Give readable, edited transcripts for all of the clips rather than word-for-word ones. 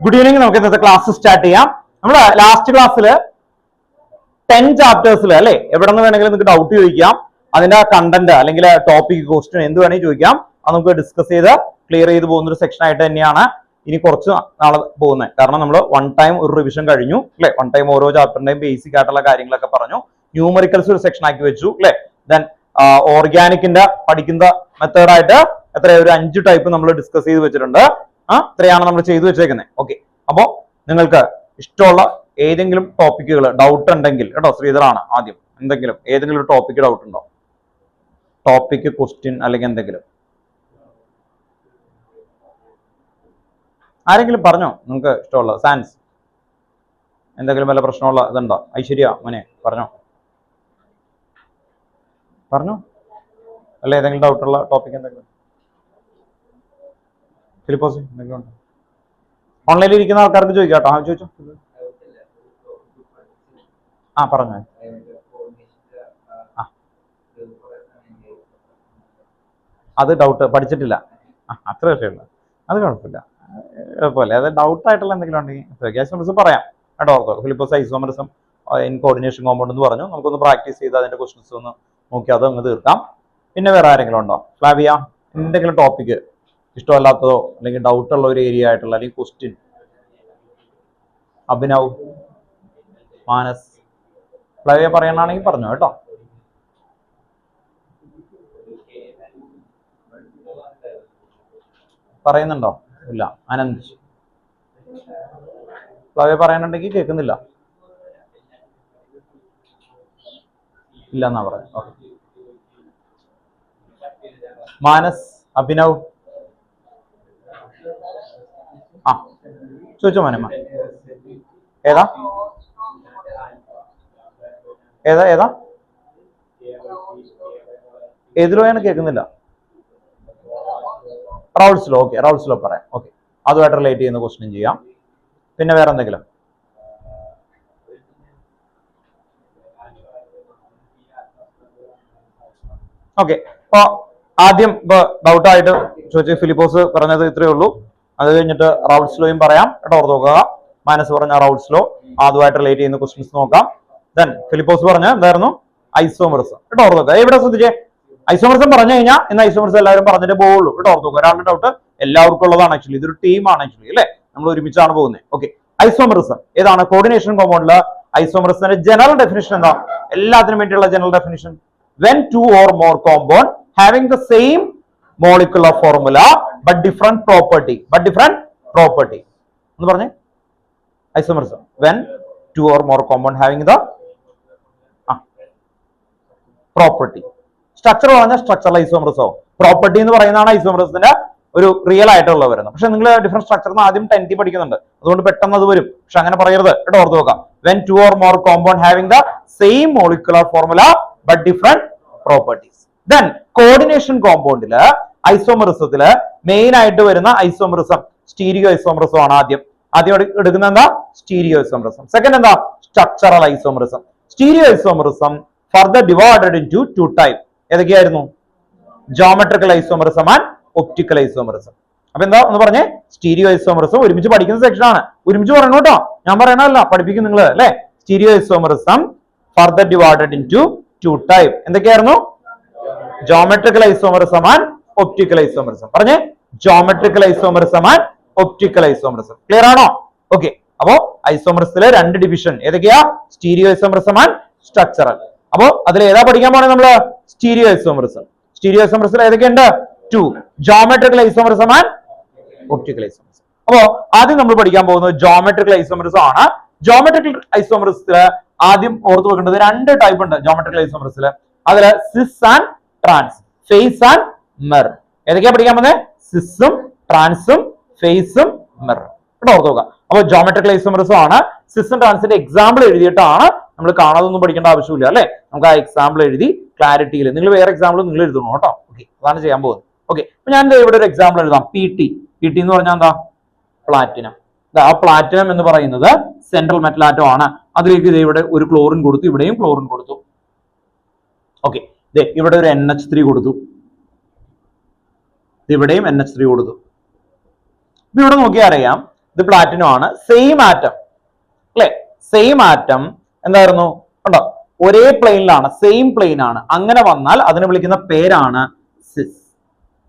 Good evening. നമുക്ക് ഇന്നത്തെ class start ചെയ്യാം. നമ്മൾ ലാസ്റ്റ് ക്ലാസ്സിൽ 10 ചാപ്റ്റേഴ്സിൽ അല്ലെ എവിടെ നിന്ന് വേണമെങ്കിലും നിങ്ങൾക്ക് ഡൗട്ട് ചോദിക്കാം. അതിന്റെ കണ്ടന്റ് അല്ലെങ്കിൽ ടോപ്പിക് ക്വസ്റ്റ്യൻ എന്ത് വേണമെങ്കിൽ ചോദിക്കാം. അത് നമുക്ക് ഡിസ്കസ് ചെയ്ത് ക്ലിയർ ചെയ്ത് പോകുന്ന ഒരു സെക്ഷൻ ആയിട്ട് തന്നെയാണ് ഇനി കുറച്ച് നാളെ പോകുന്നത്. കാരണം നമ്മൾ വൺ ടൈം ഒരു റിവിഷൻ കഴിഞ്ഞു അല്ലെ. വൺ ടൈം ഓരോ ചാപ്റ്ററിന്റെയും ബേസിക് ആയിട്ടുള്ള കാര്യങ്ങളൊക്കെ പറഞ്ഞു. ന്യൂമറിക്കൽസ് ഒരു സെക്ഷൻ ആക്കി വെച്ചു അല്ലെ. ദെൻ ഓർഗാനിക്കിന്റെ പഠിക്കുന്ന മെത്തേഡായിട്ട് ഒരു 5 ടൈപ്പ് നമ്മൾ ഡിസ്കസ് ചെയ്ത് വെച്ചിട്ടുണ്ട്. ഇത്രയാണ് നമ്മൾ ചെയ്തു വെച്ചേക്കുന്നത്. ഓക്കെ, അപ്പോ നിങ്ങൾക്ക് ഇഷ്ടമുള്ള ഏതെങ്കിലും ടോപ്പിക്കുകൾ ഡൗട്ട് ഉണ്ടെങ്കിൽ കേട്ടോ, ശ്രീധറാണ് ആദ്യം. ഏതെങ്കിലും ഒരു ടോപ്പിക്ക് ഡൗട്ട് ഉണ്ടോ? ടോപ്പിക്ക് ക്വസ്റ്റ്യൻ അല്ലെങ്കിൽ എന്തെങ്കിലും ആരെങ്കിലും പറഞ്ഞോ? നിങ്ങൾക്ക് ഇഷ്ടമുള്ള സയൻസ് എന്തെങ്കിലും വല്ല പ്രശ്നമുള്ള ഇതുണ്ടോ? ഐശ്വര്യ മോനെ പറഞ്ഞോ അല്ല ഏതെങ്കിലും ഡൗട്ടുള്ള ടോപ്പിക് എന്തെങ്കിലും? ഫിലിപ്പോസ് എന്തെങ്കിലും ഉണ്ടോ? ഓൺലൈനിൽ ഇരിക്കുന്ന ആൾക്കാർക്ക് ചോദിക്കാം കേട്ടോ. ചോദിച്ചോ. പറഞ്ഞോ. അത് ഡൗട്ട് പഠിച്ചിട്ടില്ല. അത്ര വിഷയമില്ല, അത് കുഴപ്പമില്ല. അത് ഡൗട്ട് ആയിട്ടുള്ള എന്തെങ്കിലും ഉണ്ടെങ്കിൽ ഐസോമറിസം പറയാം കേട്ടോ. Ortho, Philipose isomerism in coordination compound എന്ന് പറഞ്ഞു. നമുക്കൊന്ന് പ്രാക്ടീസ് ചെയ്ത് അതിന്റെ ക്വസ്റ്റൻസ് ഒന്ന് നോക്കി അത് അങ്ങ് തീർക്കാം. പിന്നെ വേറെ ആരെങ്കിലും ഉണ്ടോ? ഫ്ലാവിയ, എന്തെങ്കിലും ടോപ്പിക്ക് ഇഷ്ടമല്ലാത്തതോ അല്ലെങ്കിൽ ഡൗട്ടുള്ള ഒരു ഏരിയ ആയിട്ടുള്ള അല്ലെങ്കിൽ ക്വസ്റ്റ്യൻ? അഭിനവ്, മാനസ്, ഫ്ലാവിയ പറയണാണെങ്കിൽ പറഞ്ഞോ കേട്ടോ. പറയുന്നുണ്ടോ? ഇല്ല. അനന്ത്, ഫ്ലാവിയ പറയാനുണ്ടെങ്കിൽ കേൾക്കുന്നില്ല. ഇല്ല എന്നാ പറയാം. ഓക്കെ, മാനസ്, അഭിനവ്, ചോദിച്ചോ മോനമ്മ. ഏതാ ഏതാ ഏതാ ഏതിലോയാണ് കേൾക്കുന്നില്ല? റൗൾസിലോ? ഓക്കെ, റൗൾസിലോ പറയാം. ഓക്കെ, അതുമായിട്ട് റിലേറ്റ് ചെയ്യുന്ന ക്വസ്റ്റ്യൻ ചെയ്യാം. പിന്നെ വേറെ എന്തെങ്കിലും? ഓക്കെ, അപ്പൊ ആദ്യം ഡൗട്ടായിട്ട് ചോദിച്ച ഫിലിപ്പോസ് പറഞ്ഞത് ഇത്രയേ ഉള്ളൂ. അത് കഴിഞ്ഞിട്ട് റൗൾസ്ലോയും പറയാം കേട്ടോ. ഓർത്ത് നോക്കുക. മാനസ് പറഞ്ഞ റൗൾസ്ലോ അതുമായിട്ട് റിലേറ്റ് ചെയ്യുന്ന ക്വസ്റ്റ്യൻസ് നോക്കാം. ദെൻ ഫിലിപ്പോസ് പറഞ്ഞ എന്തായിരുന്നു? ഐസോമറിസം കേട്ടോ. ഓർത്ത് നോക്കുക. ഇവിടെ ശ്രദ്ധിച്ചേ, ഐസോമറിസം പറഞ്ഞു കഴിഞ്ഞാൽ ഇന്ന് ഐസോമറിസം എല്ലാവരും പറഞ്ഞിട്ട് പോവുള്ളൂ കേട്ടോ. ഓർത്ത് നോക്കുക. ഒരാളുടെ ഡൗട്ട് എല്ലാവർക്കും ഉള്ളതാണ്. ആക്ച്വലി ഇതൊരു ടീമാണ് ആക്ച്വലി അല്ലെ. നമ്മൾ ഒരുമിച്ചാണ് പോകുന്നത്. ഓക്കെ, ഐസോമറിസം ഏതാണ്? കോർഡിനേഷൻ കോമ്പൗണ്ടില് ഐസോമറിസത്തിന്റെ ജനറൽ ഡെഫിനിഷൻ എന്താ? എല്ലാത്തിനും വേണ്ടിയുള്ള general definition: when two or more compound having the same molecular formula but different property എന്ന് പറഞ്ഞേ. Isomerism when two or more compound having the property. Structure പറഞ്ഞാൽ സ്ട്രക്ചറൽ ഐസോമറിസം. പ്രോപ്പർട്ടി എന്ന് പറയുന്നതാണ് ഐസോമറിസത്തിന്റെ ഒരു real ആയിട്ടുള്ള വരുന്നത്. പക്ഷെ നിങ്ങൾ ഡിഫറെന്റ് സ്ട്രക്ചർ ആദ്യം 10th പഠിക്കുന്നുണ്ട്, അതുകൊണ്ട് പെട്ടെന്ന് അത് വരും. പക്ഷെ അങ്ങനെ പറയരുത് കേട്ടോ. ഓർത്ത് നോക്കാം. when two or more compound having the same molecular formula but different properties. Then coordination compoundല് ഐസോമറിസത്തില് മെയിൻ ആയിട്ട് വരുന്ന ഐസോമറിസം സ്റ്റീരിയോ ഐസോമറിസം ആണ്. ആദ്യം എടുക്കുന്ന എന്താ? Stereo isomerism. സെക്കൻഡ് എന്താ? Structural isomerism. Stereo isomerism further divided into 2 type. ഏതൊക്കെയായിരുന്നു? Geometrical isomerism and optical isomerism. അപ്പൊ എന്താ ഒന്ന് പറഞ്ഞേ? സ്റ്റീരിയോ ഐസോമറിസം ഒരുമിച്ച് പഠിക്കുന്ന സെക്ഷൻ ആണ്. ഒരുമിച്ച് പറയണം കേട്ടോ, ഞാൻ പറയണല്ല, പഠിപ്പിക്കും നിങ്ങൾ അല്ലെ. Stereo isomerism further divided into 2 type. എന്തൊക്കെയായിരുന്നു? Geometrical isomerism and optical isomerism. പറഞ്ഞേ, geometrical isomerism and optical isomerism. Clear ആണോ? ഓക്കെ, അപ്പോ ഐസോമറിസത്തിലെ 2 ഡിവിഷൻ ഏതൊക്കെയാ? Stereo isomerism and structural. അപ്പോ അതിൽ ഏതാ പഠിക്കാൻ പോണേ നമ്മള്? Stereo isomerism. സ്റ്റീരിയോ ഐസോമറിസത്തിൽ ഏതൊക്കെയുണ്ട്? 2. Geometrical isomerism and optical isomerism. അപ്പോ ആദ്യം നമ്മൾ പഠിക്കാൻ പോകുന്നത് ജോമെട്രിക്കൽ ഐസോമറിസം ആണ്. ജോമെട്രിക്കൽ ഐസോമറിസത്തില് ആദ്യം ഓർത്ത് വെക്കേണ്ടത് 2 ടൈപ്പ് ഉണ്ട് ജോമെട്രിക്കൽ ഐസോമറിസത്തില്. അതില് cis and trans, face and mirror. ഏതൊക്കെയാ പഠിക്കാൻ പോകുന്നത്? സിസും ട്രാൻസും ഫേസും മിറർ കേട്ടോ. ഓർത്ത് നോക്കുക. അപ്പൊ ജോമെട്രിക്കൽ ഐസോമറിസം ആണ്. സിസും ട്രാൻസിന്റെ എക്സാമ്പിൾ എഴുതിയിട്ടാണ് നമ്മൾ കാണാതൊന്നും പഠിക്കേണ്ട ആവശ്യമില്ല അല്ലെ. നമുക്ക് ആ എക്സാമ്പിൾ എഴുതി ക്ലാരിറ്റിയിൽ നിങ്ങൾ വേറെ എക്സാമ്പിൾ നിങ്ങൾ എഴുതണം കേട്ടോ. ഓക്കെ, അതാണ് ചെയ്യാൻ പോകുന്നത്. ഓക്കെ, അപ്പൊ ഞാൻ ഇവിടെ ഒരു എക്സാമ്പിൾ എഴുതാം. പി ടി എന്ന് പറഞ്ഞാൽ എന്താ? പ്ലാറ്റിനം. ആ പ്ലാറ്റിനം എന്ന് പറയുന്നത് സെൻട്രൽ മെറ്റൽ ആറ്റം ആണ്. അതിലേക്ക് ഇവിടെ ഒരു ക്ലോറിൻ കൊടുത്തു, ഇവിടെയും ക്ലോറിൻ കൊടുത്തു. ഓക്കെ, ഇവിടെ ഒരു NH3 കൊടുത്തു, ഇവിടെയും NH3 കൊടുത്തു. ഇവിടെ നോക്കിയാൽ അറിയാം ഇത് പ്ലാറ്റിനം ആണ്. സെയിം ആറ്റം അല്ലെ, സെയിം ആറ്റം എന്തായിരുന്നു ഉണ്ടോ, ഒരേ പ്ലെയിനിലാണ്, സെയിം പ്ലെയിൻ ആണ്. അങ്ങനെ വന്നാൽ അതിനെ വിളിക്കുന്ന പേരാണ് സിസ്.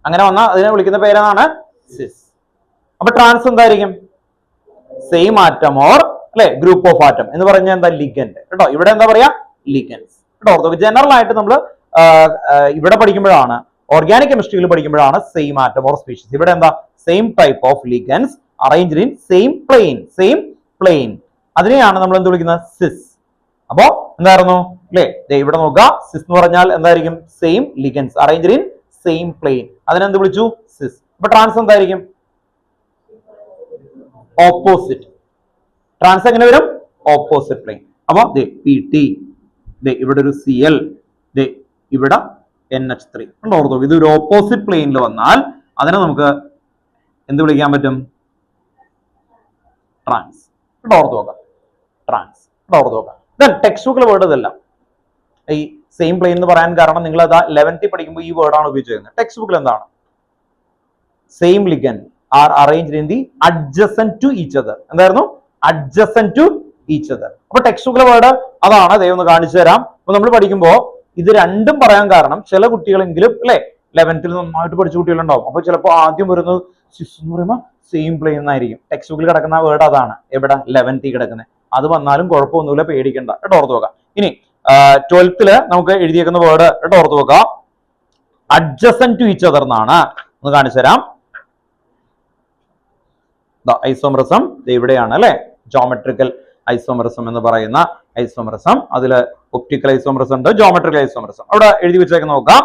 അങ്ങനെ വന്നാൽ അതിനെ വിളിക്കുന്ന പേരാണ് സിസ്. അപ്പൊ ട്രാൻസ് എന്തായിരിക്കും? സെയിം ആറ്റം ഓർ അല്ലെ ഗ്രൂപ്പ് ഓഫ് ആറ്റം എന്ന് പറഞ്ഞാൽ എന്താ? ലിഗൻഡ് കേട്ടോ. ഇവിടെ എന്താ പറയാ? ലിഗൻസ് കേട്ടോ. ജനറൽ ആയിട്ട് നമ്മൾ ഇവിടെ പഠിക്കുമ്പോഴാണ്, ഓർഗാനിക് കെമിസ്ട്രിയിൽ പഠിക്കുമ്പോഴാണ് സെയിം ആറ്റം ഓർ സ്പീഷീസ്. ഇവിടെ എന്താ? Same type of ligands arranged in same plane. അതിനെയാണ് നമ്മൾ എന്ത് വിളിക്കുന്നത്? സിസ്. അപ്പോ എന്തായിരുന്നു അല്ലേ? ഇവിടെ നോക്കുക, സിസ് എന്ന് പറഞ്ഞാൽ എന്തായിരിക്കും? Same ligands arranged in same plane. അതിനെന്ത് വിളിച്ചു? സിസ്. അപ്പൊ ട്രാൻസ് എന്തായിരിക്കും? ഓപ്പോസിറ്റ്. ട്രാൻസ് എങ്ങനെ വരും? Opposite plain. അപ്പൊ PT, ഇവിടെ ഒരു Cl, ഇവിടെ NH3 ഓർത്തോ. ഇത് ഒരു ഓപ്പോസിറ്റ് പ്ലെയിനിൽ വന്നാൽ അതിനെ നമുക്ക് എന്ത് വിളിക്കാൻ പറ്റും? ട്രാൻസ്. ഓർത്ത് നോക്കാം, ട്രാൻസ്. ഓർത്ത് നോക്കാം. ദെൻ ടെക്സ്റ്റ് ബുക്കിലെ വേർഡ് ഇതെല്ലാം ഈ സെയിം പ്ലെയിൻ എന്ന് പറയാൻ കാരണം നിങ്ങൾ അത് 11th പഠിക്കുമ്പോൾ ഈ വേർഡാണ് ഉപയോഗിച്ചിരുന്നത്. ടെക്സ്റ്റ് ബുക്കിൽ എന്താണ്? Same ligand are arranged in the adjacent to each other. എന്തായിരുന്നു? Adjacent to each other. അപ്പൊ ടെക്സ്റ്റ് ബുക്കിലെ വേർഡ് അതാണ്. ദൈവം ഒന്ന് കാണിച്ചു തരാം. അപ്പൊ നമ്മൾ പഠിക്കുമ്പോൾ ഇത് രണ്ടും പറയാൻ കാരണം ചില കുട്ടികളെങ്കിലും അല്ലെ 11th നന്നായിട്ട് പഠിച്ച കുട്ടികളുണ്ടാവും. അപ്പൊ ചിലപ്പോൾ ആദ്യം വരുന്നത് സിസ് എന്ന് പറയുമ്പോൾ സെയിം പ്ലെയിൻ എന്നായിരിക്കും. ടെക്സ്റ്റ് ബുക്കിൽ കിടക്കുന്ന വേർഡ് അതാണ്. എവിടെ? 11th കിടക്കുന്നത്. അത് വന്നാലും കുഴപ്പമൊന്നുമില്ല, പേടിക്കണ്ട കേട്ടോ. ഓർത്ത് നോക്കാം. ഇനി 12th നമുക്ക് എഴുതിയേക്കുന്ന വേർഡ് കേട്ടോ ഓർത്ത് നോക്കാം. അഡ്ജസന്റ് ടു ഈച്ച് അതർ എന്നാണ്. ഒന്ന് കാണിച്ചു തരാം. ഐസോമറിസം ഇവിടെയാണ് അല്ലെ. ജോമെട്രിക്കൽ ഐസോമറിസം എന്ന് പറയുന്ന ഐസോമറിസം. അതില് ഒപ്റ്റിക്കൽ ഐസോമറിസം ഉണ്ട്, ജോമെട്രിക്കൽ ഐസോമറിസം. അവിടെ എഴുതി വെച്ചേക്കുന്ന നോക്കാം.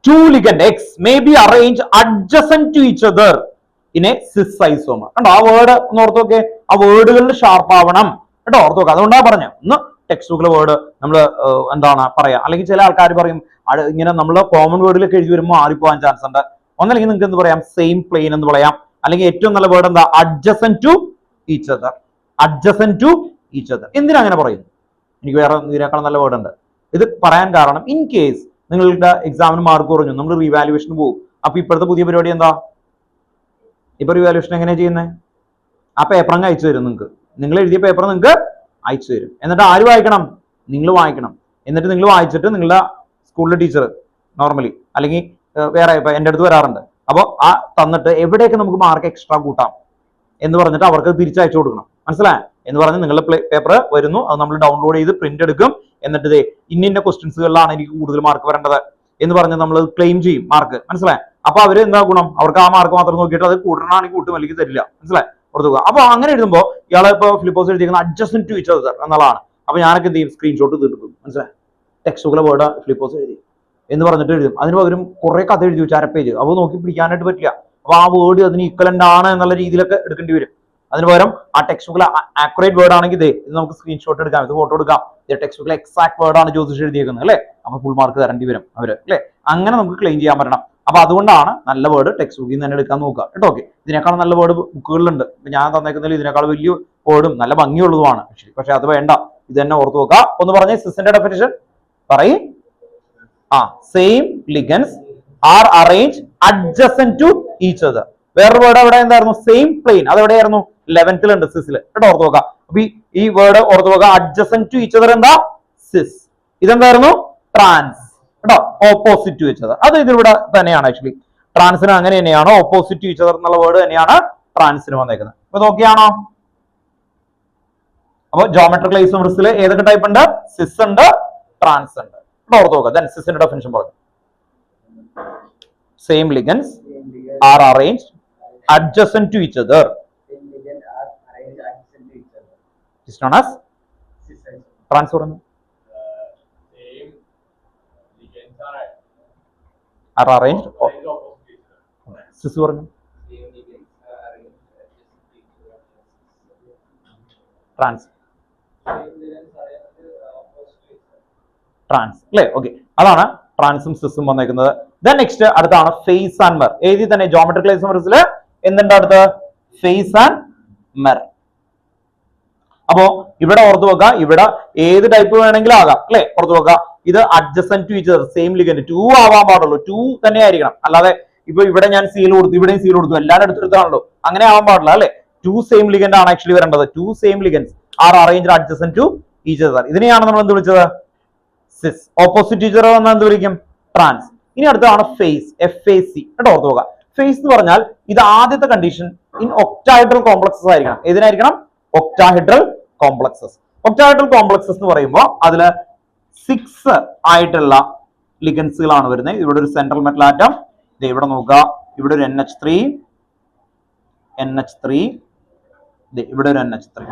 Two ligand X may be arranged adjacent to each other in a cis isomer. കണ്ടോ ആ വേർഡ് ഒന്ന് ഓർത്ത് നോക്കേ. ആ വേർഡുകളിൽ ഷാർപ്പ് ആവണം കേട്ടോ. ഓർത്ത് നോക്കുക. അതുകൊണ്ടാണ് പറഞ്ഞു ഒന്ന് ടെക്സ്റ്റ് ബുക്കിലെ വേർഡ് നമ്മൾ എന്താണ് പറയാ. അല്ലെങ്കിൽ ചില ആൾക്കാർ പറയും ഇങ്ങനെ നമ്മൾ കോമൺ വേർഡിലൊക്കെ എഴുതി വരുമ്പോൾ മാറിപ്പോകാൻ ചാൻസ് ഉണ്ട്. ഒന്നല്ലെങ്കിൽ നിങ്ങൾക്ക് എന്ത് പറയാം? സെയിം പ്ലെയിൻ എന്ന് പറയാം. അല്ലെങ്കിൽ ഏറ്റവും നല്ല വേർഡ് എന്താ? Adjacent to each other. Adjacent to each other. എന്തിനാ അങ്ങനെ പറയുന്നു? എനിക്ക് വേറെ ഇതിനേക്കാൾ നല്ല വേർഡ് ഉണ്ട്. ഇത് പറയാൻ കാരണം ഇൻ കേസ് നിങ്ങളുടെ എക്സാമിന് മാർക്ക് കുറഞ്ഞു, നമ്മൾ റീവാലുവേഷന് പോകും. അപ്പൊ ഇപ്പോഴത്തെ പുതിയ പരിപാടി എന്താ? ഇപ്പൊ റീവാലുവേഷൻ എങ്ങനെയാ ചെയ്യുന്നത്? ആ പേപ്പർ അങ്ങ് അയച്ചു തരും നിങ്ങൾക്ക്. നിങ്ങൾ എഴുതിയ പേപ്പർ നിങ്ങൾക്ക് അയച്ചു തരും. എന്നിട്ട് ആര് വായിക്കണം? നിങ്ങൾ വായിക്കണം. എന്നിട്ട് നിങ്ങൾ വായിച്ചിട്ട് നിങ്ങളുടെ സ്കൂളിലെ ടീച്ചർ നോർമലി അല്ലെങ്കിൽ വേറെ ഇപ്പൊ എൻ്റെ അടുത്ത് വരാറുണ്ട്. അപ്പോൾ ആ തന്നിട്ട് എവിടെയൊക്കെ നമുക്ക് മാർക്ക് എക്സ്ട്രാ കൂട്ടാം എന്ന് പറഞ്ഞിട്ട് അവർക്ക് തിരിച്ചയച്ചു കൊടുക്കണം. മനസ്സിലായോ? എന്ന് പറഞ്ഞ് നിങ്ങളുടെ പേപ്പർ വരുന്നു, അത് നമ്മൾ ഡൗൺലോഡ് ചെയ്ത് പ്രിന്റ് എടുക്കും. എന്നിട്ട് ഇന്ന ക്വസ്റ്റ്യൻസുകളിലാണ് എനിക്ക് കൂടുതൽ മാർക്ക് വരേണ്ടത് എന്ന് പറഞ്ഞ് നമ്മൾ ക്ലെയിം ചെയ്യും മാർക്ക്. മനസ്സിലായി? അപ്പൊ അവര് എന്താ ഗുണം? അവർക്ക് ആ മാർക്ക് മാത്രം നോക്കിയിട്ട് അത് കൂട്ടണമെങ്കിൽ കൂട്ടും, അല്ലെങ്കിൽ തരില്ല. മനസ്സിലായി? ഓർത്തുക. അപ്പൊ അങ്ങനെ എഴുതുമ്പോൾ ഇയാളെ ഇപ്പൊ ഫ്ലിപ്പോസ് എഴുതിയിരിക്കുന്ന അഡ്ജസ്റ്റ്മെന്റ് ടു ഈച്ച് അതർ എന്നുള്ളതാണ്. അപ്പൊ ഞാനൊക്കെ എന്ത് ചെയ്യും? സ്ക്രീൻഷോട്ട് എടുക്കും. മനസ്സിലായി? ടെക്സ്റ്റ് ബുക്കിലെ വേർഡ് ഫ്ലിപ്പോസ് എഴുതി എന്ന് പറഞ്ഞിട്ട് എഴുതും. അതിന് പകരം കുറെ കഥ എഴുതി വെച്ചു, അരപ്പേജ്. അപ്പൊ നോക്കി പിടിക്കാനായിട്ട് പറ്റില്ല. അപ്പൊ ആ വേർഡ് അതിന് ഈക്വലന്റ് ആണ് എന്നുള്ള രീതിയിലൊക്കെ എടുക്കേണ്ടി വരും. അതിന് പകരം ആ ടെക്സ്റ്റ് ബുക്കിൽ ആക്യുറേറ്റ് വേർഡ് ആണെങ്കിൽ ഇത് നമുക്ക് സ്ക്രീൻഷോട്ട് എടുക്കാം, ഇത് ഫോട്ടോ എടുക്കാം. ടെക്സ്റ്റ് ബുക്കിൽ എക്സാക്ട് വേർഡ് ആണ് ജ്യോതിഷ് എഴുതിയേക്കുന്നത് അല്ലെ. അപ്പൊ ഫുൾ മാർക്ക് തരേണ്ടി വരും അവര് അല്ലെ. അങ്ങനെ നമുക്ക് ക്ലെയിം ചെയ്യാൻ പറ്റണം. അപ്പൊ അതുകൊണ്ടാണ് നല്ല വേർഡ് ടെക്സ്റ്റ് ബുക്കിൽ നിന്ന് തന്നെ എടുക്കാൻ നോക്കുക കേട്ടോ. ഓക്കെ, ഇതിനേക്കാൾ നല്ല വേർഡ് ബുക്കുകളിലുണ്ട്. ഞാൻ തന്നേക്കുന്നതിൽ ഇതിനേക്കാൾ വലിയ വേർഡും നല്ല ഭംഗിയുള്ളതുമാണ്. പക്ഷെ അത് വേണ്ട, ഇത് തന്നെ ഓർത്ത് നോക്കുക. ഒന്ന് പറഞ്ഞേ സിസിന്റെ ഡെഫിനിഷൻ പറയും. Same ligands are arrange adjacent to each other. വേറൊരു വേർഡ് അവിടെ എന്തായിരുന്നു? Same plane. അത് എവിടെയായിരുന്നു? 11th ഉണ്ട്, സിസിൽ കേട്ടോ. ഓർത്ത് നോക്കുക. അപ്പൊ ഈ വേർഡ് ഓർത്ത് നോക്കുക. അഡ്ജസന്റ് ടു ഈച്ച് അതർ എന്താ? സിസ്. ഇതെന്തായിരുന്നു? ട്രാൻസ് കേട്ടോ. Opposite to each other. അത് ഇതിലൂടെ തന്നെയാണ് ആക്ച്വലി. ട്രാൻസിന് അങ്ങനെ തന്നെയാണ്. ഓപ്പോസിറ്റ് ടു ഈച്ച് അതർ എന്നുള്ള വേർഡ് തന്നെയാണ് ട്രാൻസിന് വന്നേക്കുന്നത്. അപ്പൊ നോക്കിയാണോ? അപ്പൊ ജോമെട്രിക്കൽ ഐസോമർസിൽ ഏതൊക്കെ ടൈപ്പ് ഉണ്ട്? സിസ് ഉണ്ട്, ട്രാൻസ് ഉണ്ട്. ഓർത്ത് നോക്കുക. ദെൻ സിസിന്റെ ഡെഫിനിഷൻ പറഞ്ഞു. Same ligands are arranged adjacent to each other is known as trans പറഞ്ഞു. are arranged cis പറഞ്ഞു. trans അല്ലേ. ഓക്കെ, അതാണ് ട്രാൻസും സിസും വന്നേക്കുന്നത്. ദെൻ നെക്സ്റ്റ് അടുത്താണ് ഫേസ് ആൻഡ് മെർ. ഏതി തന്നെ ജോമെട്രിക്കൽ ഐസോമർസിൽ എന്തുണ്ട് അടുത്ത്? Fac and mer. അപ്പോ ഇവിടെ ഓർത്ത് വെക്കുക, ഇവിടെ ഏത് ടൈപ്പ് വേണമെങ്കിലും ആകാം അല്ലെ. ഓർത്ത് വെക്കുക, ഇത് adjacent to each other, same ligand. 2 ആവാൻ പാടുള്ളൂ, 2 തന്നെ ആയിരിക്കണം. അല്ലാതെ ഇപ്പൊ ഇവിടെ ഞാൻ സീൽ കൊടുത്തു, ഇവിടെയും സീൽ കൊടുത്തു, എല്ലാവരും എടുത്താണല്ലോ. അങ്ങനെ ആവാൻ പാടില്ല അല്ലെ. ടു സെയിം ലിഗൻഡ് ആണ് ആക്ച്വലി വരേണ്ടത്. Two same ligands are arranged adjacent to each other. ഇതിനെയാണ് നമ്മൾ എന്ത് വിളിച്ചത്? സിസ്. ഓപ്പോസിറ്റ് ഈച്ച് അതർ വന്നാൽ എന്ത് വിളിക്കും? ട്രാൻസ്. ഇനി അടുത്താണ് ഫേസ്. FAC കേട്ടോ, ഓർത്ത് നോക്കുക. ഫേസ് എന്ന് പറഞ്ഞാൽ ഇത് ആദ്യത്തെ കണ്ടീഷൻ ഇൻ ഒക്ടാഹെഡ്രൽ കോംപ്ലക്സസ് ആയിരിക്കണം. ഏതിനായിരിക്കണം? Octahedral complexes. ഒക്ടാഹെഡ്രൽ കോംപ്ലക്സസ് എന്ന് പറയുമ്പോൾ അതില് 6 ആയിട്ടുള്ള ലിഗൻസുകളാണ് വരുന്നത്. ഇവിടെ ഒരു സെൻട്രൽ മെറ്റൽ ആറ്റം, ഇവിടെ നോക്കുക, ഇവിടെ ഒരു NH3, ഇവിടെ ഒരു NH3,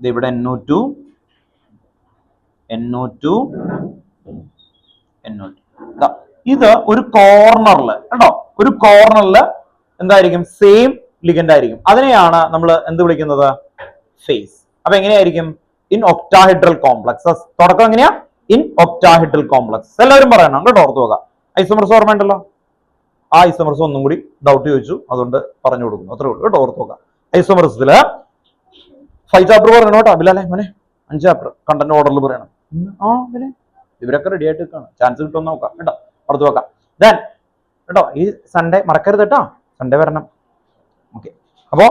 ഇവിടെ NO2, ഇത് ഒരു കോർണറിൽ കേട്ടോ, ഒരു കോർണറിൽ എന്തായിരിക്കും? സെയിം ലിഗൻഡ് ആയിരിക്കും. അതിനെയാണ് നമ്മൾ എന്ത് വിളിക്കുന്നത്? ഫേസ്. അപ്പൊ എങ്ങനെയായിരിക്കും? In octahedral complexes. തുടക്കം എങ്ങനെയാ? In octahedral complexes. എല്ലാവരും പറയണം കേട്ടോ, ഓർത്ത് നോക്കുക. ഐസോമർസ് ഓർമ്മ ഉണ്ടല്ലോ, ആ ഐസോമർസ് ഒന്നും കൂടി ഡൗട്ട് ചോദിച്ചു, അതുകൊണ്ട് പറഞ്ഞു കൊടുക്കുന്നു, അത്രേ ഉള്ളൂ കേട്ടോ, ഓർത്ത് നോക്കുക. ഐസോമർസില് 5 ചാപ്റ്റർ പറയണം കേട്ടോ. ബിലാലെ മോനെ 5 ചാപ്റ്റർ കണ്ടന്റ് ഓർഡറിൽ പറയണം. ഇവരൊക്കെ റെഡി ആയിട്ട് നിൽക്കുകയാണ്, ചാൻസ് കിട്ടുമെന്ന് നോക്കാം കേട്ടോ, ഓർത്ത് നോക്കാം. ദെൻ കേട്ടോ, ഈ സൺഡേ മറക്കരുത് കേട്ടോ, സൺഡേ വരണം. ഓക്കെ, അപ്പോ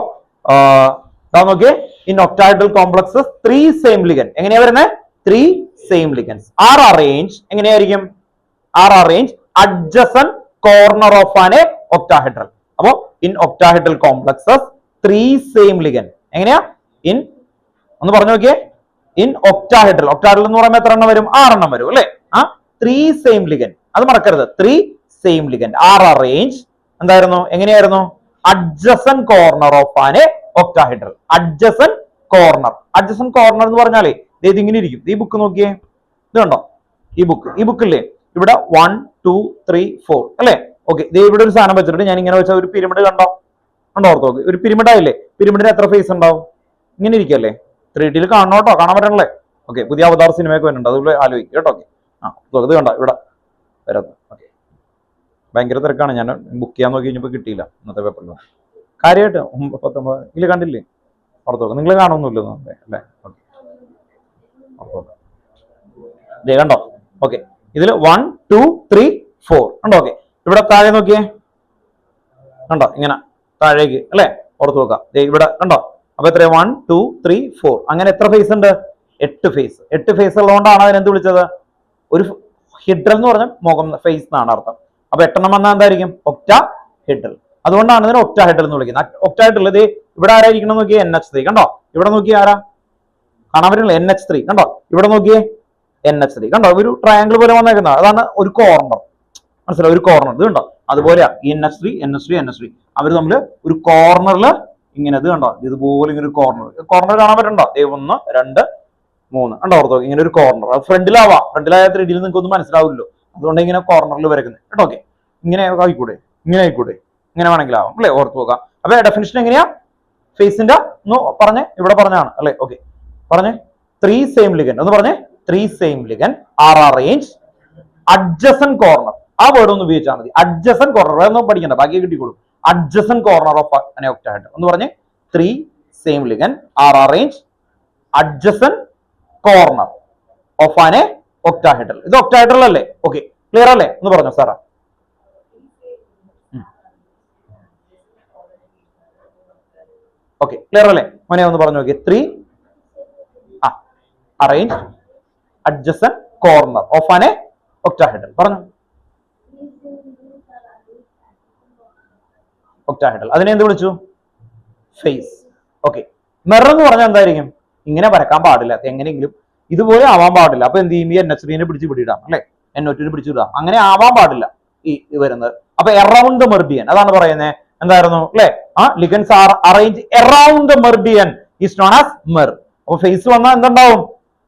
നോക്കിയേ, in octahedral complexes 3 same ligand. എങ്ങനെയാ വരുന്നത്? 3 സെയിം ലിഗൻഡ്സ് ആർ അറേഞ്ച്. എങ്ങനെയായിരിക്കും? R arrange adjacent corner of an octahedral. അപ്പോ in octahedral complexes 3 same ligand. എങ്ങനെയാ? ഇൻ, ഒന്ന് പറഞ്ഞു നോക്കിയേ, ഇൻ ഒക്ടാഹെഡ്രൽ. ഒക്ടാഹെഡ്രൽ എന്ന് പറയുമ്പോൾ എത്ര എണ്ണം വരും? 6 എണ്ണം വരും അല്ലെ. 3 സെയിം ലിഗൻഡ്, അത് മറക്കരുത്. 3 സെയിം ലിഗൻഡ് ആർ അറേഞ്ച് എന്തായിരുന്നു? എങ്ങനെയായിരുന്നു? Adjacent corner of an octahedral. Adjacent corner. Adjacent corner എന്ന് പറഞ്ഞാലേ ഇത് ഇങ്ങനെ ഇരിക്കും. ഈ ബുക്ക് നോക്കിയേ, ഇത് കണ്ടോ? ഈ ബുക്കില്ലേ, ഇവിടെ 1 2 3 4 അല്ലെ. ഓക്കെ, ഇവിടെ ഒരു സാധനം വെച്ചിട്ട് ഞാൻ ഇങ്ങനെ വെച്ച ഒരു പിരമിഡ് കണ്ടോ? ഓർത്ത് നോക്ക്, ഒരു പിരമിഡ് ആയില്ലേ? പിരമിഡിന് എത്ര ഫേസ് ഉണ്ടാവും? ഇങ്ങനെ ഇരിക്കല്ലേ? 3D കാണണം കേട്ടോ, കാണാൻ പറ്റണല്ലേ? ഓക്കെ, പുതിയ അവതാർ സിനിമയൊക്കെ വരുന്നുണ്ട്, അതുപോലെ ആലോചിക്കും കേട്ടോ. ഓക്കെ, ഇത് കണ്ടോ ഇവിടെ വരുന്നത്. ഓക്കെ, ഭയങ്കര തിരക്കാണ്, ഞാൻ ബുക്ക് ചെയ്യാൻ നോക്കി കഴിഞ്ഞപ്പോൾ കിട്ടിയില്ല ഇന്നത്തെ പേപ്പറിൽ. കാര്യമായിട്ട് 19 ഇതിൽ കണ്ടില്ലേ? ഓർത്ത് നോക്കാം, നിങ്ങൾ കാണുന്നില്ലെന്നോ അല്ലേ? ഓക്കെ, ഇതേ കണ്ടോ? ഓക്കെ, ഇതിൽ 1 2 3 4 ഉണ്ടോ? ഓക്കെ, ഇവിടെ താഴെ നോക്കിയേ, കണ്ടോ? ഇങ്ങനെ താഴേക്ക് അല്ലെ? ഓർത്ത് നോക്കാം, ഇവിടെ കണ്ടോ? അപ്പൊ എത്ര? 1 2 3 4, അങ്ങനെ എത്ര ഫേസ് ഉണ്ട്? 8 ഫേസ്. 8 ഫേസ് ഉള്ളതുകൊണ്ടാണ് അതിനെന്ത് വിളിച്ചത്? ഒരു ഹെഡ്രൽ എന്ന് പറഞ്ഞാൽ മുഖം, ഫേസ് എന്നാണ് അർത്ഥം. അപ്പൊ 8 എണ്ണം വന്നാൽ എന്തായിരിക്കും? ഒക്ടാഹെഡ്രൽ. അതുകൊണ്ടാണ് ഇതിനെ ഒക്ടാഹെഡ്രൽ എന്ന് വിളിക്കുന്നത്. ഒക്ടാഹെഡ്രൽ ഇത് ഇവിടെ ആരായിരിക്കണം നോക്കിയേ? NH3 കണ്ടോ? ഇവിടെ നോക്കിയേ ആരാ? കാണാൻ പറ്റില്ല, NH3 കണ്ടോ? ഇവിടെ നോക്കിയേ NH3 കണ്ടോ? ഒരു ട്രയാങ്കിൾ പോലെ വന്നേക്കുന്ന, അതാണ് ഒരു കോർണർ. മനസ്സിലായി? ഒരു കോർണർ ഇത് കണ്ടോ? അതുപോലെയാ ഈ NH3 അവർ തമ്മിൽ ഒരു കോർണറിൽ ഇങ്ങനെ, ഇത് കണ്ടോ? ഇതുപോലെ ഇങ്ങനെ ഒരു കോർണർ കാണാൻ പറ്റണ്ടോ? 1 2 3 കണ്ടോ? ഓർത്തോ, ഇങ്ങനെ ഒരു കോർണർ. അത് ഫ്രണ്ടിലാവാം, ഫ്രണ്ടിലായ 3D നിങ്ങൾക്ക് ഒന്നും മനസ്സിലാവില്ലല്ലോ, അതുകൊണ്ട് ഇങ്ങനെ കോർണറിൽ വരക്കുന്നത് കേട്ടോ. ഓക്കെ, ഇങ്ങനെ ആയിക്കൂടെ? ഇങ്ങനെ വേണമെങ്കിൽ ആവാം അല്ലെ? ഓർത്ത് നോക്കാം. അപ്പൊ ഡെഫിനിഷൻ എങ്ങനെയാ? ഫേസിന്റെ ഒന്ന് പറഞ്ഞേ, ഇവിടെ പറഞ്ഞാണ് അല്ലെ? ഓക്കെ, പറഞ്ഞേ. 3 സെയിം ലിഗൻഡ് ഒന്ന് പറഞ്ഞേ. 3 same ligand are arrange adjacent corner. ആ വേർഡ് ഒന്ന് ഉപയോഗിച്ചാൽ മതി. അഡ്ജസന്റ് കോർണർ, അതൊന്നും പഠിക്കണ്ട, ബാക്കി കിട്ടിക്കോളും. Adjacent corner of an octahedral എന്ന് പറഞ്ഞേ. 3 same ligand are arrange adjacent corner of an octahedral. ഇത് ഒക്ടാഹെഡ്രൽ അല്ലേ? ഓക്കെ, ക്ലിയർ അല്ലേ? ഒന്ന് പറഞ്ഞോ സാറാ. ഓക്കെ, ക്ലിയർ അല്ലേ? മോനെ ഒന്ന് പറഞ്ഞു നോക്കി. 3 arrange adjacent corner of an octahedral. പറഞ്ഞു. ഒക്ടാഹെഡ്രൽ, അതിനെ എന്ത് വിളിച്ചു? ഫേസ്. ഓക്കെ, മിറർ എന്ന് പറഞ്ഞാൽ എന്തായിരിക്കും? ഇങ്ങനെ വരക്കാൻ പാടില്ല, എങ്ങനെയെങ്കിലും ഇതുപോലെ ആവാൻ പാടില്ല. അപ്പൊ എന്ത് ചെയ്യും? ഈ NH3 പിടിച്ച് പിടിയിടാം അല്ലെ? NO2 പിടിച്ചു വിടാം, അങ്ങനെ ആവാൻ പാടില്ല ഈ വരുന്നത്. അപ്പൊ എറൗണ്ട് ദ മെറിഡിയൻ, അതാണ് പറയുന്നത്. എന്തായിരുന്നു അല്ലെ? Ligands are arrange around the meridian is known as mer. അപ്പൊ ഫേസ് വന്നാൽ എന്തുണ്ടാവും?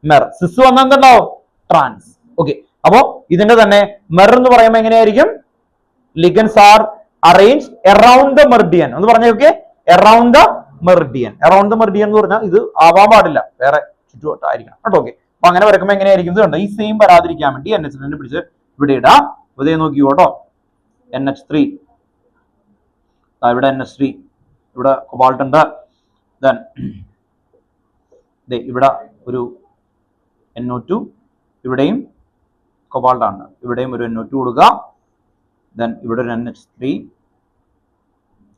മിർ. സിസ് വന്നാൽ എന്തുണ്ടാവും? ട്രാൻസ്. ഓക്കെ, അപ്പോ ഇതിന്റെ തന്നെ മിർ എന്ന് പറയുമ്പോൾ എങ്ങനെയായിരിക്കും? Ligands are arrange around the meridian എന്ന് പറഞ്ഞോക്കെ. Around the meridian. Around the meridian എന്ന് പറഞ്ഞാൽ ഇത് ആവാൻ പാടില്ല, വേറെ ചുറ്റുവട്ടായിരിക്കണം കേട്ടോ. ഓക്കെ, അപ്പൊ അങ്ങനെ വരക്കുമ്പോൾ എങ്ങനെയായിരിക്കും? ഇത് കണ്ടോ? ഈ സെയിം വരാതിരിക്കാൻ വേണ്ടി NH3 പിടിച്ച് ഇവിടെ ഇടാം. ഇതേ നോക്കിയോ കേട്ടോ. NH3, ഇവിടെ NH3, ഇവിടെ കൊബാൾട്ട് ഉണ്ട്. ദെൻ ഇവിടെ ഒരു NO2, ഇവിടെയും കൊബാൾട്ട് ആണ്, ഇവിടെയും ഒരു NO2 കൊടുക്കുക. ദെൻ ഇവിടെ ഒരു NH3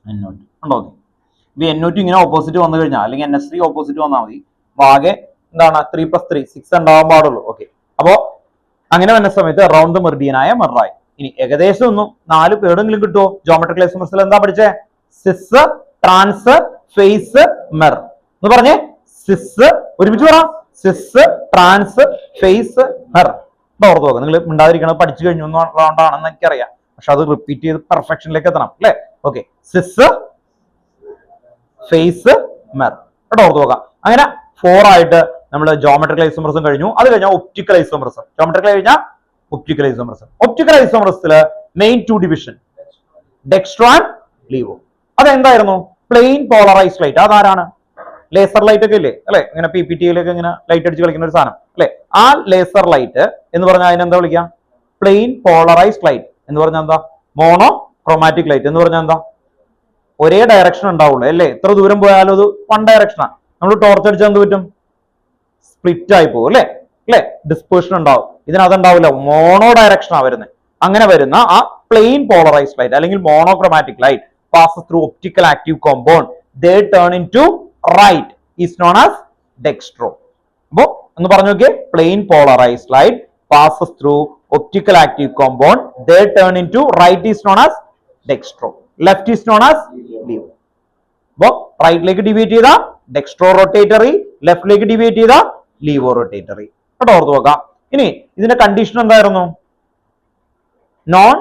NO2 ഉണ്ടോ? ഈ NO2 ഇങ്ങനെ ഓപ്പോസിറ്റ് വന്നു കഴിഞ്ഞാൽ അല്ലെങ്കിൽ NH3 ഓപ്പോസിറ്റ് വന്നാൽ മതി. ആകെ എന്താണ് 3 + 3 6 ഉണ്ടാവാൻ പാടുള്ളൂ. ഓക്കെ, അപ്പോ അങ്ങനെ വന്ന സമയത്ത് അറൗണ്ട് ദ മെറിഡിയനായ മെറായി. ഇനി ഏകദേശം ഒന്നും 4 പേരെങ്കിലും കിട്ടുമോ? ജോമെട്രിക് ഐസോമർസിൽ എന്താ പഠിച്ചേ? സിസ്, ട്രാൻസ്, ഫേസ്, മെർ എന്ന് പറഞ്ഞേ. സിസ് ഒരുമിച്ച് പറ. സിസ്, ട്രാൻസ്, ഫേസ്, മെർ. ഓർത്ത് നോക്കുക. നിങ്ങൾ മിണ്ടാതിരിക്കണത് പഠിച്ചു കഴിഞ്ഞു എന്നുള്ളതുകൊണ്ടാണെന്ന് എനിക്കറിയാം. പക്ഷെ അത് റിപ്പീറ്റ് ചെയ്ത് പെർഫെക്ഷനിലേക്ക് എത്തണം അല്ലെ? ഓക്കെ, സിസ്, ഫേസ്, മെർ. ഓർത്ത് നോക്കാം. അങ്ങനെ 4 ആയിട്ട് നമ്മൾ ജോമെട്രിക്കൽ ഐസോമർസും കഴിഞ്ഞു. അത് കഴിഞ്ഞാൽ ഒപ്റ്റിക്കൽ ഐസോമർസം. ജോമെട്രിക്കൽ കഴിഞ്ഞാൽ ഒപ്റ്റിക്കൽ ഐസോമർസം. ഒപ്റ്റിക്കൽ ഐസോമർസില് main 2 division, dextro and laevo. അതെന്തായിരുന്നു? Plane polarised light. അതാരാണ്? ലേസർ ലൈറ്റ് ഒക്കെ ഇല്ലേ അല്ലെ? ഇങ്ങനെ PPT-യിലൊക്കെ ഇങ്ങനെ ലൈറ്റ് അടിച്ച് കളിക്കുന്ന ഒരു സാധനം അല്ലെ? ആ ലേസർ ലൈറ്റ് എന്ന് പറഞ്ഞാൽ അതിനെന്താ വിളിക്കാം? പ്ലെയിൻ പോളറൈസ്ഡ് ലൈറ്റ് എന്ന് പറഞ്ഞാൽ എന്താ? മോണോ ക്രോമാറ്റിക് ലൈറ്റ് എന്ന് പറഞ്ഞാൽ എന്താ? ഒരേ ഡയറക്ഷൻ ഉണ്ടാവുള്ളൂ അല്ലേ? എത്ര ദൂരം പോയാലും അത് 1 ഡയറക്ഷനാണ്. നമ്മൾ ടോർച്ച് അടിച്ചാൽ എന്ത് പറ്റും? സ്പ്ലിറ്റ് ആയി പോകും അല്ലെ? അല്ലെ? ഡിസ്പേർഷൻ ഉണ്ടാവും. ഇതിനകത്ത് ഉണ്ടാവില്ല, മോണോ ഡയറക്ഷനാണ് വരുന്നത്. അങ്ങനെ വരുന്ന ആ പ്ലെയിൻ പോളറൈസ്ഡ് ലൈറ്റ് അല്ലെങ്കിൽ monochromatic light passes through optical active compound. They turn into right is known as dextro. അപ്പോ എന്ന് പറഞ്ഞു നോക്കിയേ, plain polarised light passes through optical active compound. They turn into right is known as dextro. Left is known as levo. അപ്പോ റൈറ്റിലേക്ക് deviate ചെയ്ത dextro rotatory, ലെഫ്റ്റിലേക്ക് deviate ചെയ്ത ലീവോ rotatory. കേട്ടോ, ഓർത്ത് നോക്കാം. ഇനി ഇതിന്റെ കണ്ടീഷൻ എന്തായിരുന്നു? Non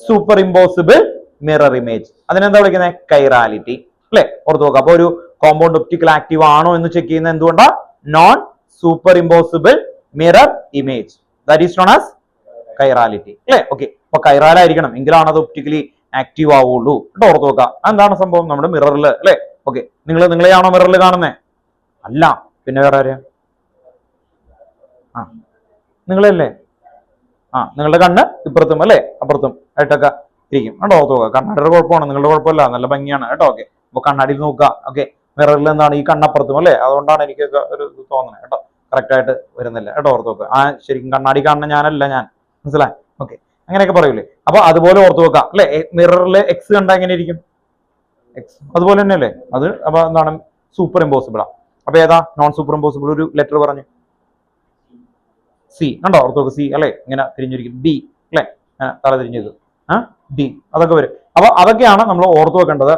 super impossible mirror image. അതിനെന്താ വിളിക്കുന്നത്? കൈറാലിറ്റി അല്ലെ? ഓർത്ത് നോക്കാം. അപ്പൊ ഒരു കോമ്പൗണ്ട് ഒപ്റ്റിക്കൽ ആക്റ്റീവ് ആണോ എന്ന് ചെക്ക് ചെയ്യുന്നത് എന്തുകൊണ്ടാ? Non super impossible mirror image. That is known as chirality അല്ലെ? ഓക്കെ, അപ്പൊ കൈറാലായിരിക്കണം എങ്കിലാണ് അത് ഒപ്റ്റിക്കലി ആക്റ്റീവ് ആവുള്ളൂ. കേട്ടോ, ഓർത്ത് നോക്കാം. എന്താണ് സംഭവം? നമ്മുടെ മിററിൽ അല്ലെ? ഓക്കെ, നിങ്ങളെയാണോ മിററിൽ കാണുന്നേ? അല്ല, പിന്നെ വേറെ ആരെയാ? നിങ്ങളല്ലേ? നിങ്ങളുടെ കണ്ണ് ഇപ്പുറത്തും അല്ലെ അപ്പുറത്തും ആയിട്ടൊക്കെ ഇരിക്കും. കേട്ടോ, ഓർത്ത് നോക്കുക. കണ്ണാടിയുടെ കുഴപ്പമാണ്, നിങ്ങളുടെ കുഴപ്പമില്ല, നല്ല ഭംഗിയാണ് കേട്ടോ. ഓക്കെ, അപ്പൊ കണ്ണാടിയിൽ നോക്കുക. ഓക്കെ, മിററിൽ എന്താണ് ഈ കണ്ണപ്പുറത്തും അല്ലെ? അതുകൊണ്ടാണ് എനിക്കൊക്കെ ഒരു ഇത് തോന്നുന്നത് കേട്ടോ. കറക്റ്റ് ആയിട്ട് വരുന്നില്ല കേട്ടോ, ഓർത്ത് നോക്കുക. ശരിക്കും കണ്ണാടി കാണുന്ന ഞാനല്ല, ഞാൻ. മനസ്സിലായി? ഓക്കെ, അങ്ങനെയൊക്കെ പറയൂലേ? അപ്പൊ അതുപോലെ ഓർത്ത് നോക്കാം അല്ലെ? മിററിൽ എക്സ് കണ്ടാ എങ്ങനെ ഇരിക്കും? എക്സ് അതുപോലെ തന്നെ അല്ലേ അത്? അപ്പൊ എന്താണ്? സൂപ്പർ ഇമ്പോസിബിളാ. അപ്പൊ ഏതാ നോൺ സൂപ്പർ ഇമ്പോസിബിൾ? ഒരു ലെറ്റർ പറഞ്ഞു. സി. കണ്ടോ, ഓർത്ത് നോക്കുക. സി അല്ലെ? ഇങ്ങനെ തിരിഞ്ഞിരിക്കും. ഡി അല്ലെ? തല തിരിഞ്ഞത്. ഡി. അതൊക്കെ വരും. അപ്പൊ അതൊക്കെയാണ് നമ്മൾ ഓർത്ത് വെക്കേണ്ടത്.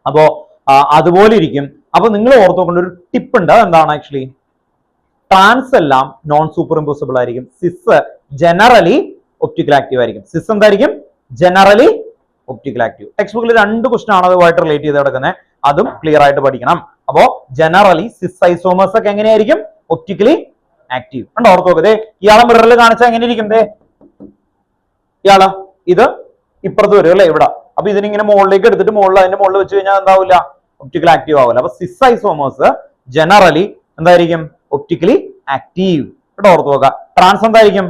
അപ്പോ അതുപോലെ ഇരിക്കും. അപ്പൊ നിങ്ങൾ ഓർത്ത് വെക്കേണ്ട ഒരു ടിപ്പ് ഉണ്ട്. അതെന്താണ്? ആക്ച്വലി ട്രാൻസ് എല്ലാം നോൺ സൂപ്പർ ഇമ്പോസിബിൾ ആയിരിക്കും. സിസ് ജനറലി ഒപ്റ്റിക്കൽ ആക്റ്റീവ് ആയിരിക്കും. സിസ് എന്തായിരിക്കും? Generally optical active. ടെക്സ്റ്റ് ബുക്കിൽ 2 ക്വസ്റ്റൻ ആണ് അതുമായിട്ട് റിലേറ്റ് ചെയ്ത് കിടക്കുന്നത്. അതും ക്ലിയർ ആയിട്ട് പഠിക്കണം. അപ്പോ ജനറലി സിസ് ഐസോമേഴ്സ് ഒക്കെ എങ്ങനെയായിരിക്കും? Optically active. കണ്ടോ, ഓർത്ത് നോക്കതേ. ഇയാളെ മിററിൽ കാണിച്ചാൽ എങ്ങനെ ഇരിക്കും? ഇയാള് ഇത് ഇപ്പുറത്ത് വരും അല്ലെ? ഇവിടെ. അപ്പൊ ഇതിനിങ്ങനെ മുകളിലേക്ക് എടുത്തിട്ട് അതിന്റെ മുകളിൽ വെച്ച് കഴിഞ്ഞാൽ എന്താവില്ല? ഒപ്റ്റിക്കൽ ആക്റ്റീവ് ആവില്ല. അപ്പൊ സിസ് ഐസോമേഴ്സ് ജനറലി എന്തായിരിക്കും? Optically active. കേട്ടോ, ഓർത്ത് നോക്കുക. ട്രാൻസ് എന്തായിരിക്കും?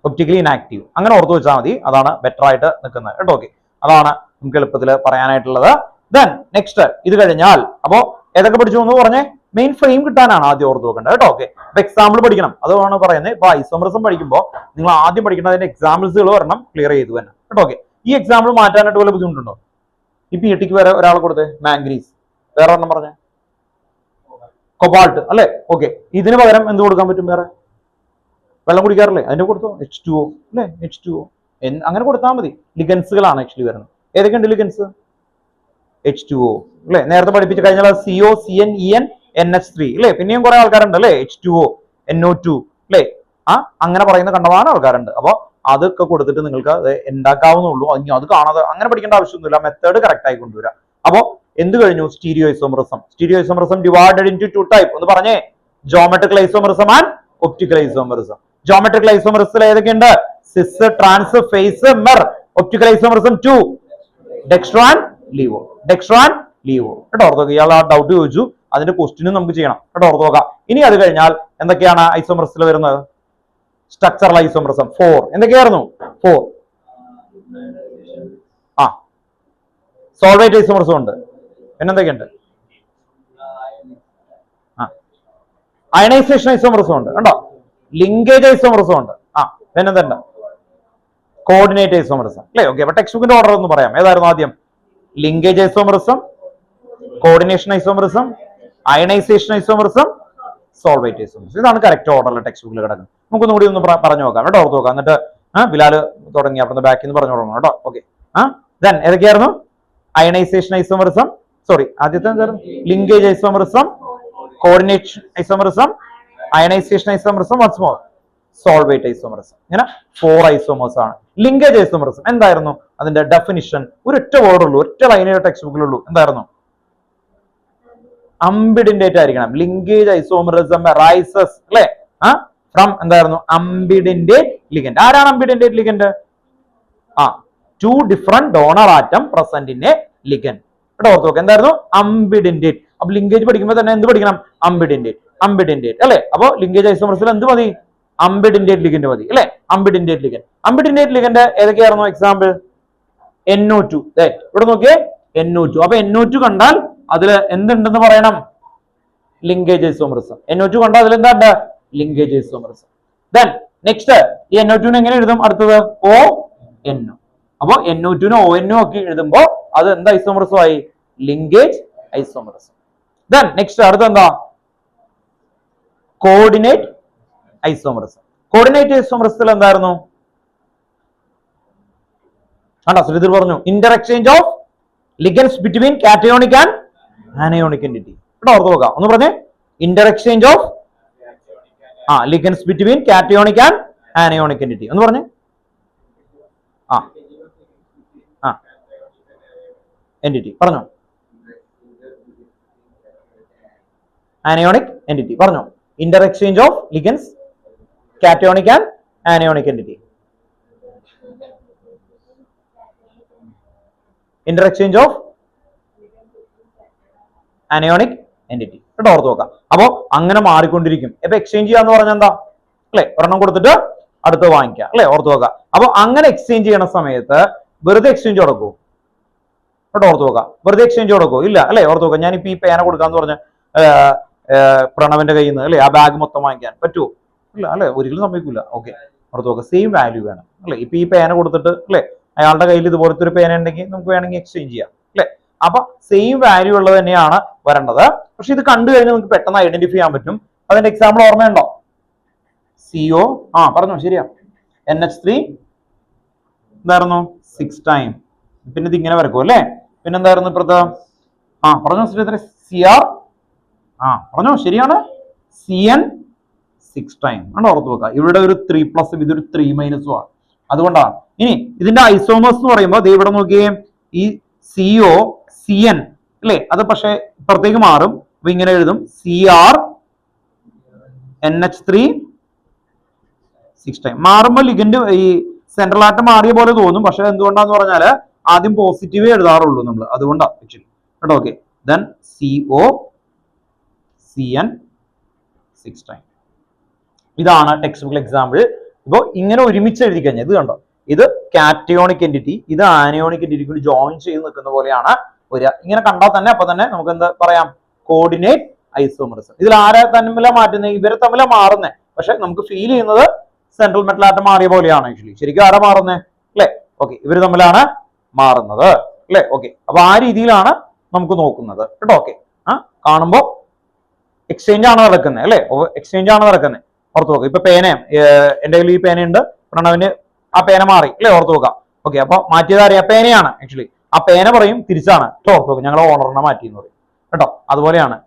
Optically inactive. അങ്ങനെ ഓർത്ത് വെച്ചാൽ മതി. അതാണ് ബെറ്റർ ആയിട്ട് നിൽക്കുന്നത് കേട്ടോ. ഓക്കെ, അതാണ് നമുക്ക് എളുപ്പത്തിൽ പറയാനായിട്ടുള്ളത്. ദെൻ നെക്സ്റ്റ് ഇത് കഴിഞ്ഞാൽ അപ്പോ ഏതൊക്കെ പഠിച്ചു എന്ന് പറഞ്ഞേ? മെയിൻ ഫ്രെയിം കിട്ടാനാണ് ആദ്യം ഓർത്ത് നോക്കേണ്ടത് കേട്ടോ. ഓക്കെ, അപ്പൊ എക്സാമ്പിൾ പഠിക്കണം. അതാണ് പറയുന്നത്. ഇപ്പൊ ഐസോമറിസം പഠിക്കുമ്പോൾ നിങ്ങൾ ആദ്യം പഠിക്കേണ്ടത് അതിന്റെ എക്സാമ്പിൾസുകൾ വരണം ക്ലിയർ ചെയ്തു തന്നെ കേട്ടോ. ഓക്കെ, ഈ എക്സാമ്പിൾ മാറ്റാനായിട്ട് വല്ല ബുദ്ധിമുട്ടുണ്ടോ? ഈ PTക്ക് വേറെ ഒരാൾ കൊടുത്തേ മാംഗ്നീസ്. വേറെ ഒരെണ്ണം പറഞ്ഞേ? കൊബാൾട്ട് അല്ലെ? ഓക്കെ, ഇതിന് പകരം എന്ത് കൊടുക്കാൻ പറ്റും? വേറെ വെള്ളം കുടിക്കാറില്ലേ? അതിന്റെ കൊടുത്തോ? H2O അല്ലെ? H2O അങ്ങനെ കൊടുത്താൽ മതി. ലിഗൻസുകളാണ് ആക്ച്വലി വരുന്നത്. ഏതൊക്കെയുണ്ട് ലിഗൻസ്? H2O അല്ലെ? നേരത്തെ പഠിപ്പിച്ച് കഴിഞ്ഞാൽ CO, CN, EN, NH3 അല്ലെ? പിന്നെയും കുറെ ആൾക്കാരുണ്ട് അല്ലെ? H2O, NO2 അല്ലെ? അങ്ങനെ പറയുന്ന കണ്ടമാനം ആൾക്കാരുണ്ട്. അപ്പൊ അതൊക്കെ കൊടുത്തിട്ട് നിങ്ങൾക്ക് അത് ഉണ്ടാക്കാവുന്നുള്ളൂ. അത് കാണാതെ അങ്ങനെ പഠിക്കേണ്ട ആവശ്യമൊന്നുമില്ല. മെത്തേഡ് കറക്റ്റ് ആയി കൊണ്ടുവരാം. അപ്പോ എന്ത് കഴിഞ്ഞു? Stereo isomerism. Stereo isomerism divided into 2 type. ഒന്ന് പറഞ്ഞേ? Geometrical isomerism and optical isomerism. Geometrical ഐസോമറിസത്തിൽ ഏതൊക്കെയുണ്ട്? Cis, trans, face, mer. Optical isomerism 2 dextro and laevo. Dextro and laevo. കേട്ടോ, ഓർത്ത് നോക്കുക. ഇയാൾ ആ ഡൗട്ട് ചോദിച്ചു, അതിന്റെ ക്വസ്റ്റിനും നമുക്ക് ചെയ്യണം കേട്ടോ, ഓർത്ത് നോക്കാം. ഇനി അത് കഴിഞ്ഞാൽ എന്തൊക്കെയാണ് ഐസോമറിസത്തിൽ വരുന്നത്? സ്ട്രക്ചറൽ ഐസോമറിസം 4 എന്തൊക്കെയായിരുന്നു? 4 സോൾവേറ്റ് ഐസോമറിസം ഉണ്ട്. പിന്നെന്തൊക്കെയുണ്ട്? അയണൈസേഷൻ ഐസോമറിസം ഉണ്ട്. കണ്ടോ? ലിങ്കേജ് ഐസോമറിസം ഉണ്ട്. പിന്നെന്തുണ്ട്? കോർഡിനേറ്റ് ഐസോമറിസം അല്ലേ. ഓക്കെ, അപ്പൊ ടെക്സ്റ്റ് ബുക്കിന്റെ ഓർഡർ ഒന്ന് പറയാം. ഏതായിരുന്നു ആദ്യം? Linkage isomerism, coordination isomerism, ionisation isomerism, solvate isomerism. ഇതാണ് കറക്റ്റ് ഓർഡറിൽ ടെക്സ്റ്റ് ബുക്കിൽ കിടക്കുന്നത്. നമുക്കൊന്നും കൂടി ഒന്ന് പറഞ്ഞു നോക്കാം കേട്ടോ, ഓർത്ത് നോക്കാം. എന്നിട്ട് ബിലാൽ തുടങ്ങി അവിടെ ബാക്കിൽ നിന്ന് പറഞ്ഞു തുടങ്ങണം കേട്ടോ. ഓക്കെ, ദെൻ ഏതൊക്കെയായിരുന്നു? അയണൈസേഷൻ ഐസോമറിസം, സോറി ആദ്യത്തെ എന്തായിരുന്നു? Linkage isomerism, coordination isomerism, ionisation isomerism, what's more solvate isomerism. ഇങ്ങനെ 4 ഐസോമേഴ്സ് ആണ്. ലിങ്കേജ് ഐസോമറിസം എന്തായിരുന്നു അതിന്റെ ഡെഫിനിഷൻ? ഒരൊറ്റ വേർഡ് ഉള്ളൂ, ഒറ്റ ലൈനേ ടെക്സ്റ്റ് ബുക്കിലുള്ളൂ. എന്തായിരുന്നു? അംബിഡിൻഡേറ്റ് ആയിരിക്കണം. ലിങ്കേജ് ഐസോമറിസം റൈസസ് അല്ലെ ഫ്രം എന്തായിരുന്നു? Ambidentate ligand. ആരാണ് ambidentate ligand? Two different donor atom present in a ligand. ഇവിടെ ഓർത്ത് നോക്കുക, എന്തായിരുന്നു? അംബിഡിൻഡേറ്റ്. അപ്പൊ ലിങ്കേജ് പഠിക്കുമ്പോൾ തന്നെ എന്ത് പഠിക്കണം? അംബിഡിൻഡേറ്റ് അല്ലെ. അപ്പൊ ലിങ്കേജ് ഐസോമറിസിൽ എന്ത് മതി? അംബിഡിൻഡേറ്റ് ലിഗൻഡ് മതി അല്ലെ. അംബിഡിൻഡേറ്റ് ലിഗൻഡ് ഏതൊക്കെയായിരുന്നു? Example NO2. ഇവിടെ നോക്കിയേ, NO2. അപ്പൊ NO2 കണ്ടാൽ അതിൽ എന്തുണ്ടെന്ന് പറയണം? Linkage isomerism. NO2 കണ്ടാൽ അതിൽ എന്താ? Linkage isomerism. ദെൻ നെക്സ്റ്റ് ഈ NO2 എങ്ങനെ എഴുതും? അടുത്തത് ONO. അപ്പൊ NO2 ONO ഒക്കെ എഴുതുമ്പോ അത് എന്താ ഐസോമറിസം ആയി? Linkage isomerism. ദെൻ നെക്സ്റ്റ് അടുത്ത എന്താ? Coordinate isomerism. കോർഡിനേറ്റ് ഐസോമറിസത്തിൽ എന്തായിരുന്നു? ശ്രീധർ പറഞ്ഞു inter exchange of ligands between cationic and anionic entity. ഇവിടെ ഓർത്ത് നോക്കാം, ഒന്ന് പറഞ്ഞേ. Inter exchange of ligands between cationic and anionic entity ഒന്ന് പറഞ്ഞേ. എന്റിറ്റി പറഞ്ഞോ. ആനയോണിക് എന്റിറ്റി പറഞ്ഞോ. Inter exchange of ligands cationic and anionic entity. Inter exchange of anionic entity. കേട്ടോ, ഓർത്ത് നോക്കാം. അപ്പൊ അങ്ങനെ മാറിക്കൊണ്ടിരിക്കും. ഇപ്പൊ എക്സ്ചേഞ്ച് ചെയ്യാന്ന് പറഞ്ഞാൽ എന്താ അല്ലെ? ഒരെണ്ണം കൊടുത്തിട്ട് അടുത്ത് വാങ്ങിക്കാം അല്ലെ. ഓർത്ത് നോക്കാം. അപ്പൊ അങ്ങനെ എക്സ്ചേഞ്ച് ചെയ്യണ സമയത്ത് വെറുതെ എക്സ്ചേഞ്ച് കൊടുക്കൂ? കേട്ടോ, ഓർത്ത് നോക്കാം. വെറുതെ എക്സ്ചേഞ്ച് കൊടുക്കൂ? ഇല്ല അല്ലെ. ഓർത്ത് നോക്കാം. ഞാനിപ്പോ ഈ പേന കൊടുക്കാന്ന് പറഞ്ഞ പ്രണവിന്റെ കയ്യിൽ നിന്ന് അല്ലെ ആ ബാഗ് മൊത്തം വാങ്ങിക്കാൻ പറ്റുമോ? ഇല്ല അല്ലെ, ഒരിക്കലും സംഭവിക്കില്ല. ഓക്കെ, ഓർത്ത് നോക്കാം. സെയിം വാല്യൂ വേണം അല്ലെ. ഇപ്പൊ ഈ പേന കൊടുത്തിട്ട് അല്ലെ അയാളുടെ കയ്യിൽ ഇതുപോലത്തെ ഒരു പേന ഉണ്ടെങ്കിൽ നമുക്ക് വേണമെങ്കിൽ എക്സ്ചേഞ്ച് ചെയ്യാം അല്ലെ. അപ്പൊ സെയിം വാല്യൂ ഉള്ളത് തന്നെയാണ് വരേണ്ടത്. പക്ഷെ ഇത് കണ്ടു കഴിഞ്ഞാൽ നമുക്ക് പെട്ടെന്ന് ഐഡന്റിഫൈ ചെയ്യാൻ പറ്റും. അതിന്റെ എക്സാമ്പിൾ ഓർമ്മയുണ്ടോ? CO പറഞ്ഞോ, ശരിയാ. NH3 എന്തായിരുന്നു? 6 ടൈം. പിന്നെ ഇത് ഇങ്ങനെ വരക്കും അല്ലെ. പിന്നെന്തായിരുന്നു ഇപ്പുറത്ത്? പറഞ്ഞോ ശ്രീധര. CR പറഞ്ഞോ, ശരിയാണ്. CN 6 ടൈം ആണ്. ഓർത്ത് വെക്കുക. ഇവിടെ ഒരു 3+, ഇതൊരു 3- ആണ്. അതുകൊണ്ടാണ്. ഇനി ഇതിന്റെ ഐസോമേഴ്സ് എന്ന് പറയുമ്പോൾ ഇവിടെ നോക്കിയേ, ഈ CO CN അല്ലെ, അത് പക്ഷെ ഇപ്പുറത്തേക്ക് മാറും. അപ്പൊ ഇങ്ങനെ എഴുതും CR NH3 6 ടൈം. മാറുമ്പോൾ ലിഗൻഡ് ഈ സെൻട്രൽ ആറ്റം മാറിയ പോലെ തോന്നും. പക്ഷെ എന്തുകൊണ്ടാന്ന് പറഞ്ഞാല് ആദ്യം പോസിറ്റീവേ എഴുതാറുള്ളൂ നമ്മൾ, അതുകൊണ്ടാണ് ആക്ച്വലി കേട്ടോ. Okay, then CO CN 6 time. ഇതാണ് ടെക്സ്റ്റ് ബുക്കിൽ എക്സാമ്പിൾ. ഇപ്പൊ ഇങ്ങനെ ഒരുമിച്ച് എഴുതി കഴിഞ്ഞാൽ ഇത് കണ്ടോ, ഇത് കാറ്റയോണിക് എന്റിറ്റി, ഇത് ആനയോണിക് എന്റിറ്റി കൂടി ജോയിൻ ചെയ്ത് നിൽക്കുന്ന പോലെയാണ് വരിക. ഇങ്ങനെ കണ്ടാൽ തന്നെ അപ്പൊ തന്നെ നമുക്ക് എന്താ പറയാം? Coordinate isomerism. ഇതിൽ ആരെ തമ്മിലാ മാറ്റുന്നത്? ഇവരെ തമ്മിലാ മാറുന്നത്. പക്ഷെ നമുക്ക് ഫീൽ ചെയ്യുന്നത് സെൻട്രൽ മെറ്റൽ ആറ്റം മാറിയ പോലെയാണ് ആക്ച്വലി. ശരിക്കും ആരാ മാറുന്നത് അല്ലെ? ഓക്കെ, ഇവര് തമ്മിലാണ് മാറുന്നത് അല്ലെ. ഓക്കെ, അപ്പൊ ആ രീതിയിലാണ് നമുക്ക് നോക്കുന്നത് കേട്ടോ. ഓക്കെ, കാണുമ്പോ എക്സ്ചേഞ്ച് ആണ് നടക്കുന്നത് അല്ലെ. എക്സ്ചേഞ്ച് ആണ് നടക്കുന്നത്. ഓർത്ത് നോക്കാം. ഇപ്പൊ പേനയും എന്റെ കയ്യിൽ ഈ പേനയുണ്ട്, പ്രണവിന് ആ പേന മാറി അല്ലെ. ഓർത്ത് നോക്കാം. ഓക്കെ, അപ്പൊ മാറ്റിയത് അറിയാം, പേനയാണ് ആക്ച്വലി. ആ പേന പറയും തിരിച്ചാണ് കേട്ടോ. ഓർത്ത് നോക്കാം, ഞങ്ങൾ ഓണറിനെ മാറ്റി എന്ന് പറയും കേട്ടോ. അതുപോലെയാണ്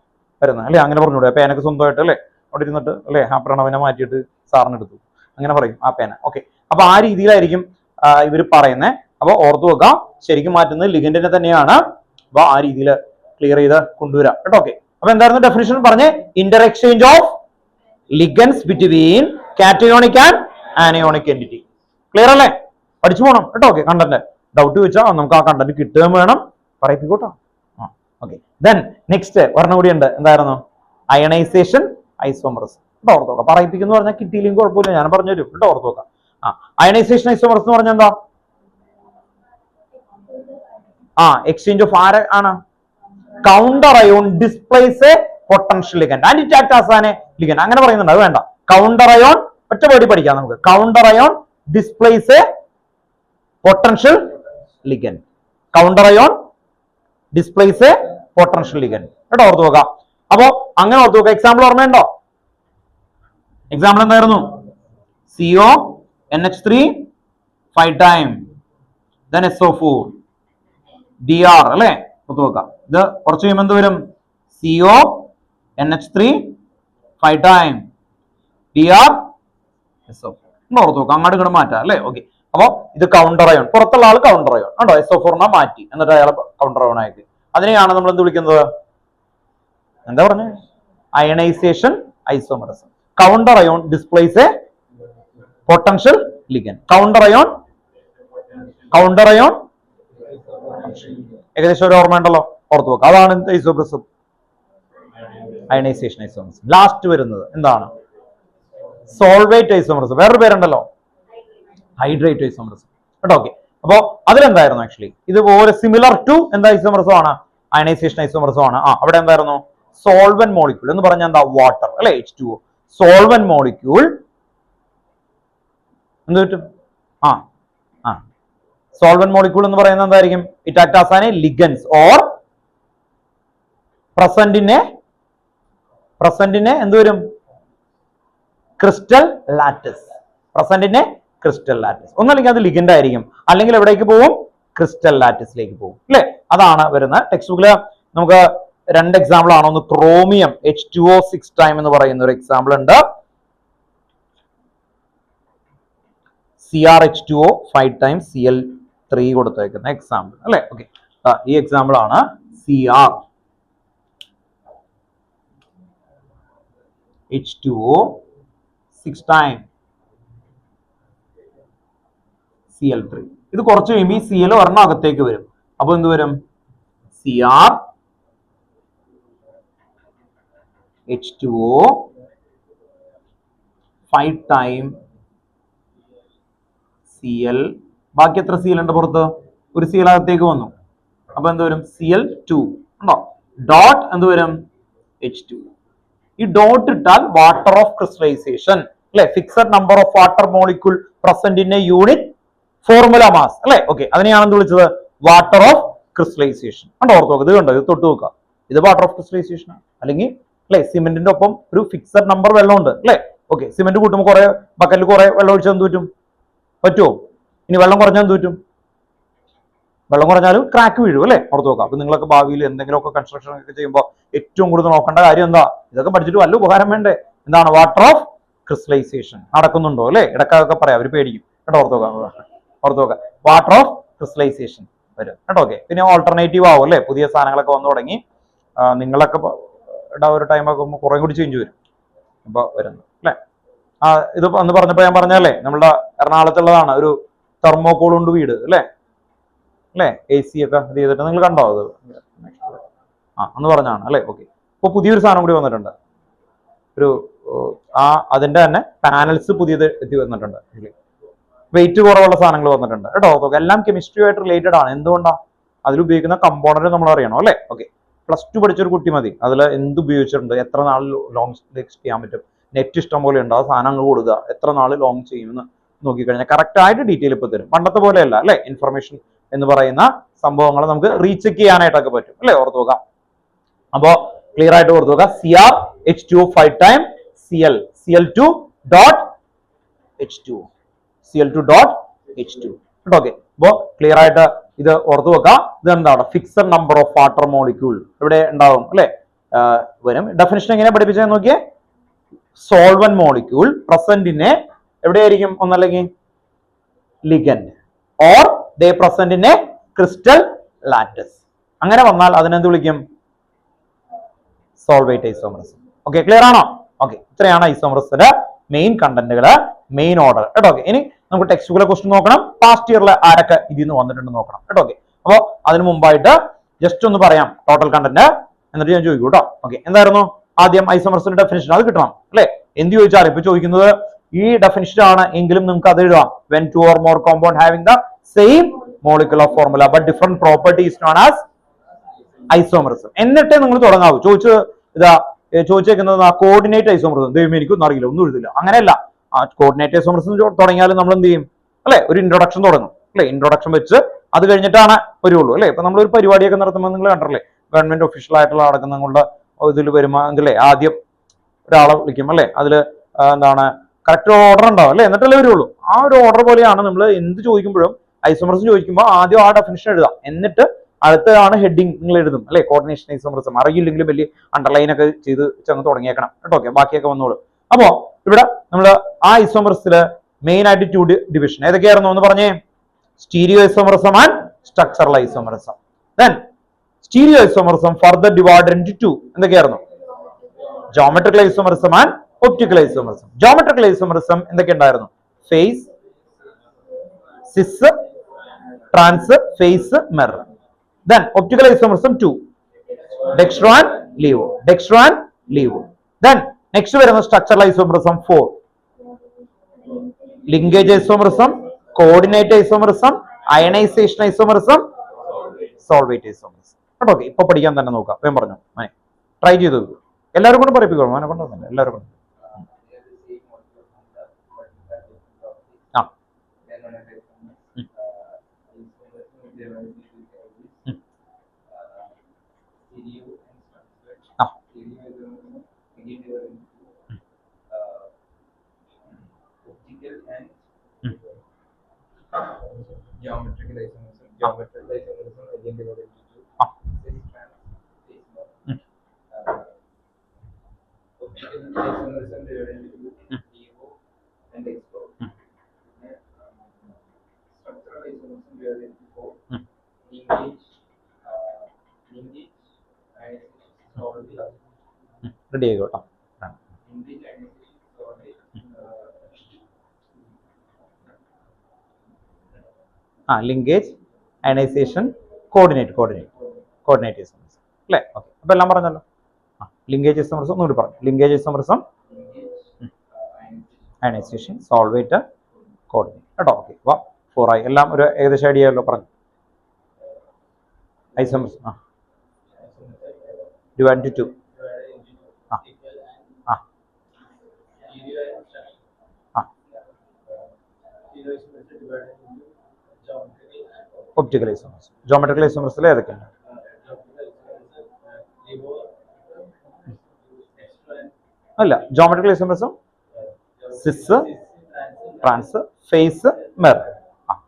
വരുന്നത് അല്ലെ. അങ്ങനെ പറഞ്ഞൂടെ? പേനക്ക് സ്വന്തമായിട്ട് അല്ലെ അവിടെ ഇരുന്നിട്ട് അല്ലെ ആ പ്രണവിനെ മാറ്റിയിട്ട് സാറിന് എടുത്തു, അങ്ങനെ പറയും ആ പേന. ഓക്കെ, അപ്പൊ ആ രീതിയിലായിരിക്കും ഇവർ പറയുന്നത്. അപ്പൊ ഓർത്ത് വെക്കാം, ശരിക്കും മാറ്റുന്നത് ലിഗൻഡിനെ തന്നെയാണ്. അപ്പൊ ആ രീതിയിൽ ക്ലിയർ ചെയ്ത് കൊണ്ടുവരാം കേട്ടോ. ഓക്കെ, അപ്പൊ എന്തായിരുന്നു ഡെഫിനിഷൻ പറഞ്ഞേ? Inter exchange of ligands between cationic and anionic entity. Clear അല്ലേ? പഠിച്ചു പോകണം കേട്ടോ. ഓക്കെ, കണ്ടന്റ് ഡൗട്ട് വെച്ചാൽ നമുക്ക് ആ കണ്ടന്റ് കിട്ടുകയും വേണം, പറയിപ്പിക്കോട്ടോ. ഓക്കെ, ദെൻ നെക്സ്റ്റ് ഒരെണ്ണം കൂടി ഉണ്ട്. എന്തായിരുന്നു? Ionization isomerism. കേട്ടോ, ഓർത്ത് നോക്കാം. പറയിപ്പിക്കുന്ന പറഞ്ഞാൽ കിട്ടിയില്ലെങ്കിൽ കുഴപ്പമില്ല, ഞാൻ പറഞ്ഞു തരും കേട്ടോ. ഓർത്ത് നോക്കാം. അയണൈസേഷൻ ഐസോമറിസം എന്ന് പറഞ്ഞാൽ എന്താ? എക്സ്ചേഞ്ച് ഓഫ് ആരെ ആണ്? Counter ion displace a potential ligand and it act as an ligand. അങ്ങനെ പറയുന്നുണ്ട്, അത് വേണ്ട. കൗണ്ടർ അയോൺ ഒറ്റ പേടി പഠിക്കാം നമുക്ക്. Counter ion displace a potential ligand. Counter ion displace a potential ligand. കേട്ടോ, ഓർത്ത് നോക്കാം. അപ്പോ അങ്ങനെ ഓർത്ത് നോക്കാം. എക്സാമ്പിൾ ഓർമ്മയുണ്ടോ? എക്സാമ്പിൾ എന്തായിരുന്നു? CO NH3 5 time then SO4 DR അല്ലെ, ഓർത്ത് നോക്കാം. ഇത് കുറച്ച് കഴിയുമ്പോൾ എന്ത് വരും? CO NH3 5 time DR SO4. ഓർത്ത് നോക്കാം. അങ്ങോട്ട് ഇങ്ങോട്ട് മാറ്റാം അല്ലെ. ഓക്കെ, അപ്പൊ ഇത് കൗണ്ടർ അയോൺ, പുറത്തുള്ള ആൾ കൗണ്ടർ അയോൺ കേട്ടോ. SO4 മാറ്റി എന്നിട്ട് അയാൾ കൗണ്ടർ അയോൺ ആയിട്ട്, അതിനെയാണ് നമ്മൾ എന്ത് വിളിക്കുന്നത്? എന്താ പറഞ്ഞത്? Ionisation isomerism. Counter ion displace a potential ligand. Counter ion ഏകദേശം ഒരു ഓർമ്മ ഉണ്ടല്ലോ, ഓർത്ത് വെക്കുക. അതാണ് ഐസോമറിസം, അയണൈസേഷൻ ഐസോമറിസം. ലാസ്റ്റ് വരുന്നത് എന്താണ്? Solvate isomerism. വേറൊരു പേരുണ്ടല്ലോ, ഹൈഡ്രേറ്റ് ഐസോമറിസം കേട്ടോ. ഓക്കെ, അപ്പോ അതിലെന്തായിരുന്നു? ആക്ച്വലി ഇതുപോലെ സിമിലർ ടു എന്താ ഐസോമറിസം ആണ്, അയണൈസേഷൻ ഐസോമറിസം ആണ്. അവിടെ എന്തായിരുന്നു? സോൾവെന്റ് മോളിക്യൂൾ എന്ന് പറഞ്ഞാൽ എന്താ? വാട്ടർ അല്ലെ, H2O. സോൾവെന്റ് മോളിക്യൂൾ എന്ത് പറ്റും? സോൾവെന്റ് മോളിക്യൂൾ എന്ന് പറയുന്നത് എന്തായിരിക്കും? It act as an ligands or പ്രസന്റിനെ എന്ത് വരും? Crystal lattice. പ്രസന്റിനെ ക്രിസ്റ്റൽ ലാറ്റിസ്. ഒന്നല്ലെങ്കിൽ അത് ലിഗൻഡ് ആയിരിക്കും, അല്ലെങ്കിൽ എവിടേക്ക് പോകും? ക്രിസ്റ്റൽ ലാറ്റിസിലേക്ക് പോകും അല്ലെ. അതാണ് വരുന്ന ടെക്സ്റ്റ് ബുക്കില്. നമുക്ക് രണ്ട് എക്സാമ്പിൾ ആണ്. ഒന്ന് ക്രോമിയം H2O 6 ടൈം എന്ന് പറയുന്ന ഒരു എക്സാമ്പിൾ ഉണ്ട്. CrH2O 5 ടൈം Cl3 കൊടുത്തേക്കുന്ന എക്സാമ്പിൾ അല്ലെ. ഓക്കെ, ഈ എക്സാമ്പിൾ ആണ് CrH2O 6 ടൈം Cl3. ഇത് കുറച്ച് കഴിയുമ്പോൾ ഈ Cl ഒരെണ്ണം അകത്തേക്ക് വരും. അപ്പൊ എന്ത് വരും? CrH2O 5 time Cl. ബാക്കി എത്ര Cl ഉണ്ട് പുറത്ത്? ഒരു Cl അകത്തേക്ക് വന്നു. അപ്പൊ എന്ത് വരും? Cl2 ഉണ്ടോ? ഡോട്ട് എന്ത് വരും? H2. ഈ ഡോട്ട് ഇട്ടാൽ വാട്ടർ ഓഫ് ക്രിസ്റ്റലൈസേഷൻ അല്ലെ, fixed number of water molecule present in A unit formula mass അല്ലെ. ഓക്കെ, അതിനെയാണ് എന്ത് വിളിച്ചത്? Water of crystallisation. കണ്ടോ, ഓർത്ത് നോക്കുക. ഇത് കണ്ടോ, ഇത് തൊട്ട് നോക്കുക. ഇത് വാട്ടർ ഓഫ് ക്രിസ്റ്റലൈസേഷൻ ആണ്. അല്ലെങ്കിൽ അല്ലെ, സിമെന്റിന്റെ ഒപ്പം ഒരു ഫിക്സഡ് നമ്പർ വെള്ളമുണ്ട് അല്ലെ. ഓക്കെ, സിമെന്റ് കൂട്ടുമ്പോൾ കുറെ ബക്കറ്റിൽ കുറെ വെള്ളം ഒഴിച്ചാൽ എന്ത് പറ്റും? പറ്റുമോ? ഇനി വെള്ളം കുറഞ്ഞാൽ എന്ത് പറ്റും? വെള്ളം കുറഞ്ഞാലും ക്രാക്ക് വീഴും അല്ലെ, ഓർത്ത് നോക്കാം. അപ്പൊ നിങ്ങളൊക്കെ ഭാവിയിൽ എന്തെങ്കിലുമൊക്കെ കൺസ്ട്രക്ഷൻ ഒക്കെ ചെയ്യുമ്പോൾ ഏറ്റവും കൂടുതൽ നോക്കേണ്ട കാര്യം എന്താ? ഇതൊക്കെ പഠിച്ചിട്ട് വല്ല ഉപകാരം വേണ്ടേ? എന്താണ്? വാട്ടർ ഓഫ് ക്രിസ്റ്റലൈസേഷൻ നടക്കുന്നുണ്ടോ അല്ലെ? ഇടക്കൊക്കെ പറയാം, അവർ പേടിക്കും കേട്ടോ. ഓർത്ത് നോക്കാം. വാട്ടർ ഓഫ് ക്രിസ്റ്റലൈസേഷൻ വരും കേട്ടോ. ഓക്കെ, പിന്നെ ഓൾട്ടർനേറ്റീവ് ആവും അല്ലെ. പുതിയ സാധനങ്ങളൊക്കെ വന്നു തുടങ്ങി. നിങ്ങളൊക്കെ ഒരു ടൈം ആക്കുമ്പോൾ കുറെ കൂടി ചേഞ്ച് വരും. അപ്പൊ വരുന്നു അല്ലെ. ഇത് അന്ന് പറഞ്ഞപ്പോ ഞാൻ പറഞ്ഞല്ലേ, നമ്മളുടെ എറണാകുളത്തുള്ളതാണ് ഒരു തെർമോകോൾ കൊണ്ട് വീട് അല്ലെ. AC ഒക്കെ ഇത് ചെയ്തിട്ട് നിങ്ങൾ കണ്ടോ? അത് അന്ന് പറഞ്ഞാണ് അല്ലെ. ഓക്കെ, ഇപ്പൊ പുതിയൊരു സാധനം കൂടി വന്നിട്ടുണ്ട്. ഒരു അതിന്റെ തന്നെ പാനൽസ് പുതിയത് എത്തി വന്നിട്ടുണ്ട്. വെയിറ്റ് കുറവുള്ള സാധനങ്ങൾ വന്നിട്ടുണ്ട് കേട്ടോ. എല്ലാം കെമിസ്ട്രിയുമായിട്ട് റിലേറ്റഡ് ആണ്. എന്തുകൊണ്ടാണ്? അതിൽ ഉപയോഗിക്കുന്ന കമ്പോണന്റ് നമ്മൾ അറിയണം അല്ലെ. ഓക്കെ, +2 പഠിച്ചൊരു കുട്ടി മതി. അതിൽ എന്ത് ഉപയോഗിച്ചിട്ടുണ്ട്, എത്ര നാൾ ലോങ് ചെയ്യാൻ പറ്റും, നെറ്റ് ഇഷ്ടം പോലെ ഉണ്ട്, ആ സാധനങ്ങൾ കൊടുക്കുക, എത്ര നാൾ ലോങ് ചെയ്യുമെന്ന് നോക്കിക്കഴിഞ്ഞാൽ കറക്റ്റ് ആയിട്ട് ഡീറ്റെയിൽ ഇപ്പൊ തരും. പണ്ടത്തെ പോലെയല്ല അല്ലെ. ഇൻഫർമേഷൻ എന്ന് പറയുന്ന സംഭവങ്ങൾ നമുക്ക് റീചെക്ക് ചെയ്യാനായിട്ടൊക്കെ പറ്റും അല്ലെ. ഓർത്ത് നോക്കാം. അപ്പോ ക്ലിയർ ആയിട്ട് ഓർത്ത് നോക്കാം. CrH2O 5 time Cl2 dot H2O. Okay, അപ്പോ ക്ലിയർ ആയിട്ട് ഇത് ഓർത്ത് വെക്കാം. ഇത് എന്താണ്? Fixed number of water molecule ഇവിടെ ഉണ്ടാവും അല്ലെ, വരും. ഡെഫിനിഷൻ എങ്ങനെ പഠിപ്പിച്ചതെന്ന് നോക്കിയേ. സോൾവെന്റ് മോളിക്യൂൾ പ്രസന്റിനെ എവിടെയായിരിക്കും? ഒന്നല്ലെങ്കിൽ ligand or they present in a crystal lattice. അങ്ങനെ വന്നാൽ അതിനെന്ത് വിളിക്കും? Solvate isomerism. ഓക്കെ, ക്ലിയർ ആണോ? ഓക്കെ, ഇത്രയാണ് ഐസോമറിസത്തിന്റെ മെയിൻ കണ്ടന്റുകള്, മെയിൻ ഓർഡർ കേട്ടോ. ഓക്കെ, ഇനി നമുക്ക് ടെക്സ്റ്റ് ബുക്കിലെ ക്വസ്റ്റ്യൻ നോക്കണം. പാസ്റ്റ് ഇയറിലെ ആരൊക്കെ ഇതിൽ നിന്ന് വന്നിട്ടുണ്ട് നോക്കണം കേട്ടോ. ഓക്കെ, അപ്പോ അതിന് മുമ്പായിട്ട് ജസ്റ്റ് ഒന്ന് പറയാം ടോട്ടൽ കണ്ടന്റ്, എന്നിട്ട് ഞാൻ ചോദിക്കൂ കേട്ടോ. ഓക്കെ, എന്തായിരുന്നു ആദ്യം ഐസോമറിസത്തിന്റെ ഡെഫിനിഷൻ? അത് കിട്ടണം അല്ലെ. എന്ത് ചോദിച്ചാലും ഇപ്പൊ ചോദിക്കുന്നത് ഈ ഡെഫിനിഷൻ ആണ് എങ്കിലും നിങ്ങൾക്ക് അത് എഴുതാം. when two or more compound having the same molecular formula but different property is known as isomerism. എന്നിട്ടേ നിങ്ങൾ തുടങ്ങാവൂ. ചോദിച്ചേക്കുന്നത് കോർഡിനേറ്റ് ഐസോമറിസം. ദൈവം എനിക്കൊന്നും അറിയില്ല, ഒന്നും എഴുതില്ല. അങ്ങനെയല്ല. കോർഡിനേറ്റ് ഐസോമറിസം തുടങ്ങിയാലും നമ്മൾ എന്ത് ചെയ്യും അല്ലെ, ഒരു ഇൻട്രൊഡക്ഷൻ തുടങ്ങും. അല്ലെ? ഇൻട്രൊഡക്ഷൻ വെച്ച് അത് കഴിഞ്ഞിട്ടാണ് വരുള്ളൂ അല്ലെ? ഇപ്പൊ നമ്മളൊരു പരിപാടിയൊക്കെ നടത്തുമ്പോൾ നിങ്ങൾ കണ്ടല്ലേ, ഗവൺമെന്റ് ഒഫീഷ്യൽ ആയിട്ടുള്ള നടക്കുന്നങ്ങളുടെ ഇതിൽ വരുമെങ്കിലേ ആദ്യം ഒരാളെ വിളിക്കും അല്ലെ? അതില് എന്താണ് കറക്റ്റ് ഓർഡർ ഉണ്ടാവും അല്ലെ? എന്നിട്ടല്ലേ വരുള്ളൂ. ആ ഒരു ഓർഡർ പോലെയാണ് നമ്മൾ എന്ത് ചോദിക്കുമ്പോഴും ഐസോമർസ് ചോദിക്കുമ്പോൾ ആദ്യം ആ ഡെഫിനിഷൻ എഴുതാം, എന്നിട്ട് അടുത്തതാണ് ഹെഡിങ് നിങ്ങൾ എഴുതും അല്ലെ? കോർഡിനേഷൻ ഐസോമർസം അറിയില്ലെങ്കിലും വലിയ അണ്ടർലൈൻ ഒക്കെ ചെയ്ത് ചെന്ന് തുടങ്ങിയേക്കണം കേട്ടോ. ഓക്കെ, ബാക്കിയൊക്കെ വന്നോളൂ. അപ്പോ ഇവിടെ നമ്മൾ ആ ഐസോമർസില് മെയിൻ ആയിട്ട് 2 ഡിവിഷൻ ഏതൊക്കെയായിരുന്നു എന്ന് പറഞ്ഞേ? Stereo isomerism and structural isomerism. Then stereo isomerism further divided into 2 എന്തൊക്കെയായിരുന്നു? Geometrical isomerism and optical isomerism. Geometrical isomerism എന്തൊക്കെ ഉണ്ടായിരുന്നു? Face, cis, trans, face, mirror. Then optical isomerism 2, dextro and levo, dextro and levo. Then next വരുന്ന structural isomerism 4, linkage isomerism, coordinate isomerism, ionization isomerism, solvate isomerism. Okay, ഇപ്പൊ പഠിക്കാൻ തന്നെ നോക്കാം. ഞാൻ പറഞ്ഞു try ചെയ്തു, എല്ലാവരും കൂടെ പറയിപ്പിക്കോളൂ. മോനെ കൊണ്ടുവന്നില്ല, എല്ലാവരും കൂടെ. Geometrical isomerism, geometrical isomerism again divided into 2. Optical isomerism divided into levo and dextro. Structural isomerism divided into 4. Linkage, ready ആയിക്കോട്ടോ. ലിങ്കേജ്, അയണൈസേഷൻ, കോർഡിനേറ്റ് ഐസോമർസം അല്ലേ? ഓക്കെ, അപ്പൊ എല്ലാം പറഞ്ഞല്ലോ. ലിങ്കേജ് ഐസോമർസം ഒന്നുകൂടി പറഞ്ഞു. Linkage isomerism, ionisation, solvate, coordinate കേട്ടോ. Okay, 4 ആയി. എല്ലാം ഒരു ഏകദേശം ഐഡിയ ആയല്ലോ. പറഞ്ഞു isomerism divide to 2. Optical isomerism, geometrical ഐസോമർസിൽ ഏതൊക്കെയാണ്? അല്ല, geometrical isomerism cis, trans, face, mirror.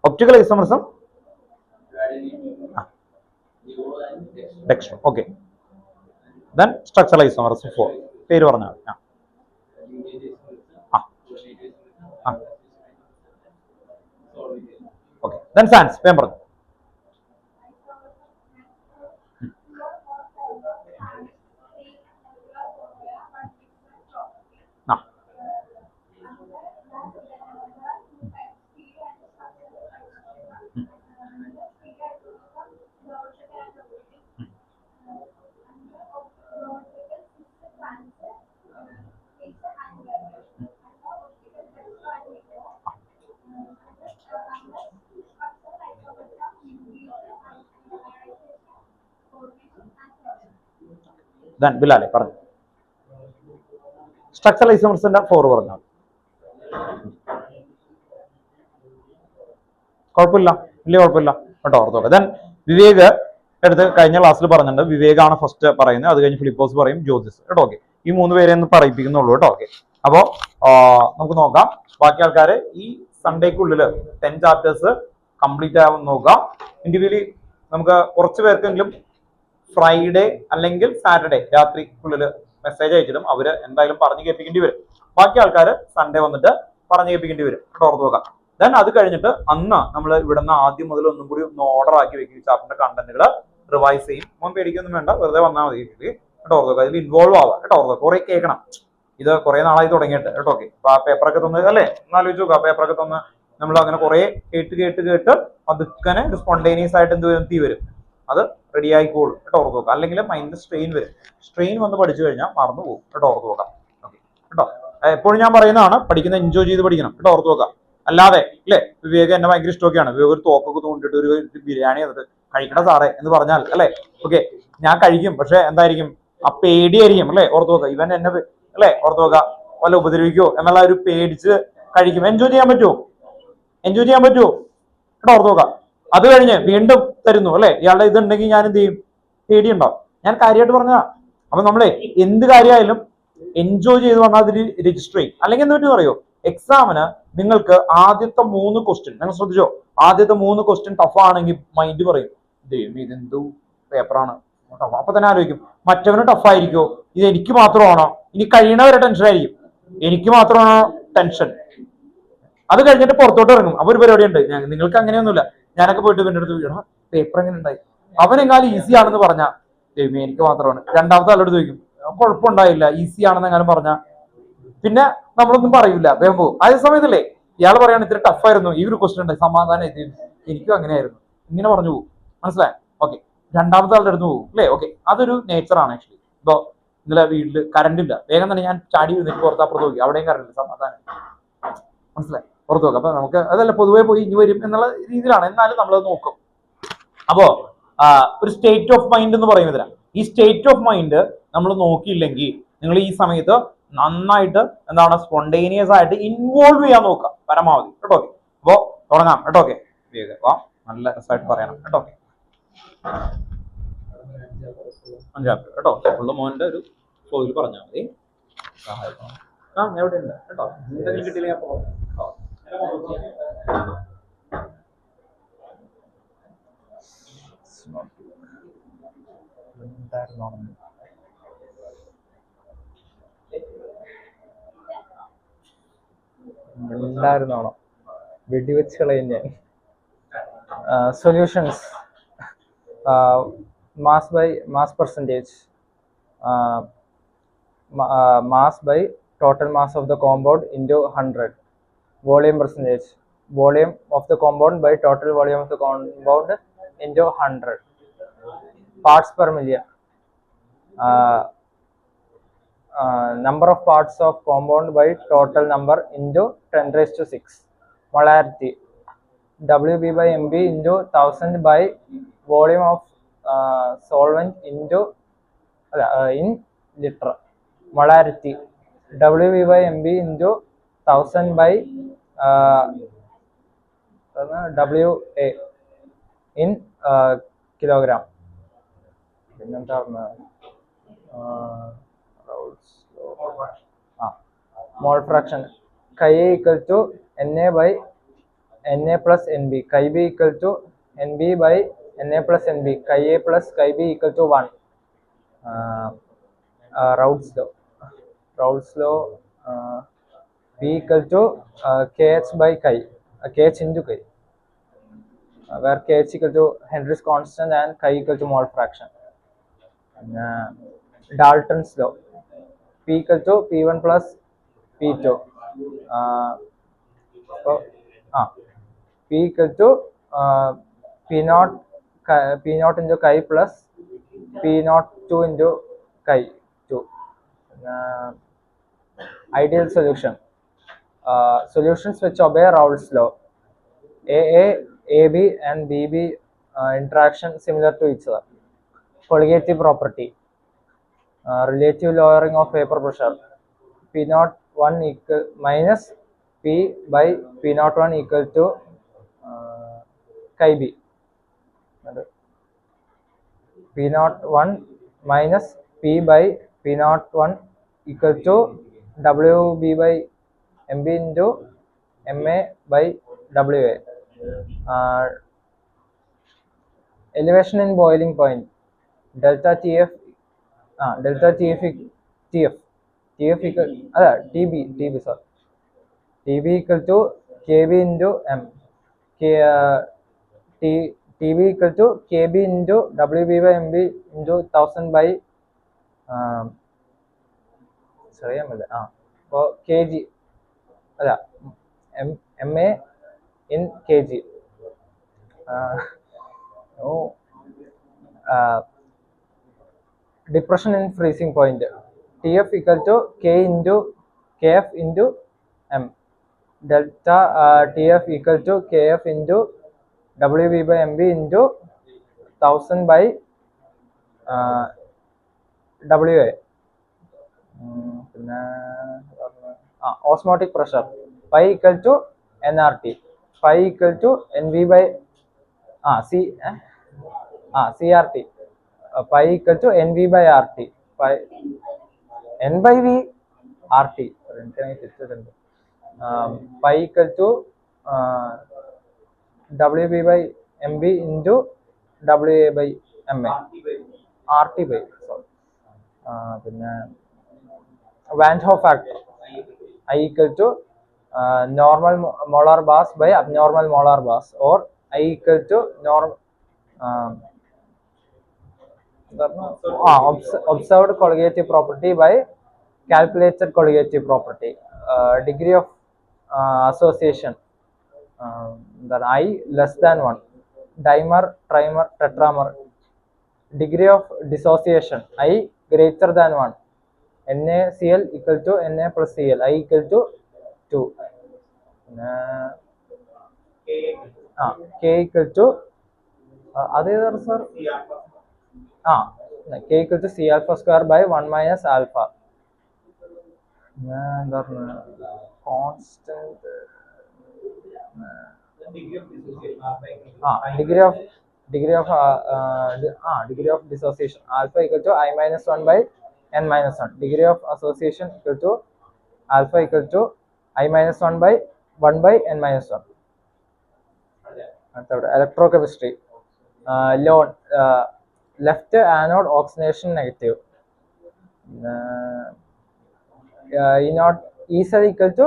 Optical isomerism dextro. Okay, then structural isomerism 4 പേര് പറഞ്ഞാൽ മതി. ഓക്കെ, ദെൻ സാൻസ് പേര് പറഞ്ഞു. ബിലാലെ പറഞ്ഞു. സ്ട്രക്ചറൽ ഐസോമർസിന്റെ 4 പറഞ്ഞു. കുഴപ്പമില്ല, വലിയ കുഴപ്പമില്ല കേട്ടോ. ഓർത്തോക്കെ. ദെൻ വിവേക് എടുത്ത് കഴിഞ്ഞ ക്ലാസ്സിൽ പറഞ്ഞിട്ടുണ്ട്. വിവേകാണ് ഫസ്റ്റ് പറയുന്നത്, അത് കഴിഞ്ഞ് ഫിലിപ്പോസ് പറയും, ജ്യോതിസ് കേട്ടോ. ഓക്കെ, ഈ 3 പേരെ ഒന്ന് പറയിപ്പിക്കുന്നുള്ളൂ കേട്ടോ. ഓക്കെ, അപ്പോ നമുക്ക് നോക്കാം. ബാക്കി ആൾക്കാര് ഈ സൺഡേക്കുള്ളിൽ 10 ചാപ്റ്റേഴ്സ് കംപ്ലീറ്റ് ആവാൻ നോക്കാം. ഇൻഡിവിജ്വലി നമുക്ക് കുറച്ച് പേർക്കെങ്കിലും ഫ്രൈഡേ അല്ലെങ്കിൽ സാറ്റർഡേ രാത്രിക്കുള്ളിൽ മെസ്സേജ് അയച്ചിടും. അവര് എന്തായാലും പറഞ്ഞു കേൾപ്പിക്കേണ്ടി വരും. ബാക്കി ആൾക്കാർ സൺഡേ വന്നിട്ട് പറഞ്ഞു കേൾപ്പിക്കേണ്ടി വരും കേട്ടോ. ഓർത്ത് നോക്കാം. ദെൻ അത് കഴിഞ്ഞിട്ട് അന്ന് നമ്മൾ ഇവിടുന്ന് ആദ്യം മുതൽ ഒന്നും കൂടി ഒന്ന് ഓർഡർ ആക്കി വെക്കും. ചാപ്റ്ററിന്റെ കണ്ടന്റുകൾ റിവൈസ് ചെയ്യും. മോൻ പേടിക്കൊന്നും വേണ്ട, വെറുതെ വന്നാൽ മതി കേട്ടോ. ഓർത്ത് നോക്കാം, അതിൽ ഇൻവോൾവ് ആവാം കേട്ടോ. ഓർത്ത് കുറെ കേൾക്കണം. ഇത് കുറെ നാളായി തുടങ്ങിയിട്ട് കേട്ടോ. ഓക്കെ, അപ്പൊ ആ പേപ്പറൊക്കെ തന്ന് അല്ലേ, എന്നാലോചിച്ച് നോക്കാം. പേപ്പറൊക്കെ തന്ന് നമ്മൾ അങ്ങനെ കുറെ കേട്ട് അതുക്കനെ ഒരു സ്പോണ്ടേനിയസ് ആയിട്ട് എന്ത് വരും, അത് റെഡി ആയിക്കോളും കേട്ടോ. ഓർത്ത് നോക്കാം. അല്ലെങ്കിൽ മൈൻഡ് സ്ട്രെയിൻ വരും. സ്ട്രെയിൻ വന്ന് പഠിച്ചു കഴിഞ്ഞാൽ മറന്നു പോകും കേട്ടോ. ഓർത്ത് നോക്കാം. ഓക്കെ കേട്ടോ. എപ്പോഴും ഞാൻ പറയുന്നതാണ്, പഠിക്കുന്ന എൻജോയ് ചെയ്ത് പഠിക്കണം കേട്ടോ. ഓർത്ത് നോക്കാം. അല്ലാതെ ഇല്ലേ, വിവേക് എന്നെ ഭയങ്കര ഇഷ്ടമൊക്കെയാണ്. വിവേക് ഒരു തോക്കൊക്കെ തോണ്ടിട്ട് ഒരു ബിരിയാണി എന്നിട്ട് കഴിക്കണ സാറേ എന്ന് പറഞ്ഞാൽ അല്ലെ, ഓക്കെ ഞാൻ കഴിക്കും. പക്ഷെ എന്തായിരിക്കും, ആ പേടിയായിരിക്കും അല്ലെ. ഓർത്ത് നോക്കാം. ഇവൻ എന്നെ അല്ലെ ഓർത്ത് നോക്കാം വല്ല ഉപദ്രവിക്കോ എന്നുള്ള ഒരു പേടിച്ച് കഴിക്കും. എൻജോയ് ചെയ്യാൻ പറ്റുമോ ഇവിടെ ഓർത്ത് നോക്കാം. അത് കഴിഞ്ഞ് വീണ്ടും തരുന്നു അല്ലെ, ഇയാളുടെ ഇതുണ്ടെങ്കിൽ ഞാൻ എന്ത് ചെയ്യും, പേടിയുണ്ടാവും. ഞാൻ കാര്യമായിട്ട് പറഞ്ഞതാ. അപ്പൊ നമ്മളെ എന്ത് കാര്യമായാലും എൻജോയ് ചെയ്ത് വന്നാൽ അതിൽ രജിസ്റ്റർ ചെയ്യും. അല്ലെങ്കിൽ എന്താ പറ്റും അറിയോ, എക്സാമിന് നിങ്ങൾക്ക് ആദ്യത്തെ 3 ക്വസ്റ്റ്യൻ നിങ്ങൾ ശ്രദ്ധിച്ചോ, ആദ്യത്തെ 3 ക്വസ്റ്റ്യൻ ടഫ് ആണെങ്കിൽ മൈൻഡ് പറയും ദൈവം ഇതെന്തു പേപ്പറാണ്, അപ്പൊ തന്നെ ആലോചിക്കും മറ്റവന് ടഫ് ആയിരിക്കോ, ഇത് എനിക്ക് മാത്രമാണോ, ഇനി കഴിയണവരെ ടെൻഷൻ ആയിരിക്കും, എനിക്ക് മാത്രമാണോ ടെൻഷൻ. അത് കഴിഞ്ഞിട്ട് പുറത്തോട്ട് ഇറങ്ങും. അപ്പൊ ഒരു പരിപാടി ഉണ്ട്, നിങ്ങൾക്ക് അങ്ങനെയൊന്നുമില്ല. ഞാനൊക്കെ പോയിട്ട് പിന്നെ അടുത്ത് ചോദിക്കണം പേപ്പർ എങ്ങനെ ഉണ്ടായി, അവനെങ്ങാനും ഈസി ആണെന്ന് പറഞ്ഞാൽ ദൈവമേ എനിക്ക് മാത്രമാണ്. രണ്ടാമത്തെ ആളോട് ചോദിക്കും കുഴപ്പമുണ്ടായില്ല ഈസി ആണെന്ന് എങ്ങാനും പറഞ്ഞാൽ പിന്നെ നമ്മളൊന്നും പറയൂല, വേഗം പോകും. അതേ സമയത്തല്ലേ ഇയാൾ പറയാണ് ഇത്തിരി ടഫായിരുന്നു, ഈ ഒരു ക്വസ്റ്റ്യൻ ഉണ്ട്, സമാധാനം എനിക്കും അങ്ങനെയായിരുന്നു, ഇങ്ങനെ പറഞ്ഞു പോകും. മനസ്സിലായി? ഓക്കെ, രണ്ടാമത്തെ ആളുടെ അടുത്ത് പോകും അല്ലേ. ഓക്കെ, അതൊരു നേച്ചറാണ് ആക്ച്വലി. ഇപ്പോ ഇന്നലെ വീട്ടില് കറണ്ട് ഇല്ല, വേഗം തന്നെ ഞാൻ ചാടി വന്നിട്ട് പുറത്ത് അപ്പുറത്ത് നോക്കി, അവിടെയും കറണ്ട് ഇല്ല, സമാധാനം. മനസ്സിലായി? പുറത്ത് നോക്കാം. അപ്പൊ നമുക്ക് അതല്ല പൊതുവെ പോയി ഇനി വരും എന്നുള്ള രീതിയിലാണ്, എന്നാലും നമ്മളത് നോക്കും. അപ്പോ ഒരു സ്റ്റേറ്റ് ഓഫ് മൈൻഡ് എന്ന് പറയുന്നതിനാ. ഈ സ്റ്റേറ്റ് ഓഫ് മൈൻഡ് നമ്മൾ നോക്കിയില്ലെങ്കിൽ നിങ്ങൾ ഈ സമയത്ത് നന്നായിട്ട് എന്താണ് സ്പോണ്ടേനിയസ് ആയിട്ട് ഇൻവോൾവ് ചെയ്യാൻ നോക്കുക പരമാവധി കേട്ടോ. അപ്പോ തുടങ്ങാം കേട്ടോ. ഓക്കെ, നല്ല രസമായിട്ട് പറയണം കേട്ടോ. 5 കേട്ടോ. ഉള്ള മോന്റെ ഒരു ഫ്ലോയിൽ പറഞ്ഞാൽ മതി. ഞാൻ എവിടെ ഉണ്ട് കേട്ടോ, എന്തെങ്കിലും കിട്ടിയില്ല ഞാൻ പോകാം. ഉണ്ടായിരുന്നോണം വെടിവെച്ച് കളയും ഞാൻ. Solutions mass percentage, mass by total mass of the compound into 100, volume percentage, volume of the compound by total volume of the compound into 100, parts per million, number of parts of compound by total number into 10⁶, molarity, WB by MB into 1000 by volume of solvent into in liter, molarity, WB by MB into 1000 by WA in kilogram. Mole fraction, chi A equal to Na by Na plus Nb, chi B equal to Nb by Na plus Nb, chi A plus chi B equal to 1. Raoult's law, B equal to Kh by chi, Kh into chi, where Kh equal to Henry's constant and chi equal to mole fraction. Dalton's law, P equal to P1 plus P2, P equal to P0 into chi plus P02 into chi 2. Ideal solution, solutions which obey Raoult's law, AA, AB and BB interaction similar to each other. Colligative property, relative lowering of vapor pressure, P01 equal minus P by P01 equal to chi B. P01 minus P by P01 equal to WB by MB into MA by WA. Elevation in boiling point, delta TF equal TB sorry, TB equal to KB into M, TB equal to KB into WB by MB into 1000 by kg, MA in kg. Depression in freezing point, TF equal to K into KF into M, delta TF equal to KF into WB by MB into 1000 by WA. Osmotic pressure, pi equal to nRT, phi equal to NV by CRT. Pi equal to NV by RT. Pi N by V RT. Pi equal to WB by MB into WA by MA. RT by sorry. പിന്നെ Van Hoff factor I equal to normal molar mass by abnormal molar mass, or I equal to observed colligative property by calculated colligative property. Degree of association I less than 1, dimer, trimer, tetramer. Degree of dissociation I greater than 1, NaCl equal to Na plus Cl, I equal to 2. K equal to അതേതാണ് sir K equal to C alpha square by 1 minus alpha. എന്താ പറഞ്ഞ constant degree of dissociation alpha equal to I minus 1 by n minus 1. Degree of association equal to alpha equal to I minus 1 by n minus 1. Electrochemistry lone left anode oxidation negative. E naught E cell equal to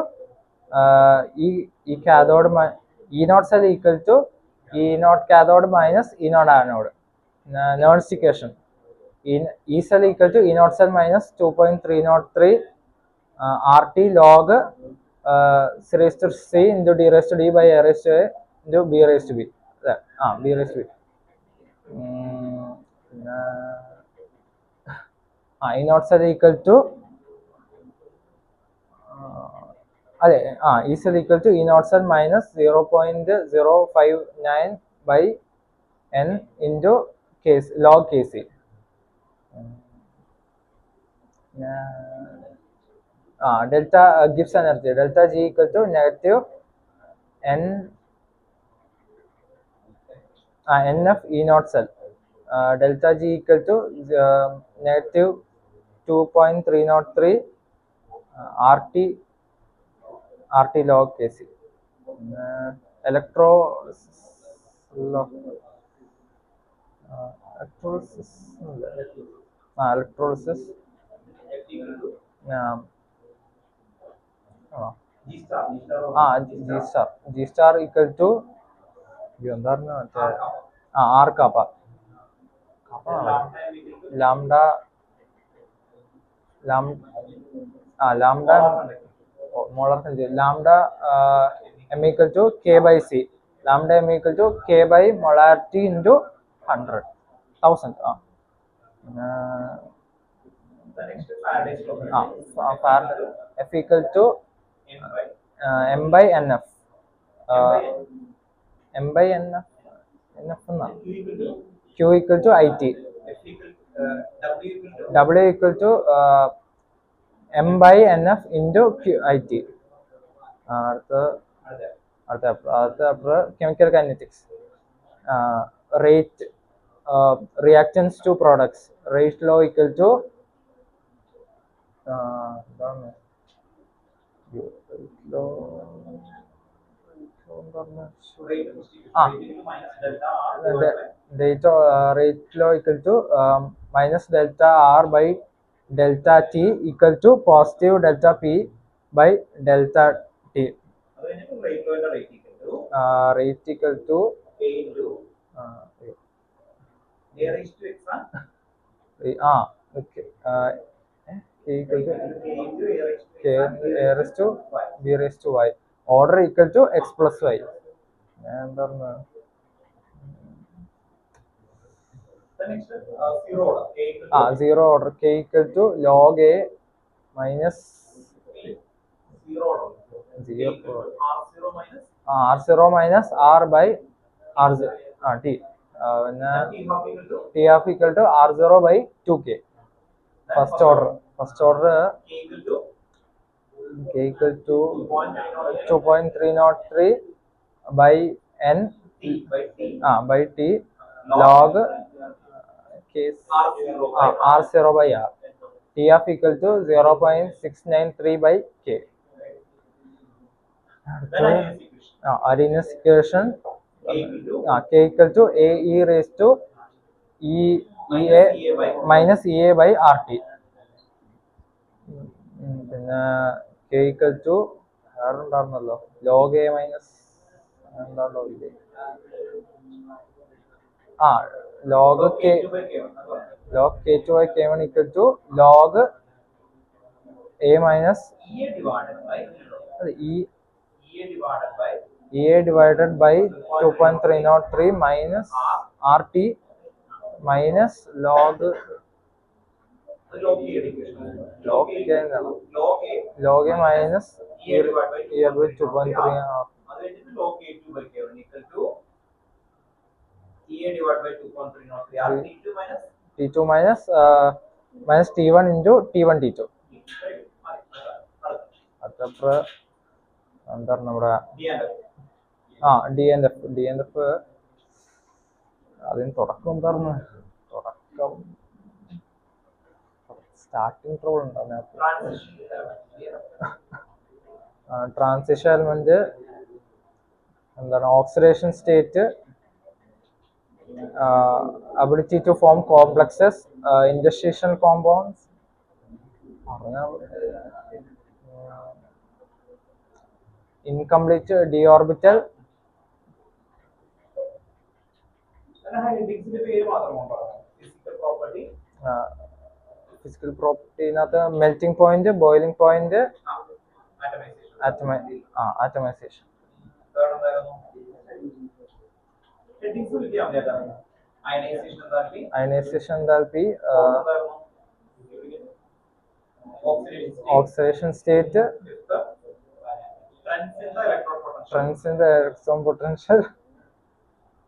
E cathode E naught cell equal to E naught cathode minus E naught anode. Nonification E cell equal to E naught cell minus 2.303 RT log C raised to C into D raised to D by A raised to A into B raised to B. B raised to B. E naught cell equal to E cell equal to E naught cell minus 0.059 by n into log Kc. Delta Gibbs energy delta G equal to negative NF E naught cell. Delta G equal to negative 2.303 RT log Kc. Electrolysis G star equal to R kappa lambda molar lambda m equal to K by C. Lambda m equal to K by molarity into 100,000. Farad F equal to m by NF. M by NF Q equal to IT. W equal to m by NF into IT. Chemical kinetics. Rate reactants to products. Rate law equal to rate law equal to minus delta R by delta T equal to positive delta P by delta T. Rate equal to A into A raised to X. Okay. K equal to K A raised to B raised to Y. Order equal to X plus Y. The next zero order. K equal to Zero order. K equal to log A minus zero order. zero R0 minus R0 minus R by R0 T. T half equal to R0 by 2K. First order. K equal to 2.303 by n by t log case r0 by r. T of equal to 0.693 by k. Arrhenius equation k equal to a e raised to ea minus ea by rt. പിന്നെ k equal to ഉണ്ടായിരുന്നല്ലോ log a minus എന്താണല്ലോ ഇല്ലേ log k2 by k1 equal to log a minus ea divided by 2.303 minus rt minus log a minus e by 2.3 t2 minus t1 into t1 t2. അതപ്പോ എന്താണ് നമ്മുടെ D and F അതിന് തുടക്കം എന്തായിരുന്നു തുടക്കം starting troll ഉണ്ടോ transition element എന്താണ് oxidation state ability to form complexes interstitial compounds incomplete d orbital physical property nathu melting point boiling point atomization ionization enthalpy oxidation state trends in the electron potential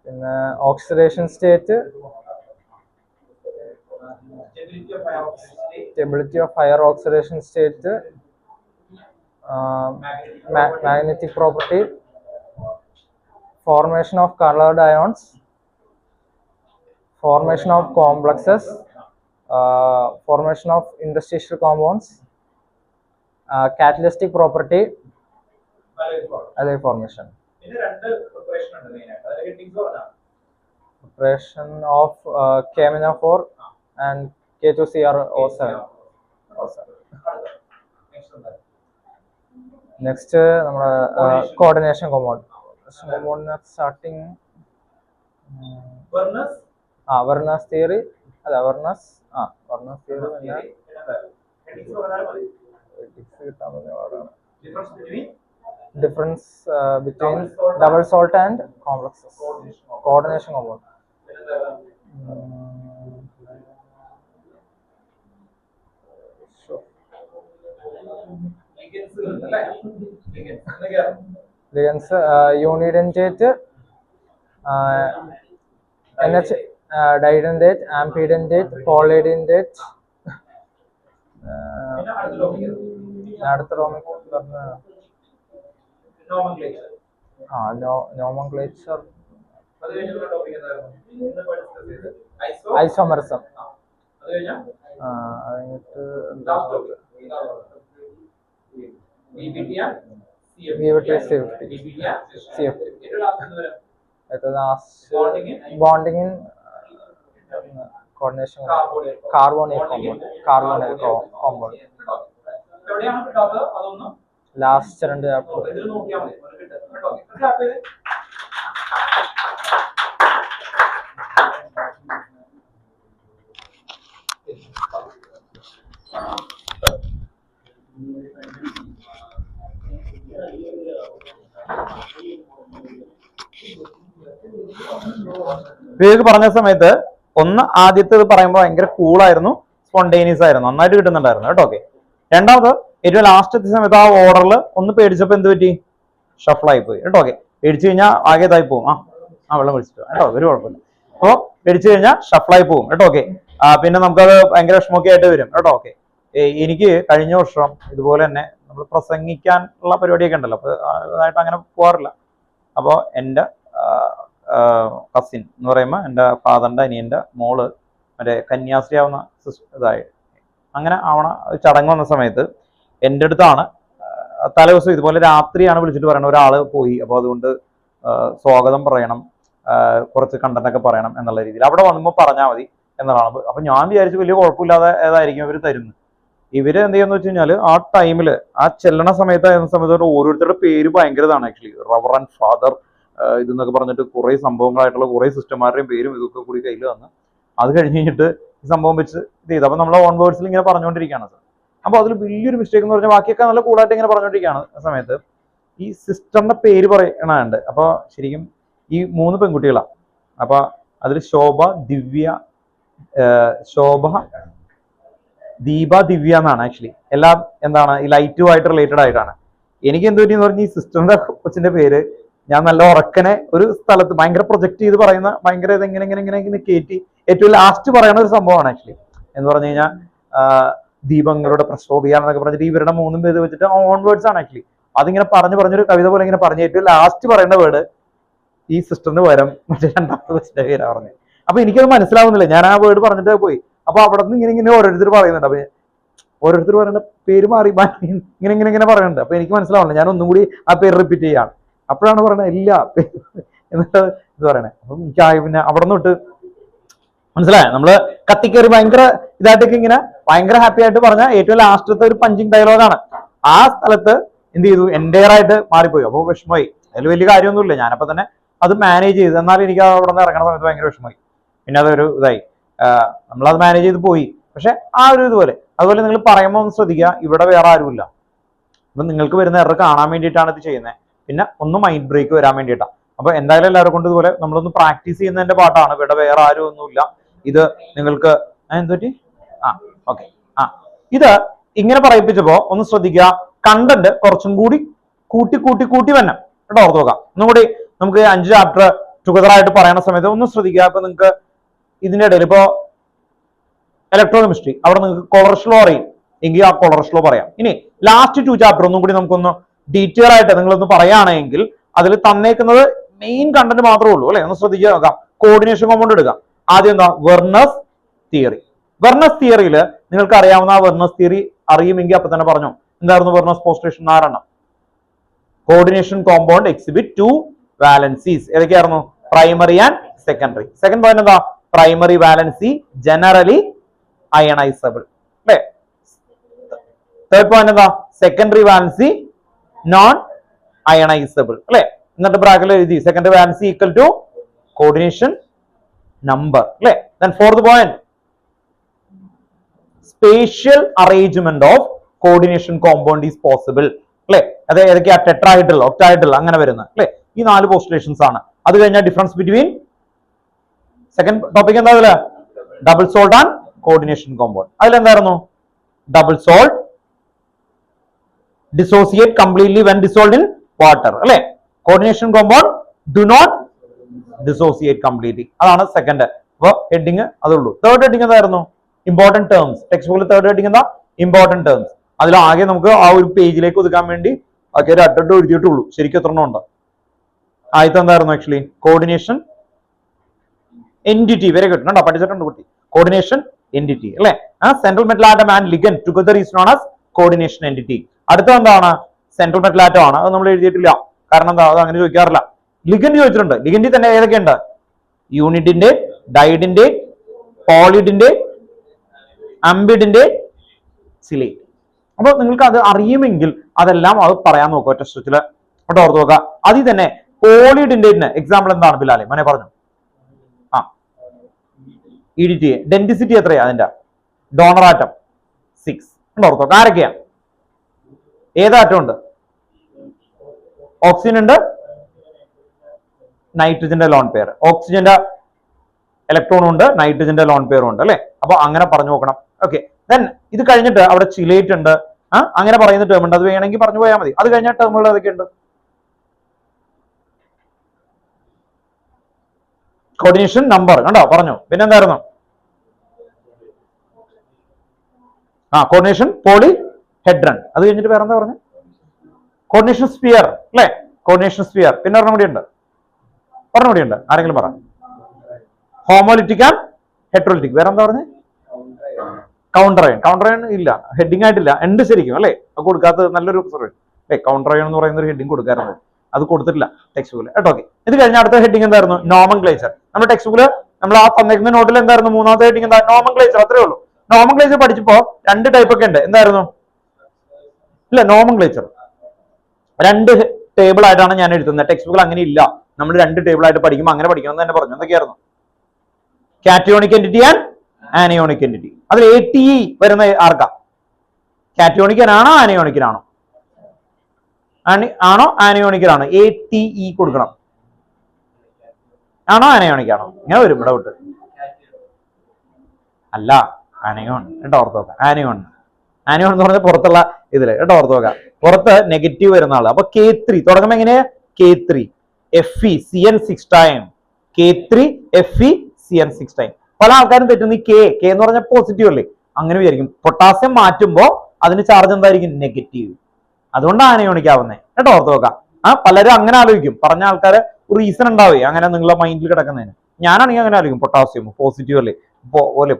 പിന്നെ oxidation state stability of higher oxidation state magnetic property formation of colored ions formation of complexes formation of interstitial compounds catalytic property alloy formation preparation of K-4 and K2CrO7. Next നമ്മുടെ coordination compound starting Varna's theory Varna's theory difference between double salt and complexes coordination compound ligands unidentate NH didentate ampidentate polydentate അടുത്ത nomenclature isomerism CFT bonding in coordination carbonyl compound last രണ്ട് വിവേക് പറഞ്ഞ സമയത്ത് ഒന്ന് ആദ്യത്തെ ഇത് പറയുമ്പോൾ ഭയങ്കര കൂളായിരുന്നു സ്പോണ്ടേനിയസ് ആയിരുന്നു നന്നായിട്ട് കിട്ടുന്നുണ്ടായിരുന്നു കേട്ടോ ഓക്കെ രണ്ടാമത് ഏറ്റവും ലാസ്റ്റ് സമയത്ത് ആ ഓർഡറിൽ ഒന്ന് പേടിച്ചപ്പോൾ എന്ത് പറ്റി ഷഫിളായി പോയി കേട്ടോ ഓക്കെ പേടിച്ചു കഴിഞ്ഞാൽ ആകെ ഇതായി പോകും വെള്ളം വിളിച്ചിട്ട് കേട്ടോ ഒരു കുഴപ്പമില്ല അപ്പോൾ പേടിച്ചു കഴിഞ്ഞാൽ ഷഫിളായി പോകും കേട്ടോ ഓക്കെ പിന്നെ നമുക്കത് ഭയങ്കര വിഷമമൊക്കെ ആയിട്ട് വരും കേട്ടോ ഓക്കെ എനിക്ക് കഴിഞ്ഞ വർഷം ഇതുപോലെ തന്നെ നമ്മൾ പ്രസംഗിക്കാനുള്ള പരിപാടിയൊക്കെ ഉണ്ടല്ലോ അപ്പൊ അതായിട്ട് അങ്ങനെ പോകാറില്ല അപ്പോൾ എൻ്റെ കസിൻ എന്ന് പറയുമ്പോൾ എൻ്റെ ഫാദറിൻ്റെ അനിയൻ്റെ മോള് മറ്റേ കന്യാസ്ത്രീ ആവുന്ന ഇതായി അങ്ങനെ ആവണ ചടങ്ങ് വന്ന സമയത്ത് എൻ്റെ അടുത്താണ് തലേദിവസം ഇതുപോലെ രാത്രിയാണ് വിളിച്ചിട്ട് പറയുന്നത് ഒരാൾ പോയി, അപ്പോൾ അതുകൊണ്ട് സ്വാഗതം പറയണം, കുറച്ച് കണ്ടന്റ് ഒക്കെ പറയണം എന്നുള്ള രീതിയിൽ അവിടെ വന്നുമ്പോൾ പറഞ്ഞാൽ മതി എന്നുള്ളതാണ്. അപ്പൊ ഞാൻ വിചാരിച്ചു വലിയ കുഴപ്പമില്ലാതെ ഏതായിരിക്കും ഇവർ തരുന്നത്. ഇവര് എന്ത് ചെയ്യാന്ന് വെച്ച് കഴിഞ്ഞാൽ ആ ടൈമില് ആ ചെല്ലണ സമയത്ത് ഓരോരുത്തരുടെ പേര് ഭയങ്കര ഇതാണ് ആക്ച്വലി. റവറൻ ഫാദർ ഇതെന്നൊക്കെ പറഞ്ഞിട്ട് കുറെ സംഭവങ്ങളായിട്ടുള്ള കുറെ സിസ്റ്റർമാരുടെയും പേരും ഇതൊക്കെ കൂടി കയ്യിൽ വന്ന് അത് കഴിഞ്ഞിട്ട് ഈ സംഭവം വെച്ച് ഇത് ചെയ്തു. അപ്പൊ നമ്മൾ ഓൺ വേർഡ്സിൽ ഇങ്ങനെ പറഞ്ഞുകൊണ്ടിരിക്കുകയാണ് സാർ. അപ്പൊ അതിൽ വലിയൊരു മിസ്റ്റേക്ക് എന്ന് പറഞ്ഞാൽ ബാക്കിയൊക്കെ നല്ല കൂളായിട്ട് ഇങ്ങനെ പറഞ്ഞുകൊണ്ടിരിക്കുകയാണ്. ആ സമയത്ത് ഈ സിസ്റ്ററിന്റെ പേര് പറയണുണ്ട്. അപ്പൊ ശരിക്കും ഈ 3 പെൺകുട്ടികളാണ്. അപ്പൊ അതിൽ ശോഭ, ദിവ്യ, ദീപ, ദിവ്യ എന്നാണ് ആക്ച്വലി. എല്ലാം എന്താണ് ഈ ലൈറ്റുമായിട്ട് റിലേറ്റഡ് ആയിട്ടാണ്. എനിക്ക് എന്ത് പറ്റിയെന്ന് പറഞ്ഞാൽ ഈ സിസ്റ്ററിന്റെ കൊച്ചിന്റെ പേര് ഞാൻ നല്ല ഉറക്കനെ ഒരു സ്ഥലത്ത് ഭയങ്കര പ്രൊജക്ട് ചെയ്ത് പറയുന്ന ഭയങ്കര ഇതെങ്ങനെ ഇങ്ങനെ ഇങ്ങനെ ഇങ്ങനെ കയറ്റി ഏറ്റവും ലാസ്റ്റ് പറയുന്ന ഒരു സംഭവമാണ് ആക്ച്വലി. എന്ന് പറഞ്ഞു കഴിഞ്ഞാൽ ദീപങ്ങളുടെ പ്രശോഭിയാന്നൊക്കെ പറഞ്ഞിട്ട് ഇവരുടെ 3 പേര് വെച്ചിട്ട് ഓൺ വേർഡ്സ് ആണ് ആക്ച്വലി. അതിങ്ങനെ പറഞ്ഞൊരു കവിത പോലെ ഇങ്ങനെ പറഞ്ഞ് ഏറ്റവും ലാസ്റ്റ് പറയേണ്ട വേർഡ് ഈ സിസ്റ്ററിന് പകരം മറ്റേ 2ാമത്തെ കൊച്ചിന്റെ പേരാ പറഞ്ഞത്. അപ്പൊ എനിക്കത് മനസ്സിലാവുന്നില്ല. ഞാൻ ആ വേർഡ് പറഞ്ഞിട്ട് പോയി. അപ്പൊ അവിടെ നിന്ന് ഇങ്ങനെ ഇങ്ങനെ ഓരോരുത്തർ പറയുന്നുണ്ട്. അപ്പൊ ഓരോരുത്തർ പറയുന്ന പേര് മാറി ഇങ്ങനെ ഇങ്ങനെ ഇങ്ങനെ പറയുന്നുണ്ട്. അപ്പൊ എനിക്ക് മനസ്സിലാവുന്നില്ല. ഞാൻ ഒന്നും കൂടി ആ പേര് റിപ്പീറ്റ് ചെയ്യാണ്. അപ്പോഴാണ് പറയുന്നത് ഇല്ല എന്നിട്ട് ഇത് പറയണേ. അപ്പം എനിക്ക് പിന്നെ അവിടെ നിന്ന് തൊട്ട് മനസ്സിലായ നമ്മള് കത്തിക്കേറി ഭയങ്കര ഇതായിട്ടൊക്കെ ഇങ്ങനെ ഭയങ്കര ഹാപ്പി ആയിട്ട് പറഞ്ഞ ഏറ്റവും ലാസ്റ്റത്തെ ഒരു പഞ്ചിങ് ഡയലോഗാണ്. ആ സ്ഥലത്ത് എന്ത് ചെയ്തു എൻ്റെയർ ആയിട്ട് മാറിപ്പോയി. അപ്പോൾ വിഷമമായി. അതിൽ വലിയ കാര്യമൊന്നുമില്ല. ഞാനപ്പോ തന്നെ അത് മാനേജ് ചെയ്ത്. എന്നാലും എനിക്ക് അവിടെ നിന്ന് ഇറങ്ങുന്ന സമയത്ത് ഭയങ്കര വിഷമമായി. പിന്നെ അതൊരു ഇതായി നമ്മളത് മാനേജ് ചെയ്ത് പോയി. പക്ഷെ ആ ഒരു ഇതുപോലെ അതുപോലെ നിങ്ങൾ പറയുമ്പോൾ ഒന്ന് ശ്രദ്ധിക്കുക, ഇവിടെ വേറെ ആരുമില്ല. അപ്പൊ നിങ്ങൾക്ക് വരുന്ന എറർ കാണാൻ വേണ്ടിയിട്ടാണ് ഇത് ചെയ്യുന്നത്. പിന്നെ ഒന്ന് മൈൻഡ് ബ്രേക്ക് വരാൻ വേണ്ടിയിട്ടാണ്. അപ്പൊ എന്തായാലും എല്ലാവരും കൊണ്ട് ഇതുപോലെ നമ്മളൊന്ന് പ്രാക്ടീസ് ചെയ്യുന്നതിന്റെ പാട്ടാണ്. ഇവിടെ വേറെ ആരും ഒന്നുമില്ല. ഇത് നിങ്ങൾക്ക് എന്തുപറ്റി ഓക്കെ ഇത് ഇങ്ങനെ പറയിപ്പിച്ചപ്പോ ഒന്ന് ശ്രദ്ധിക്കുക, കണ്ടന്റ് കുറച്ചും കൂടി കൂട്ടി വരണം കേട്ടോ. ഓർത്ത് നോക്കാം. ഒന്നും കൂടി നമുക്ക് 5 ചാപ്റ്റർ ടുഗദർ ആയിട്ട് പറയുന്ന സമയത്ത് ഒന്ന് ശ്രദ്ധിക്കുക. ഇപ്പൊ നിങ്ങൾക്ക് ഇതിന്റെ ഇടയിൽ ഇപ്പോ ഇലക്ട്രോകെമിസ്ട്രി അവിടെ നിങ്ങൾക്ക് കൊളറസ്ട്രോ അറിയും എങ്കിൽ ആ കൊളറസ്ട്രോ പറയാം. ഇനി ലാസ്റ്റ് 2 ചാപ്റ്റർ ഒന്നും കൂടി നമുക്കൊന്ന് ഡീറ്റെയിൽ ആയിട്ട് നിങ്ങളൊന്ന് പറയുകയാണെങ്കിൽ അതിൽ തന്നേക്കുന്നത് മെയിൻ കണ്ടന്റ് മാത്രമേ ഉള്ളൂ അല്ലെ. ഒന്ന് ശ്രദ്ധിക്കുക നോക്കാം. കോർഡിനേഷൻ കോമ്പൗണ്ട് എടുക്കാം. ആദ്യം എന്താ വെർണസ് തിയറി. വെർണസ് തിയറിയിൽ നിങ്ങൾക്ക് അറിയാവുന്ന ആ വെർണസ് തിയറി അറിയുമെങ്കിൽ അപ്പൊ തന്നെ പറഞ്ഞു. എന്തായിരുന്നു Werner's postulation? 4 coordination compound exhibit 2 valencies. ഏതൊക്കെയായിരുന്നു? Primary and secondary. Second point എന്താ? പ്രൈമറി വാലൻസി ജനറലി അയണൈസബിൾ അല്ലെ. തേർഡ് പോയിന്റ് എന്താ? സെക്കൻഡറി വാലൻസി നോൺ അയണൈസബിൾ അല്ലെ. എന്നിട്ട് ബ്രാക്കറ്റിൽ എഴുതി secondary valency equal to coordination number അല്ലെ. Then fourth point spatial arrangement of coordination compound is possible അല്ലെ. അത് ഏതൊക്കെയാ? ടെട്രാഹൈഡ്രൽ, ഒക്ടാഹൈഡ്രൽ അങ്ങനെ വരുന്നത് അല്ലെ. ഈ 4 പോസ്റ്റുലേഷൻസ് ആണ്. അത് കഴിഞ്ഞാൽ ഡിഫറൻസ് ബിറ്റ്വീൻ സെക്കൻഡ് ടോപ്പിക് എന്താ? അതില് double salt and coordination compound. അതിലെന്തായിരുന്നു? Double salt dissociate completely when dissolved in water അല്ലെ. Coordination compound do not dissociate completely. അതാണ് സെക്കൻഡ്. അപ്പൊ ഹെഡിങ് അതുള്ളൂ. തേർഡ് ഹെഡിങ് എന്തായിരുന്നു? Important terms. ടെക്സ്റ്റ് ബുക്കിൽ തേർഡ് ഹെഡിങ് എന്താ? Important terms. അതിൽ ആകെ നമുക്ക് ആ ഒരു പേജിലേക്ക് ഒതുക്കാൻ വേണ്ടി ആകെ 2 എഴുതിയിട്ടുള്ളൂ. ശരിക്കും 3 ഉണ്ട്. ആദ്യത്തെ എന്തായിരുന്നു? Actually coordination entity. Very good. കണ്ടോ പഠിച്ചിട്ടുണ്ട് കുട്ടി. കോർഡിനേഷൻ entity അല്ലെ. Central metal atom and ligand together is known as coordination entity. അടുത്ത എന്താണ്? സെൻട്രൽ മെറ്റൽ ആറ്റം ആണ്. അത് നമ്മൾ എഴുതിയിട്ടില്ല. കാരണം എന്താ? അത് അങ്ങനെ ചോദിക്കാറില്ല. ലിഗൻഡ് ചോദിച്ചിട്ടുണ്ട്. ലിഗൻഡിൽ തന്നെ ഏതൊക്കെയുണ്ട്? യൂണിറ്റിന്റെ, ഡൈഡിന്റെ, പോളിഡിന്റെ, അംബിഡിന്റെ, സിലേറ്റ്. അപ്പൊ നിങ്ങൾക്ക് അത് അറിയുമെങ്കിൽ അതെല്ലാം അത് പറയാൻ നോക്കുക ഒറ്റ സ്ട്രെച്ചില്. അവിടെ ഓർത്ത് നോക്കുക. അതിൽ തന്നെ പോളിഡിന്റെ എക്സാമ്പിൾ എന്താണ് ബിലാലെ? മനെ പറഞ്ഞു. EDTA ഡെൻസിറ്റി എത്രയാ അതിന്റെ? Donor atom 6. ഓർത്തോ. ആരൊക്കെയാ? ഏതാറ്റം ഉണ്ട്? ഓക്സിജൻ ഉണ്ട്, നൈട്രജന്റെ ലോൺ പെയർ. ഓക്സിജന്റെ ഇലക്ട്രോൺ ഉണ്ട്, നൈട്രജന്റെ ലോൺ പെയർ ഉണ്ട് അല്ലെ. അപ്പൊ അങ്ങനെ പറഞ്ഞു നോക്കണം. ഓക്കെ. ദെൻ ഇത് കഴിഞ്ഞിട്ട് അവിടെ ചിലേറ്റ് ഉണ്ട്. അങ്ങനെ പറയുന്ന ടേം ഉണ്ട്. അത് വേണമെങ്കിൽ പറഞ്ഞു പോയാൽ മതി. അത് കഴിഞ്ഞ ടേമുകൾ ഏതൊക്കെയുണ്ട്? കോർഡിനേഷൻ നമ്പർ കണ്ടോ പറഞ്ഞു. പിന്നെ എന്തായിരുന്നു? Coordination polyhedron. അത് കഴിഞ്ഞിട്ട് വേറെ എന്താ പറഞ്ഞു? കോർഡിനേഷൻ സ്പിയർ അല്ലെ. Coordination sphere. പിന്നെ ഒരെണ്ണം കൂടി ഉണ്ട്. ആരെങ്കിലും പറ. Homolytic and heterolytic. വേറെ എന്താ പറഞ്ഞത്? കൗണ്ടർ അയൺ ഇല്ല, ഹെഡിങ് ആയിട്ടില്ല. ഉണ്ട് ശരിക്കും അല്ലേ? അത് കൊടുക്കാത്തത് നല്ലൊരു ഒബ്സർവേഷൻ അല്ലേ? കൗണ്ടർ അയൺ എന്ന് പറയുന്ന ഒരു ഹെഡിങ് കൊടുക്കാറുണ്ട്, അത് കൊടുത്തിട്ടില്ല ടെക്സ്റ്റ് ബുക്കിൽ കേട്ടോ. ഓക്കെ, ഇത് കഴിഞ്ഞ അടുത്ത ഹെഡിങ് എന്തായിരുന്നു? നോമൻക്ലേച്ചർ. നമ്മുടെ ടെക്സ്റ്റ് ബുക്കിൽ നമ്മൾ ആ തന്നിരിക്കുന്ന നോട്ടിൽ എന്തായിരുന്നു? മൂന്നാമത്തെ ഹെഡിങ് എന്താ? നോമൻക്ലേച്ചർ. അത്രേ ഉള്ളൂ. നോമൻക്ലേച്ചർ പഠിച്ചപ്പോ രണ്ട് ടൈപ്പ് ഒക്കെ ഉണ്ട്. എന്തായിരുന്നു? ഇല്ല, നോമൻക്ലേച്ചർ രണ്ട് ടേബിൾ ആയിട്ടാണ് ഞാൻ എഴുതുന്നത്. ടെക്സ്റ്റ് ബുക്കിൽ അങ്ങനെ ഇല്ല. നമ്മൾ രണ്ട് ടേബിൾ ആയിട്ട് പഠിക്കുമ്പോൾ അങ്ങനെ പഠിക്കണം എന്ന് തന്നെ പറഞ്ഞു. എന്തൊക്കെയായിരുന്നു? Cationic entity and anionic entity. അതിൽ ATE വരുന്ന ആർക്കാ? കാറ്റയോണിക്കനാണോ ആനയോണിക്കനാണോ? ആണോ ആനയോണിക്കനാണോ? ATE കൊടുക്കണം. ആണോ ആനയോണിക്കാണോ? ഇങ്ങനെ വരും ഇവിടെ വിട്ട്. അല്ല, ആനയോൺ കേട്ടോ, ഓർത്ത് നോക്കാം. ആനയോൺ എന്ന് പറഞ്ഞാൽ പുറത്തുള്ള ഇതില് കേട്ടോ, ഓർത്ത് നോക്കാം. പുറത്ത് നെഗറ്റീവ് വരുന്ന ആള്. അപ്പൊ K3 തുടങ്ങുമ്പോ എങ്ങനെയാ? K3 Fe Cn6 time. K3 Fe Cn6 time. പല ആൾക്കാരും തെറ്റുന്ന ഈ K എന്ന് പറഞ്ഞാൽ പോസിറ്റീവ് അല്ലേ? അങ്ങനെ വിചാരിക്കും. പൊട്ടാസ്യം മാറ്റുമ്പോ അതിന് ചാർജ് എന്തായിരിക്കും? നെഗറ്റീവ്. അതുകൊണ്ടാണ് ആനയോണിക് ആവുന്നത് കേട്ടോ, ഓർത്ത് നോക്കാം. പലരും അങ്ങനെ ആലോചിക്കും. പറഞ്ഞ ആൾക്കാര് ഒരു റീസൺ ഉണ്ടാവേ അങ്ങനെ നിങ്ങളെ മൈൻഡിൽ കിടക്കുന്നതിന്. ഞാനാണെങ്കിൽ അങ്ങനെ ആലോചിക്കും, പൊട്ടാസ്യം പോസിറ്റീവ് അല്ലേ,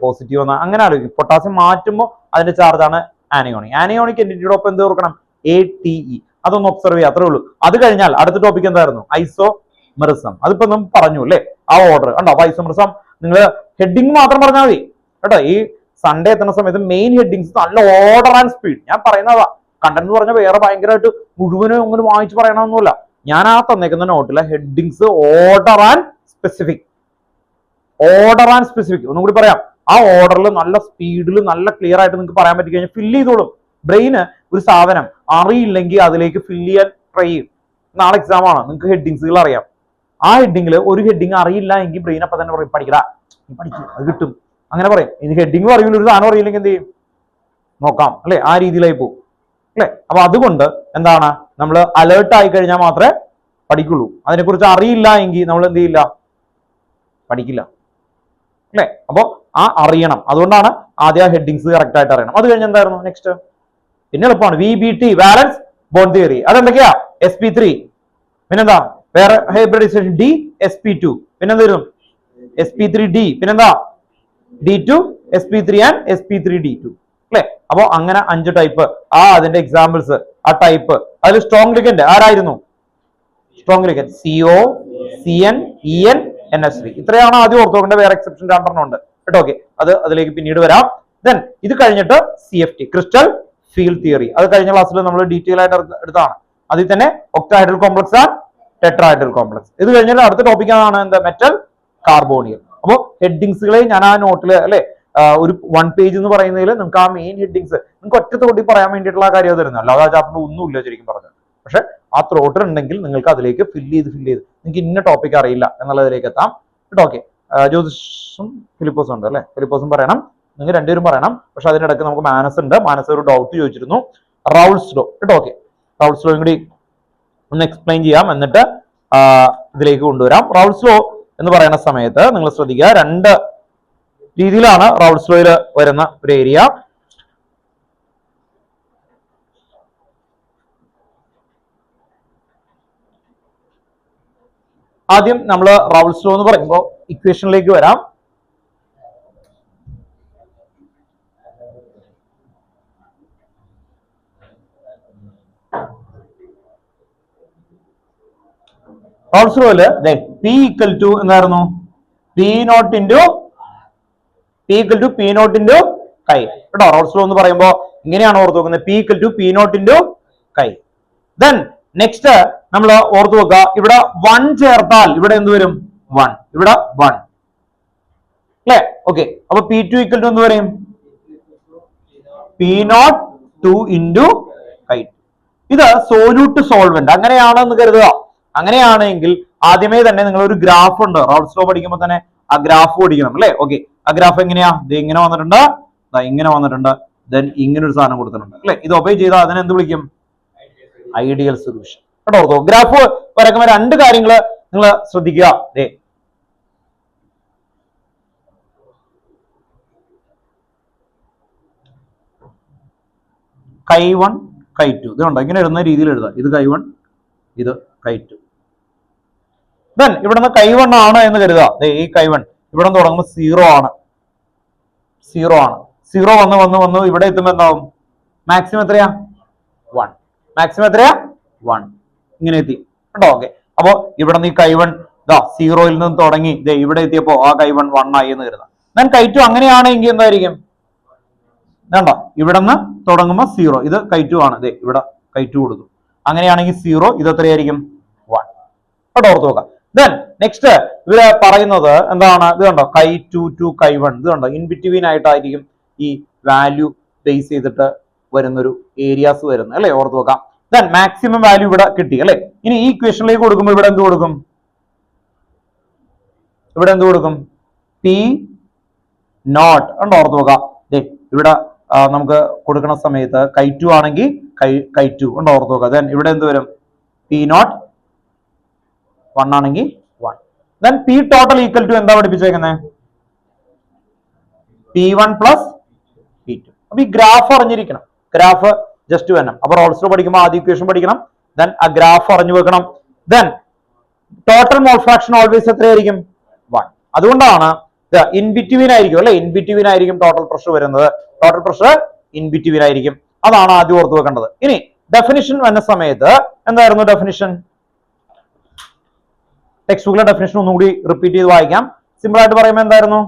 പോസിറ്റീവ് എന്ന് അങ്ങനെ ആലോചിക്കും. പൊട്ടാസ്യം മാറ്റുമ്പോൾ അതിന്റെ ചാർജാണ് ആനയോണിക്. ആനയോണിക് എൻറ്റിറ്റിയോടൊപ്പം എന്ത് ഓർക്കണം? ATE. അതൊന്ന് ഒബ്സർവ് ചെയ്യുക, അത്രേ ഉള്ളൂ. അത് കഴിഞ്ഞാൽ അടുത്ത ടോപ്പിക് എന്തായിരുന്നു? ഐസോമെറിസം. അതിപ്പോ നമ്മൾ പറഞ്ഞു അല്ലേ, ആ ഓർഡർ ഉണ്ടോ? അപ്പൊ ഐസോമെറിസം നിങ്ങൾ ഹെഡിങ് മാത്രം പറഞ്ഞാൽ മതി കേട്ടോ. ഈ സൺഡേ എത്തുന്ന സമയത്ത് മെയിൻ ഹെഡിങ്സ് നല്ല ഓർഡർ ആൻഡ് സ്പീഡ്. ഞാൻ പറയുന്നതാ. കണ്ടന്റ് എന്ന് പറഞ്ഞാൽ വേറെ ഭയങ്കരമായിട്ട് മുഴുവനും ഒന്നും വായിച്ച് പറയണമെന്നല്ല. ഞാൻ ആ തന്നേക്കുന്ന നോട്ടിലെ ഹെഡിങ്സ് ഓർഡർ ആൻഡ് സ്പെസിഫിക്. ഒന്നും കൂടി പറയാം. ആ ഓർഡറിൽ നല്ല സ്പീഡിൽ നല്ല ക്ലിയർ ആയിട്ട് നിങ്ങൾക്ക് പറയാൻ പറ്റി കഴിഞ്ഞാൽ ഫില്ല് ചെയ്തോളും. ബ്രെയിന് ഒരു സാധനം അറിയില്ലെങ്കിൽ അതിലേക്ക് ഫില്ല് ചെയ്യാൻ ട്രൈ ചെയ്യും. നാളെ എക്സാം ആണ്, നിങ്ങൾക്ക് ഹെഡിങ്സുകൾ അറിയാം. ആ ഹെഡിങ്ങിൽ ഒരു ഹെഡിങ് അറിയില്ല എങ്കിൽ ബ്രെയിൻ അപ്പൊ തന്നെ പറയും പഠിക്കടാ, നീ പഠിക്കും, അത് കിട്ടും, അങ്ങനെ പറയും. ഇനി ഹെഡിങ് അറിയില്ല, ഒരു സാധനം അറിയില്ലെങ്കിൽ എന്ത് ചെയ്യും? നോക്കാം അല്ലെ, ആ രീതിയിലായി പോകും അല്ലെ. അപ്പൊ അതുകൊണ്ട് എന്താണ്, നമ്മൾ അലേർട്ട് ആയി കഴിഞ്ഞാൽ മാത്രമേ പഠിക്കുള്ളൂ. അതിനെക്കുറിച്ച് അറിയില്ല എങ്കിൽ നമ്മൾ എന്ത് ചെയ്യില്ല? പഠിക്കില്ല അല്ലെ. അപ്പൊ ആ അറിയണം. അതുകൊണ്ടാണ് ആദ്യം ഹെഡിങ്സ് കറക്റ്റ് ആയിട്ട് അറിയണം. അത് കഴിഞ്ഞ് എന്തായിരുന്നു നെക്സ്റ്റ്? പിന്നെ എളുപ്പമാണ്. VBT valence bond theory. അതെന്തൊക്കെയാ? sp3. പിന്നെന്താ? വേറെ ഹൈബ്രിഡൈസേഷൻ D sp2. പിന്നെന്ത് വരും? sp3D. പിന്നെന്താ? D2 sp3 ആൻഡ് sp3D2 അല്ലെ. അപ്പൊ അങ്ങനെ 5 ടൈപ്പ്. അതിന്റെ എക്സാമ്പിൾസ്, ആ ടൈപ്പ്. അതിൽ സ്ട്രോങ് ലിഗന്റ് ആരായിരുന്നു? Strong ligand CO CN EN NH3. ഇത്രയാണ് ആദ്യം ഓർത്ത് നോക്കേണ്ട. വേറെ എക്സെപ്ഷൻ 2 ഉണ്ട് കേട്ടോ. ഓക്കെ, അത് അതിലേക്ക് പിന്നീട് വരാം. ദെൻ ഇത് കഴിഞ്ഞിട്ട് CFT ക്രിസ്റ്റൽ ഫീൽഡ് തിയറി. അത് കഴിഞ്ഞ ക്ലാസ്സിൽ നമ്മൾ ഡീറ്റെയിൽ ആയിട്ട് എടുത്താണ്. അതിൽ തന്നെ octahedral complex and tetrahedral complex. ഇത് കഴിഞ്ഞിട്ട് അടുത്ത ടോപ്പിക് ആണ് എന്താ? മെറ്റൽ കാർബോണിയൽ. അപ്പോൾ ഹെഡിങ്സുകളെ ഞാൻ ആ നോട്ടിൽ അല്ലെ, ഒരു 1 പേജ് എന്ന് പറയുന്നതിൽ നിങ്ങൾക്ക് ആ മെയിൻ ഹെഡിങ്സ് നിങ്ങൾക്ക് ഒറ്റ തൊട്ടി പറയാൻ വേണ്ടിയിട്ടുള്ള കാര്യം തരുന്നത്. അല്ലാതെ ആ ചാപ്റ്റർ ഒന്നുമില്ല ശരിക്കും പറഞ്ഞത്. പക്ഷെ ആ ത്രോട്ടർ ഉണ്ടെങ്കിൽ നിങ്ങൾക്ക് അതിലേക്ക് ഫില്ല് ചെയ്ത് നിങ്ങൾക്ക് ഇന്ന ടോപ്പിക് അറിയില്ല എന്നുള്ളതിലേക്ക് എത്താം കേട്ടോ. ഓക്കെ, ജ്യോതിഷും ഫിലിപ്പോസും ഉണ്ട് അല്ലെ. ഫിലിപ്പോസും പറയണം, നിങ്ങൾ രണ്ടുപേരും പറയണം. പക്ഷെ അതിനിടയ്ക്ക് നമുക്ക് മാനസ് ഉണ്ട്. മാനസ് ഒരു ഡൗട്ട് ചോദിച്ചിരുന്നു, റൗൾസ് ലോ കേട്ടോ. ഓക്കെ, റൗൾസ് ലോയും കൂടി ഒന്ന് എക്സ്പ്ലെയിൻ ചെയ്യാം, എന്നിട്ട് ഇതിലേക്ക് കൊണ്ടുവരാം. റൗൾസ് ലോ എന്ന് പറയുന്ന സമയത്ത് നിങ്ങൾ ശ്രദ്ധിക്കുക, 2 രീതിയിലാണ് റൗൾസ് ലോയിൽ വരുന്ന ഒരു ഏരിയ. ആദ്യം നമ്മൾ റൗൾസ് ലോ എന്ന് പറയുമ്പോൾ ഇക്വേഷനിലേക്ക് വരാം. റൗൾസ് ലോയില് P ഈക്വൽ ടു എന്തായിരുന്നു? P നോട്ട് ഇൻറ്റു കൈ കേട്ടോ. റൗൾസ് ലോ എന്ന് പറയുമ്പോൾ ഇങ്ങനെയാണ് ഓർത്ത് നോക്കുന്നത്. P equal to P naught into chi. Then next നമ്മൾ ഓർത്ത് നോക്കുക, ഇവിടെ 1 ചേർത്താൽ ഇവിടെ എന്ത് വരും? 1. ഇവിടെ 1 അല്ലേ. ഓക്കെ, അപ്പൊ P2 ഈക്വൽ ടു എന്ത് പറയും? P നോട്ട് 2 ഇൻറ്റു കൈ. ഇത് സോല്യൂട്ട് സോൾവെന്റ് അങ്ങനെയാണെന്ന് കരുതുക. അങ്ങനെയാണെങ്കിൽ ആദ്യമേ തന്നെ നിങ്ങൾ ഒരു ഗ്രാഫ് ഉണ്ട്. റൗൾസ് ലോ പഠിക്കുമ്പോൾ തന്നെ ആ ഗ്രാഫ് പഠിക്കണം അല്ലെ. ഓക്കെ, ആ ഗ്രാഫ് എങ്ങനെയാ? ഇത് ഇങ്ങനെ വന്നിട്ടുണ്ട്, ഇങ്ങനെ വന്നിട്ടുണ്ട്, ദെൻ ഇങ്ങനെ ഒരു സാധനം കൊടുത്തിട്ടുണ്ട് അല്ലെ. ഇത് ഒബേ ചെയ്താൽ അതിനെ എന്ത് വിളിക്കും? ഐഡിയൽ സൊല്യൂഷൻ കേട്ടോ. ഗ്രാഫ് വരക്കുമ്പോൾ 2 കാര്യങ്ങൾ നിങ്ങൾ ശ്രദ്ധിക്കുക. കൈ 1 കൈ 2 ഇത് ഉണ്ടോ? ഇങ്ങനെ എഴുതുന്ന രീതിയിൽ എഴുതാം. ഇത് കൈ 1, ഇത് കൈ2. ദെൻ ഇവിടുന്ന് കൈ1 ആണ് എന്ന് കരുതുക. ഈ കൈ1 ഇവിടെ നിന്ന് തുടങ്ങുമ്പോൾ 0 ആണ്. 0 വന്ന് ഇവിടെ എത്തുമ്പോൾ എന്താവും? മാക്സിമം എത്രയാ? 1. മാക്സിമം എത്രയാ? 1. ഇങ്ങനെ എത്തി കേട്ടോ. ഓക്കെ, അപ്പോ ഇവിടെ നിന്ന് ഈ കൈ1 0യിൽ നിന്ന് തുടങ്ങി ഇവിടെ എത്തിയപ്പോ ആ കൈ1 1 ആയി എന്ന് കരുതാം. ദെൻ കൈ2 അങ്ങനെയാണെങ്കിൽ എന്തായിരിക്കും? വേണ്ട, ഇവിടെ നിന്ന് തുടങ്ങുമ്പോൾ 0, ഇത് കൈ2 ആണ്. ഇവിടെ കൈ2 കൊടുത്തു. അങ്ങനെയാണെങ്കിൽ 0, ഇത് എത്രയായിരിക്കും? 1 കേട്ടോ. ഓർത്ത് നോക്കാം. ദെൻ നെക്സ്റ്റ് ഇവര് പറയുന്നത് എന്താണ്? ഇത് കണ്ടോ, കൈ2 ടു കൈ1, ഇത് കണ്ടോ, ഇൻ ബിറ്റ്വീൻ ആയിട്ടായിരിക്കും ഈ വാല്യൂ ബേസ് ചെയ്തിട്ട് വരുന്നൊരു ഏരിയാസ് വരുന്നത് അല്ലെ. ഓർത്ത് നോക്കാം. ദെൻ മാക്സിമം വാല്യൂ ഇവിടെ കിട്ടി അല്ലെ. ഇനി ഈ ഇക്വേഷനിലേക്ക് കൊടുക്കുമ്പോൾ ഇവിടെ എന്ത് കൊടുക്കും? P നോട്ട് ഉണ്ടോ? ഓർത്ത് നോക്കാം. ഇവിടെ നമുക്ക് കൊടുക്കുന്ന സമയത്ത് കൈ2 ആണെങ്കിൽ കൈ2 ഉണ്ടോ? ഓർത്ത് നോക്കാം. ദെൻ ഇവിടെ എന്ത് വരും? P നോട്ട് 1 ആണെങ്കിൽ 1. Then P total equal to എന്താ പഠിപ്പിച്ചേക്കുന്നത്? P1 plus P2. അപ്പൊ ഈ ഗ്രാഫ് അറിഞ്ഞിരിക്കണം. ഗ്രാഫ് ജസ്റ്റ് വേണം. അപ്പൊ റോൾസ് പഠിക്കുമ്പോൾ ആദ്യ ഇക്വേഷൻ പഠിക്കണം. ദെൻ ആ ഗ്രാഫ് അറിഞ്ഞു വെക്കണം. Then total mole fraction always എത്രയായിരിക്കും? 1. അതുകൊണ്ടാണ് ഇൻ ബിറ്റ്വീൻ ആയിരിക്കും അല്ലെ. ഇൻ ബിറ്റ്വീൻ ആയിരിക്കും ടോട്ടൽ പ്രഷർ വരുന്നത്. ടോട്ടൽ പ്രഷർ ഇൻ ബിറ്റ്വീൻ ആയിരിക്കും. അതാണ് ആദ്യം ഓർത്ത് വെക്കേണ്ടത്. ഇനി ഡെഫിനിഷൻ വന്ന സമയത്ത് എന്തായിരുന്നു ഡെഫിനിഷൻ? ടെക്സ്റ്റ് ബുക്കിലെ ഡെഫിനിഷൻ ഒന്നുകൂടി റിപ്പീറ്റ് ചെയ്ത് വായിക്കാം. സിമ്പിൾ ആയിട്ട് പറയുമ്പോൾ എന്തായിരുന്നു?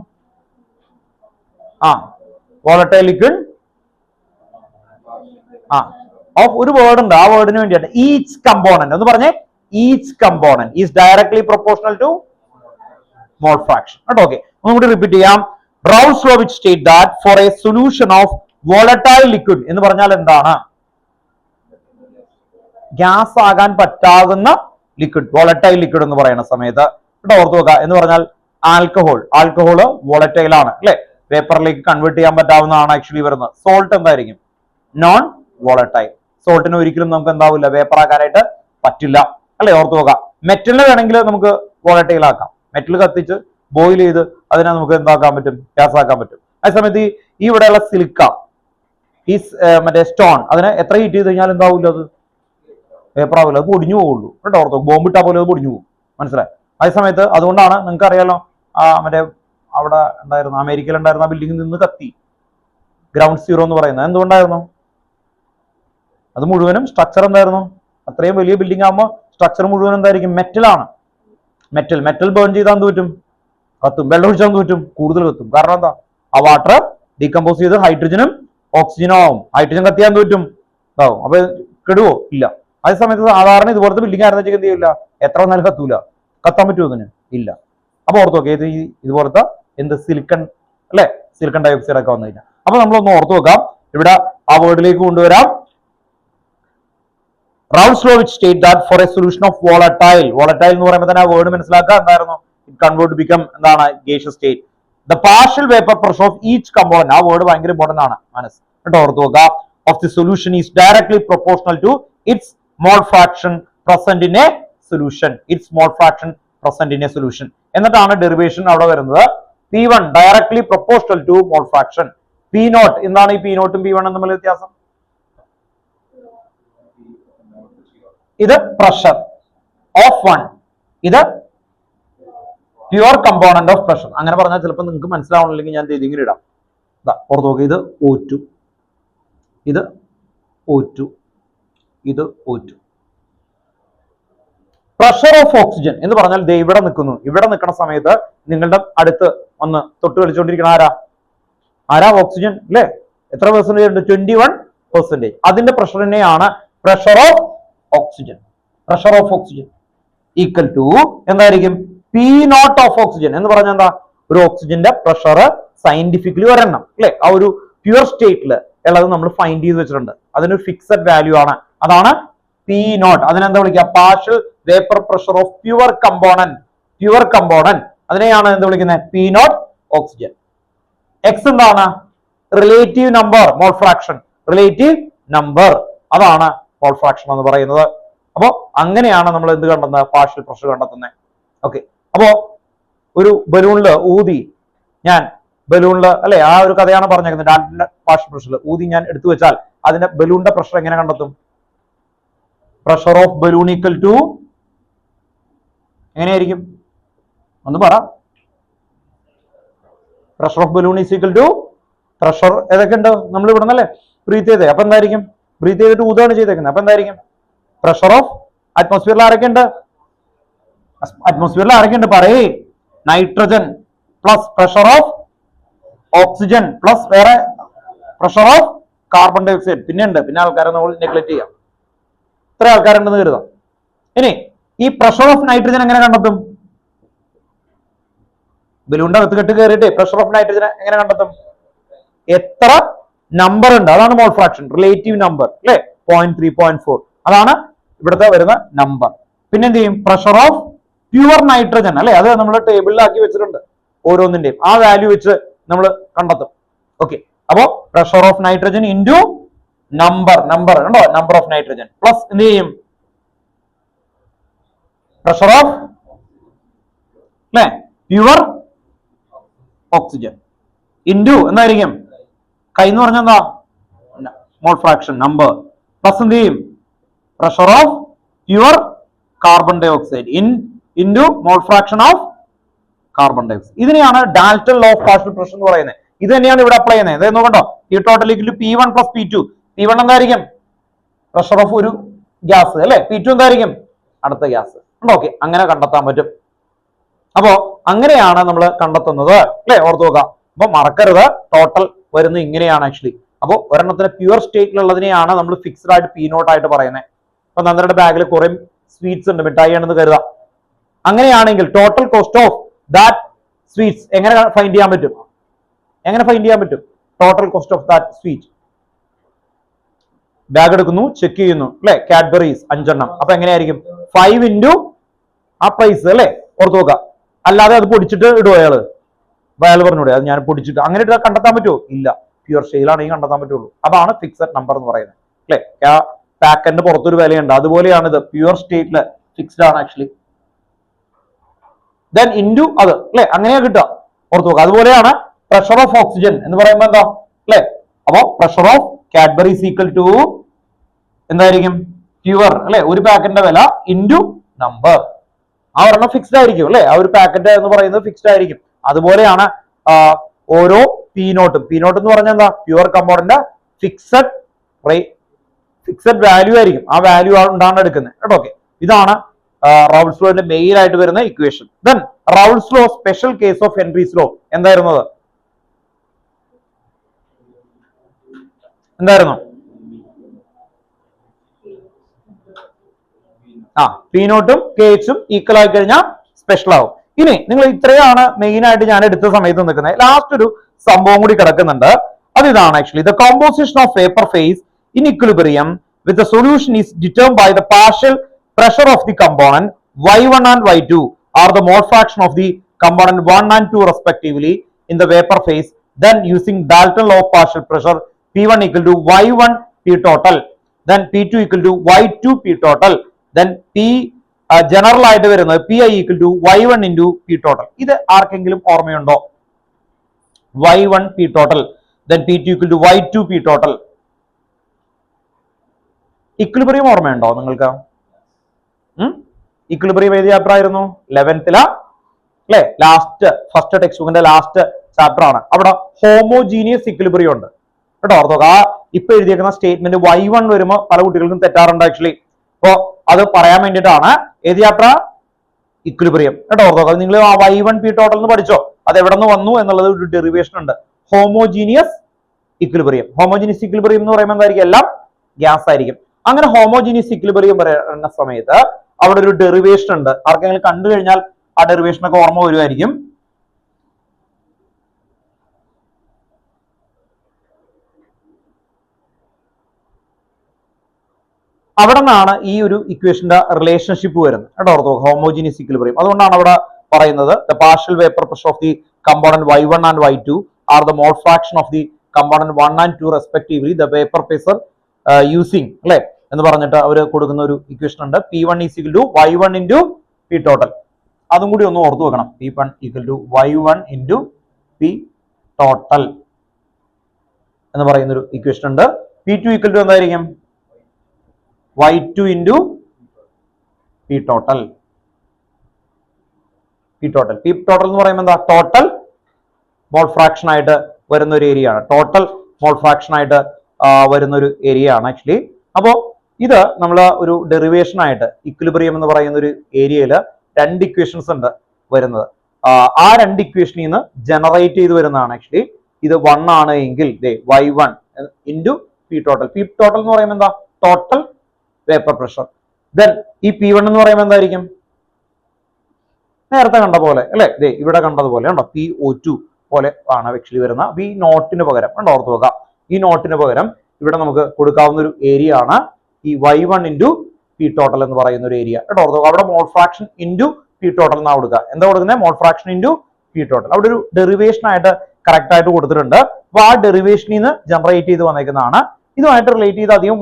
വോളറ്റൈൽ ലിക്വിഡ് ഓഫ് ഒരു വേർഡ് ഉണ്ട്. ആ വേർഡിന് വേണ്ടിയാണ് ഈച്ച് കമ്പോണന്റ് എന്ന് പറഞ്ഞേ. Each component is directly proportional to mole fraction. Okay, ഒന്നുകൂടി റിപ്പീറ്റ് ചെയ്യാം. റൗൾസ്-ലോവിറ്റ്സ് state that for a solution of volatile liquid എന്ന് പറഞ്ഞാൽ എന്താണ്? ഗ്യാസ് ആകാൻ പറ്റാവുന്ന ലിക്വിഡ്, വോളറ്റൈൽ ലിക്വിഡ് എന്ന് പറയുന്ന സമയത്ത് ഓർത്ത് വെക്കുക. എന്ന് പറഞ്ഞാൽ ആൽക്കഹോള് വോളറ്റൈൽ ആണ് അല്ലെ. പേപ്പറിലേക്ക് കൺവേർട്ട് ചെയ്യാൻ പറ്റാവുന്നതാണ് ആക്ച്വലി വരുന്നത്. സോൾട്ട് എന്തായിരിക്കും? Non volatile. സോൾട്ടിന് ഒരിക്കലും നമുക്ക് എന്താവില്ല, വേപ്പർ ആക്കാനായിട്ട് പറ്റില്ല അല്ലെ. ഓർത്ത് നോക്കാം. മെറ്റലിന് വേണമെങ്കിൽ നമുക്ക് വോളറ്റൈൽ ആക്കാം. മെറ്റൽ കത്തിച്ച് ബോയിൽ ചെയ്ത് അതിനെ നമുക്ക് എന്താക്കാൻ പറ്റും? ഗ്യാസ് ആക്കാൻ പറ്റും. അതേസമയത്ത് ഈ ഇവിടെയുള്ള സിലിക്ക, ഈ മറ്റേ സ്റ്റോൺ, അതിനെ എത്ര ഹീറ്റ് ചെയ്ത് കഴിഞ്ഞാൽ എന്താവില്ല? അത് വേപ്പർ ആവില്ല, അത് പൊടിഞ്ഞു പോവുള്ളൂ കേട്ടോ. ഓർത്തോ, ബോംബിട്ടാ പോലെ അത് പൊടിഞ്ഞു പോകും. മനസ്സിലായി? അതേസമയത്ത് അതുകൊണ്ടാണ് നിങ്ങൾക്ക് അറിയാലോ, മറ്റേ അവിടെ ഉണ്ടായിരുന്ന അമേരിക്കയിൽ ഉണ്ടായിരുന്ന ബിൽഡിംഗിൽ നിന്ന് കത്തി ഗ്രൗണ്ട് സീറോ എന്ന് പറയുന്നത്. എന്തുകൊണ്ടായിരുന്നു? അത് മുഴുവനും സ്ട്രക്ചർ എന്തായിരുന്നു? അത്രയും വലിയ ബിൽഡിംഗ് ആകുമ്പോൾ സ്ട്രക്ചർ മുഴുവൻ എന്തായിരിക്കും? മെറ്റലാണ്. മെറ്റൽ ബേൺ ചെയ്താൽ എന്ത് പറ്റും? കത്തും. വെള്ളം ഒഴിച്ചാൽ എന്ത് പറ്റും? കൂടുതൽ കത്തും. കാരണം എന്താ? ആ വാട്ടർ ഡീകമ്പോസ് ചെയ്ത് ഹൈഡ്രജനും ഓക്സിജനും ആവും. ഹൈഡ്രജൻ കത്തിയാൽ എന്ത് പറ്റും? ഇതാവും. അപ്പൊ കെടുവോ? ഇല്ല. അതേ സമയത്ത് സാധാരണ ഇതുപോലത്തെ ബിൽഡിംഗ് ആയിരുന്ന എന്ത് ചെയ്യില്ല, എത്ര വന്നാലും കത്തൂല. കത്താൻ പറ്റുമോ അതിന്? ഇല്ല. അപ്പൊ ഓർത്ത് നോക്കുക, ഇത് ഇതുപോലത്തെ എന്ത് സിലിക്കൺ അല്ലെ, സിലിക്കൺ ഡയോക്സൈഡ് ഒക്കെ വന്നു കഴിഞ്ഞാൽ. അപ്പൊ നമ്മളൊന്ന് ഓർത്ത് നോക്കാം. ഇവിടെ ആ വേർഡിലേക്ക് കൊണ്ടുവരാം. റൗൾസ്-ലോവിറ്റ്സ് state that for a solution of volatile എന്ന് പറയുമ്പോൾ തന്നെ ആ വേർഡ് മനസ്സിലാക്കുക. എന്തായിരുന്നു? ഇറ്റ് കൺവേർട്ട് ബിക്കം എന്താണ്? Gaseous state. The partial vapour pressure of each component, ആ വേർഡ് ഭയങ്കര ഇമ്പോർട്ടന്റ് ആണ്. മനസ്സിൽ ഓർത്ത് നോക്കുക. Of the solution is directly proportional to its mole fraction present in a solution. Its mole fraction present in a solution എന്നിട്ടാണ് derivation അവിടെ വരുന്നത്. P1 directly proportional to mole fraction. P not എന്താണ്? ഈ P നോട്ടും P1 തമ്മിൽ വ്യത്യാസം? ഇത് pressure of 1, ഇത് pure component of pressure. അങ്ങനെ പറഞ്ഞാൽ ചിലപ്പോൾ നിങ്ങൾക്ക് മനസ്സിലാവണില്ലെങ്കിൽ ഞാൻ ഇങ്ങനെ ഇടാം. ഓർത്ത് നോക്കുക. ഇത് O2, ഇത് O2, ഇത് O2. പ്രഷർ ഓഫ് ഓക്സിജൻ എന്ന് പറഞ്ഞാൽ ദേ ഇവിടെ നിൽക്കുന്നു. ഇവിടെ നിൽക്കുന്ന സമയത്ത് നിങ്ങളുടെ അടുത്ത് വന്ന് തൊട്ട് കളിച്ചുകൊണ്ടിരിക്കുന്ന ആരാ? ഓക്സിജൻ അല്ലേ? എത്ര പെർസെന്റേജ് ഉണ്ട്? 21%. അതിന്റെ പ്രഷറിനെയാണ് pressure of oxygen. Equal to എന്തായിരിക്കും? P നോട്ട് ഓഫ് ഓക്സിജൻ എന്ന് പറഞ്ഞാൽ എന്താ? ഒരു ഓക്സിജന്റെ പ്രഷർ സയന്റിഫിക്കലി ഒരെണ്ണം അല്ലെ, ആ ഒരു പ്യുവർ സ്റ്റേറ്റിൽ ഉള്ളത് നമ്മൾ ഫൈൻഡ് ചെയ്ത് വെച്ചിട്ടുണ്ട്. അതിനൊരു ഫിക്സഡ് വാല്യൂ ആണ്. അതാണ് P നോട്ട്. അതിനെന്താ വിളിക്കുക? Partial vapour pressure of pure component. അതിനെയാണ് എന്താ വിളിക്കുന്നത്? P naught oxygen. എക്സ് എന്താണ്? Relative number, mole fraction. Relative number, അതാണ് മോൾ ഫ്രാക്ഷൻ എന്ന് പറയുന്നത്. അപ്പോ അങ്ങനെയാണ് നമ്മൾ എന്ത് കണ്ടെത്തുന്നത്? പാർഷ്യൽ പ്രഷർ കണ്ടെത്തുന്നത്. ഓക്കെ, അപ്പോ ഒരു ബലൂണില് ഊതി ഞാൻ അല്ലെ, ആ ഒരു കഥയാണ് പറഞ്ഞേക്കുന്നത്. ഡാൽട്ടന്റെ പാർഷ്യൽ പ്രഷർ ഊതി ഞാൻ എടുത്തു വെച്ചാൽ അതിന്റെ ബലൂണിന്റെ പ്രഷർ എങ്ങനെ കണ്ടെത്തും? Pressure of balloon equal to എങ്ങനെയായിരിക്കും ഒന്ന് പറ. Pressure of balloon is equal to pressure ഏതൊക്കെ ഉണ്ട് നമ്മൾ ഇവിടെ നിന്നല്ലേ ബ്രീത്ത് ചെയ്തേ. അപ്പൊ എന്തായിരിക്കും? ബ്രീത്ത് ചെയ്തിട്ട് ഊതാണ് ചെയ്തേക്കുന്നത്. അപ്പൊ എന്തായിരിക്കും? പ്രഷർ ഓഫ് അറ്റ്മോസ്ഫിയറിൽ ആരൊക്കെ ഉണ്ട്? അറ്റ്മോസ്ഫിയറിൽ ആരൊക്കെ ഉണ്ട് പറയേ? Nitrogen plus pressure of oxygen plus വേറെ pressure of carbon dioxide. പിന്നെ ഉണ്ട്, പിന്നെ ആൾക്കാരെ നമ്മൾ നെഗ്ലക്ട് ചെയ്യാം. ഇത്ര ആൾക്കാരുണ്ടെന്ന് കരുതാം. ഇനി ഈ പ്രഷർ ഓഫ് നൈട്രജൻ എങ്ങനെ കണ്ടെത്തും? ബലൂണിന്റെ അകത്ത് കെട്ട് കയറിയിട്ട് പ്രഷർ ഓഫ് നൈട്രജൻ എങ്ങനെ കണ്ടെത്തും? എത്ര നമ്പർ ഉണ്ട് അതാണ് മോൾ ഫ്രാക്ഷൻ, റിലേറ്റീവ് നമ്പർ അല്ലെ 0.3 0.4 അതാണ് ഇവിടുത്തെ വരുന്ന നമ്പർ. പിന്നെ എന്ത് ചെയ്യും? പ്രഷർ ഓഫ് പ്യുവർ നൈട്രജൻ അല്ലെ, അത് നമ്മൾ ടേബിളിലാക്കി വെച്ചിട്ടുണ്ട് ഓരോന്നിന്റെയും. ആ വാല്യൂ വെച്ച് നമ്മൾ കണ്ടെത്തും. ഓക്കെ, അപ്പോ pressure of nitrogen into number ഉണ്ടോ, നമ്പർ ഓഫ് നൈട്രജൻ പ്ലസ് എന്ത് ചെയ്യും? പ്രഷർ ഓഫ് അല്ലെ പ്യുവർ ഓക്സിജൻ ഇൻറ്റു എന്തായിരിക്കും? കൈ എന്ന് പറഞ്ഞാൽ എന്താ? മോൾ ഫ്രാക്ഷൻ നമ്പർ പ്ലസ് എന്ത് ചെയ്യും? Pressure of pure carbon dioxide into mole fraction of carbon dioxide. ഇതിനെയാണ് Dalton law of partial pressure എന്ന് പറയുന്നത്. ഇത് തന്നെയാണ് ഇവിടെ അപ്ലൈ ചെയ്യുന്നത്. അതായത് നോക്കണ്ടോ, ഈ total P1 plus P2. P1 എന്തായിരിക്കും? പ്രഷർ ഓഫ് ഒരു ഗ്യാസ് അല്ലെ. P2 എന്തായിരിക്കും? അടുത്ത ഗ്യാസ്. ഓക്കെ, അങ്ങനെ കണ്ടെത്താൻ പറ്റും. അപ്പോ അങ്ങനെയാണ് നമ്മൾ കണ്ടെത്തുന്നത് അല്ലെ, ഓർത്ത് നോക്കാം. അപ്പൊ മറക്കരുത്, ടോട്ടൽ വരുന്നത് ഇങ്ങനെയാണ് ആക്ച്വലി. അപ്പോൾ ഒരെണ്ണത്തിന് പ്യുവർ സ്റ്റേറ്റിലുള്ളതിനെയാണ് നമ്മൾ ഫിക്സ്ഡ് ആയിട്ട് P0 ആയിട്ട് പറയുന്നത്. അപ്പൊ നന്ദയുടെ ബാഗിൽ കുറെ സ്വീറ്റ്സ് ഉണ്ട്, മിഠായി ആണെന്ന് കരുതാം. അങ്ങനെയാണെങ്കിൽ total cost of that sweets എങ്ങനെ ഫൈൻഡ് ചെയ്യാൻ പറ്റും? Total cost of that sweet. Bag എടുക്കുന്നു, ചെക്ക് ചെയ്യുന്നു അല്ലെ, കാഡ്ബറീസ് 5 എണ്ണം. അപ്പൊ എങ്ങനെയായിരിക്കും? 5 ഇൻറ്റു ആ പ്രൈസ് അല്ലെ, ഓർത്ത് നോക്കുക. അല്ലാതെ അത് പൊടിച്ചിട്ട് ഇടുവോ അയാൾ പറഞ്ഞൂടെ അത് ഞാൻ പൊടിച്ചിട്ട് അങ്ങനെ ഇട്ടാൽ കണ്ടെത്താൻ പറ്റുമോ? ഇല്ല, പ്യുവർ സ്റ്റേജിലാണെങ്കിൽ കണ്ടെത്താൻ പറ്റുള്ളൂ. അതാണ് ഫിക്സഡ് നമ്പർ എന്ന് പറയുന്നത് അല്ലെ. ആ പാക്കറ്റിന് പുറത്തൊരു വിലയുണ്ട്, അതുപോലെയാണ് ഇത്. പ്യുവർ സ്റ്റേറ്റില് ഫിക്സ്ഡ് ആണ് ആക്ച്വലി. ദെൻ ഇൻറ്റു അത് അല്ലെ, അങ്ങനെയാ കിട്ടുക, ഓർത്ത് നോക്കുക. അതുപോലെയാണ് പ്രഷർ ഓഫ് ഓക്സിജൻ എന്ന് പറയുമ്പോൾ എന്താ അല്ലെ. അപ്പോ pressure of Cadbury equal to എന്തായിരിക്കും? പ്യുവർ അല്ലെ, ഒരു പാക്കറ്റിന്റെ വില ഇൻറ്റു നമ്പർ. ആ ഒരെണ്ണം ഫിക്സ്ഡ് ആയിരിക്കും അല്ലെ, ആ ഒരു പാക്കറ്റ് എന്ന് പറയുന്നത് ഫിക്സ്ഡ് ആയിരിക്കും. അതുപോലെയാണ് ഓരോ P0 എന്ന് പറഞ്ഞാൽ എന്താ? പ്യുവർ കമ്പോണന്റ് ഫിക്സഡ് വാല്യൂ ആയിരിക്കും. ആ വാല്യൂ ഉണ്ടാണ് എടുക്കുന്നത് കേട്ടോ. ഓക്കെ, ഇതാണ് റൗൾസ് ലോയുടെ മെയിൻ ആയിട്ട് വരുന്ന equation. Then റൗൾസ് law special case of Henry's law എന്തായിരുന്നു? P0 KH ഈക്വൽ ആയി കഴിഞ്ഞാൽ സ്പെഷ്യൽ ആവും. ഇനി നിങ്ങൾ ഇത്രയാണ് മെയിൻ ആയിട്ട് ഞാൻ എടുത്ത സമയത്ത് നിൽക്കുന്നത്. ലാസ്റ്റ് ഒരു സംഭവം കൂടി കിടക്കുന്നുണ്ട്. അത് ഇതാണ് actually. The composition of vapour phase in equilibrium with the solution is determined by the partial pressure of the component Y1 and Y2 are the mole fraction of the component 1 and 2 respectively in the vapor phase. Then using Dalton law of partial pressure, P1 equal to Y1 P total, then P2 equal to Y2 P total, then P general ആയിട്ട് വരുന്നത് Pi equal to Y1 into P total. ഇത് ആർക്കെങ്കിലും ഓർമ്മയുണ്ടോ? Y1 P total, then P2 equal to Y2 P total. Equilibrium ഓർമ്മയുണ്ടോ നിങ്ങൾക്ക്? Equilibrium ഏത് chapter ആയിരുന്നു? 11th അല്ലെ, ലാസ്റ്റ് ഫസ്റ്റ് ടെക്സ്റ്റ് ബുക്കിന്റെ ലാസ്റ്റ് ചാപ്റ്റർ ആണ്. അവിടെ ഹോമോജീനിയസ് ഇക്വിലിബ്രിയം ഉണ്ട് കേട്ടോ. ഓർത്തോക, ആ ഇപ്പൊ എഴുതിയേക്കുന്ന സ്റ്റേറ്റ്മെന്റ് Y1 വരുമ്പോൾ പല കുട്ടികൾക്കും തെറ്റാറുണ്ട് ആക്ച്വലി. അപ്പോ അത് പറയാൻ വേണ്ടിയിട്ടാണ്. ഏത് ചാപ്റ്റർ? ഇക്വിലിബ്രിയം കേട്ടോ. ഓർത്തോക, നിങ്ങൾ Y1 P total എന്ന് പഠിച്ചോ? അത് എവിടെ നിന്ന് വന്നു എന്നുള്ളത് ഒരു ഡെറിവേഷൻ ഉണ്ട്. Homogeneous equilibrium. ഹോമോജീനിയസ് ഇക്വിലിബ്രിയം എന്ന് പറയുമ്പോൾ എന്തായിരിക്കും? എല്ലാം ഗ്യാസ് ആയിരിക്കും. അങ്ങനെ ഹോമോജീനിയസ് ഇക്വിലിബ്രിയം പറയുന്ന സമയത്ത് അവിടെ ഒരു ഡെറിവേഷൻ ഉണ്ട്. ആർക്കെങ്കിലും കണ്ടു കഴിഞ്ഞാൽ ആ ഡെറിവേഷൻ ഒക്കെ ഓർമ്മ വരുമായിരിക്കും. അവിടെ നിന്നാണ് ഈ ഒരു ഇക്വേഷന്റെ റിലേഷൻഷിപ്പ് വരുന്നത് കേട്ടോ. Ortho, homogeneous equilibrium. അതുകൊണ്ടാണ് അവിടെ പറയുന്നത് the partial vapour pressure of the component Y1 and Y2 are the mall fraction of the component 1 and 2 respectively the vapour pressure using അല്ലെ എന്ന് പറഞ്ഞിട്ട് അവർ കൊടുക്കുന്ന ഒരു ഇക്വേഷൻ ഉണ്ട്. P1 is equal to Y1 into P total. അതും കൂടി ഒന്ന് ഓർത്തു വെക്കണം. P1 equal to Y1 into P total എന്ന് പറയുന്ന ഒരു ഇക്വേഷൻ ഉണ്ട്. P2 equal to എന്തായിരിക്കും? Y2 into P total. P total. P total എന്ന് പറയുമ്പോൾ എന്താ? ടോട്ടൽ മോൾ ഫ്രാക്ഷൻ ആയിട്ട് വരുന്ന ഒരു ഏരിയ ആണ്. ടോട്ടൽ മോൾ ഫ്രാക്ഷൻ ആയിട്ട് വരുന്ന ഒരു ഏരിയ ആണ് ആക്ച്വലി. അപ്പോൾ ഇത് നമ്മൾ ഒരു ഡെറിവേഷൻ ആയിട്ട് ഇക്വിലിബ്രിയം എന്ന് പറയുന്ന ഒരു ഏരിയയിൽ രണ്ട് ഇക്വേഷൻസ് ഉണ്ട് വരുന്നത്. ആ രണ്ട് ഇക്വേഷനിൽ നിന്ന് ജനറേറ്റ് ചെയ്ത് വരുന്നതാണ് ആക്ച്വലി. ഇത് 1 ആണ് എങ്കിൽ y1 into P total. P total എന്ന് പറയുമ്പോൾ എന്താ? Total vapour pressure. ദെൻ ഈ P1 എന്ന് പറയുമ്പോൾ എന്തായിരിക്കും? നേരത്തെ കണ്ട പോലെ അല്ലെ, ഇവിടെ കണ്ടതുപോലെ ഉണ്ടോ, PO2 പോലെ ആണ് ആക്ച്വലി വരുന്ന. ഈ നോട്ടിന് പകരം ഉണ്ടോ, ഓർത്ത് നോക്കാം, ഈ നോട്ടിന് പകരം ഇവിടെ നമുക്ക് കൊടുക്കാവുന്ന ഒരു ഏരിയ ആണ് ഈ y1 ഇൻറ്റു പി ടോട്ടൽ എന്ന് പറയുന്ന ഒരു ഏരിയ കേട്ടോ. ഓർത്ത് നോക്കാം, അവിടെ mole fraction into P total എന്നാണ് കൊടുക്കുക. എന്താ കൊടുക്കുന്നത്? Mole fraction into P total. അവിടെ ഒരു ഡെറിവേഷൻ ആയിട്ട് കറക്റ്റ് ആയിട്ട് കൊടുത്തിട്ടുണ്ട്. അപ്പൊ ആ ഡെറിവേഷനിൽ നിന്ന് ജനറേറ്റ് ചെയ്ത് വന്നേക്കുന്നതാണ്. ഇതുമായിട്ട് റിലേറ്റ് ചെയ്ത് അധികം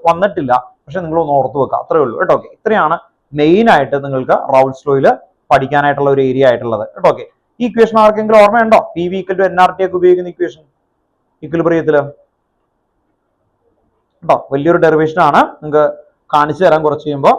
വന്നിട്ടില്ല, പക്ഷെ നിങ്ങൾ ഒന്ന് ഓർത്ത് വെക്കുക, അത്രേ ഉള്ളൂ കേട്ടോ. ഓക്കെ, ഇത്രയാണ് മെയിൻ ആയിട്ട് നിങ്ങൾക്ക് റൗൾട്ട്സ് ലോയിൽ പഠിക്കാനായിട്ടുള്ള ഒരു ഏരിയ ആയിട്ടുള്ളത് കേട്ടോ. ഓക്കെ, ഈ ഇക്വേഷൻ ആർക്കെങ്കിലും ഓർമ്മയുണ്ടോ? P V equal to NRT ഒക്കെ ഉപയോഗിക്കുന്ന ഇക്വേഷൻ ഇക്വിലിബ്രിയത്തില് കേട്ടോ. വലിയൊരു ഡെറിവേഷൻ ആണ്, നിങ്ങൾക്ക് കാണിച്ചു തരാൻ കുറച്ച് കഴിയുമ്പോൾ.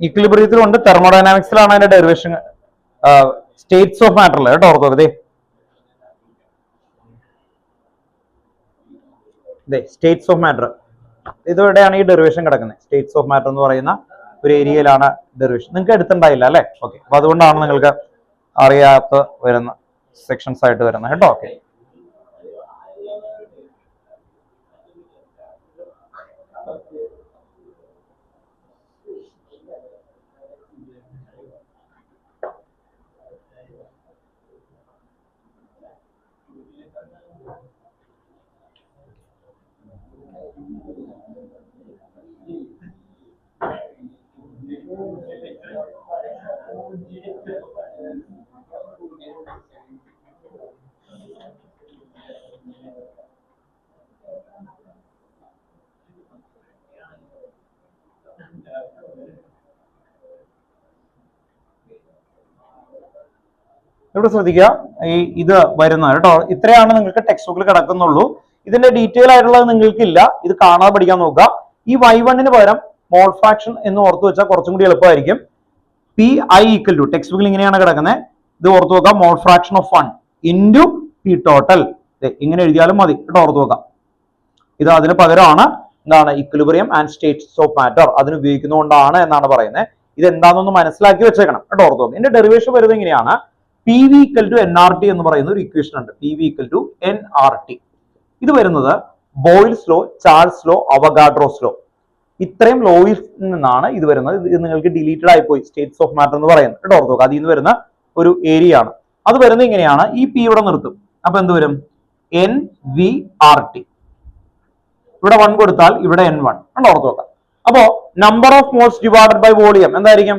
ഇക്വിലിബ്രിയത്തിലുണ്ട്, തെർമോഡൈനാമിക്സിലാണ് അതിന്റെ ഡെറിവേഷൻ. സ്റ്റേറ്റ്സ് ഓഫ് മാറ്ററിൽ കേട്ടോ, ഓർത്തോ. സ്റ്റേറ്റ്സ് ഓഫ് മാറ്റർ, ഇതെവിടെയാണ് ഈ ഡെറിവേഷൻ കിടക്കുന്നത്? സ്റ്റേറ്റ്സ് ഓഫ് മാറ്റർ എന്ന് പറയുന്ന ഒരു ഏരിയയിലാണ് ഡെറിവേഷൻ. നിങ്ങൾക്ക് എടുത്തിട്ടുണ്ടായില്ല അല്ലെ? ഓക്കെ, അപ്പൊ അതുകൊണ്ടാണ് നിങ്ങൾക്ക് അറിയാത്ത വരുന്ന സെക്ഷൻസ് ആയിട്ട് വരുന്നത് കേട്ടോ. ഓക്കെ, ഇവിടെ ശ്രദ്ധിക്കുക, ഇത് വരുന്നത് കേട്ടോ. ഇത്രയാണ് നിങ്ങൾക്ക് ടെക്സ്റ്റ് ബുക്കിൽ കിടക്കുന്നുള്ളൂ. ഇതിന്റെ ഡീറ്റെയിൽ ആയിട്ടുള്ളത് നിങ്ങൾക്കില്ല, ഇത് കാണാതെ പഠിക്കാൻ നോക്കുക. ഈ y1 പകരം മോൾ ഫ്രാക്ഷൻ എന്ന് ഓർത്ത് വെച്ചാൽ കുറച്ചും കൂടി എളുപ്പമായിരിക്കും. PI ഈക്വൽ ടു, ടെക്സ്റ്റ് ബുക്കിൽ ഇങ്ങനെയാണ് കിടക്കുന്നത്, ഇത് ഓർത്ത് നോക്കാം, മോൾ fraction of 1 into P total. ഇങ്ങനെ എഴുതിയാലും മതി കേട്ടോ, ഓർത്ത് നോക്കാം. ഇത് അതിന് പകരമാണ് എന്താണ്? Equilibrium and States of matter അതിന് ഉപയോഗിക്കുന്നതുകൊണ്ടാണ് എന്നാണ് പറയുന്നത്. ഇത് എന്താണെന്നൊന്ന് മനസ്സിലാക്കി വെച്ചേക്കണം കേട്ടോ, ഓർത്ത് നോക്കാം. ഇതിന്റെ ഡെറിവേഷൻ വരുന്നത് ഇങ്ങനെയാണ്. PV ഈക്വൽ ടു NRT എന്ന് പറയുന്ന ഒരു ഇക്വേഷൻ ഉണ്ട്. PV equal to NRT. ഇത് വരുന്നത് Boyle's law, Charles law, Avogadro's law, ഇത്രയും ലോയിൽ നിന്നാണ് ഇത് വരുന്നത്. ഇത് നിങ്ങൾക്ക് ഡിലീറ്റഡ് ആയിപ്പോയി, സ്റ്റേറ്റ്സ് ഓഫ് മാറ്റർ എന്ന് പറയുന്നത് കേട്ടോ, ഓർത്ത് നോക്കുക. അതിൽ നിന്ന് വരുന്ന ഒരു ഏരിയ ആണ്. അത് വരുന്നത് ഇങ്ങനെയാണ്. ഈ P ഇവിടെ നിർത്തും, അപ്പൊ എന്ത് വരും? NVRT. ഇവിടെ 1 കൊടുത്താൽ ഇവിടെ N1 കണ്ടോ, ഓർത്ത് നോക്കാം. അപ്പോ number of moles divided by volume എന്തായിരിക്കും?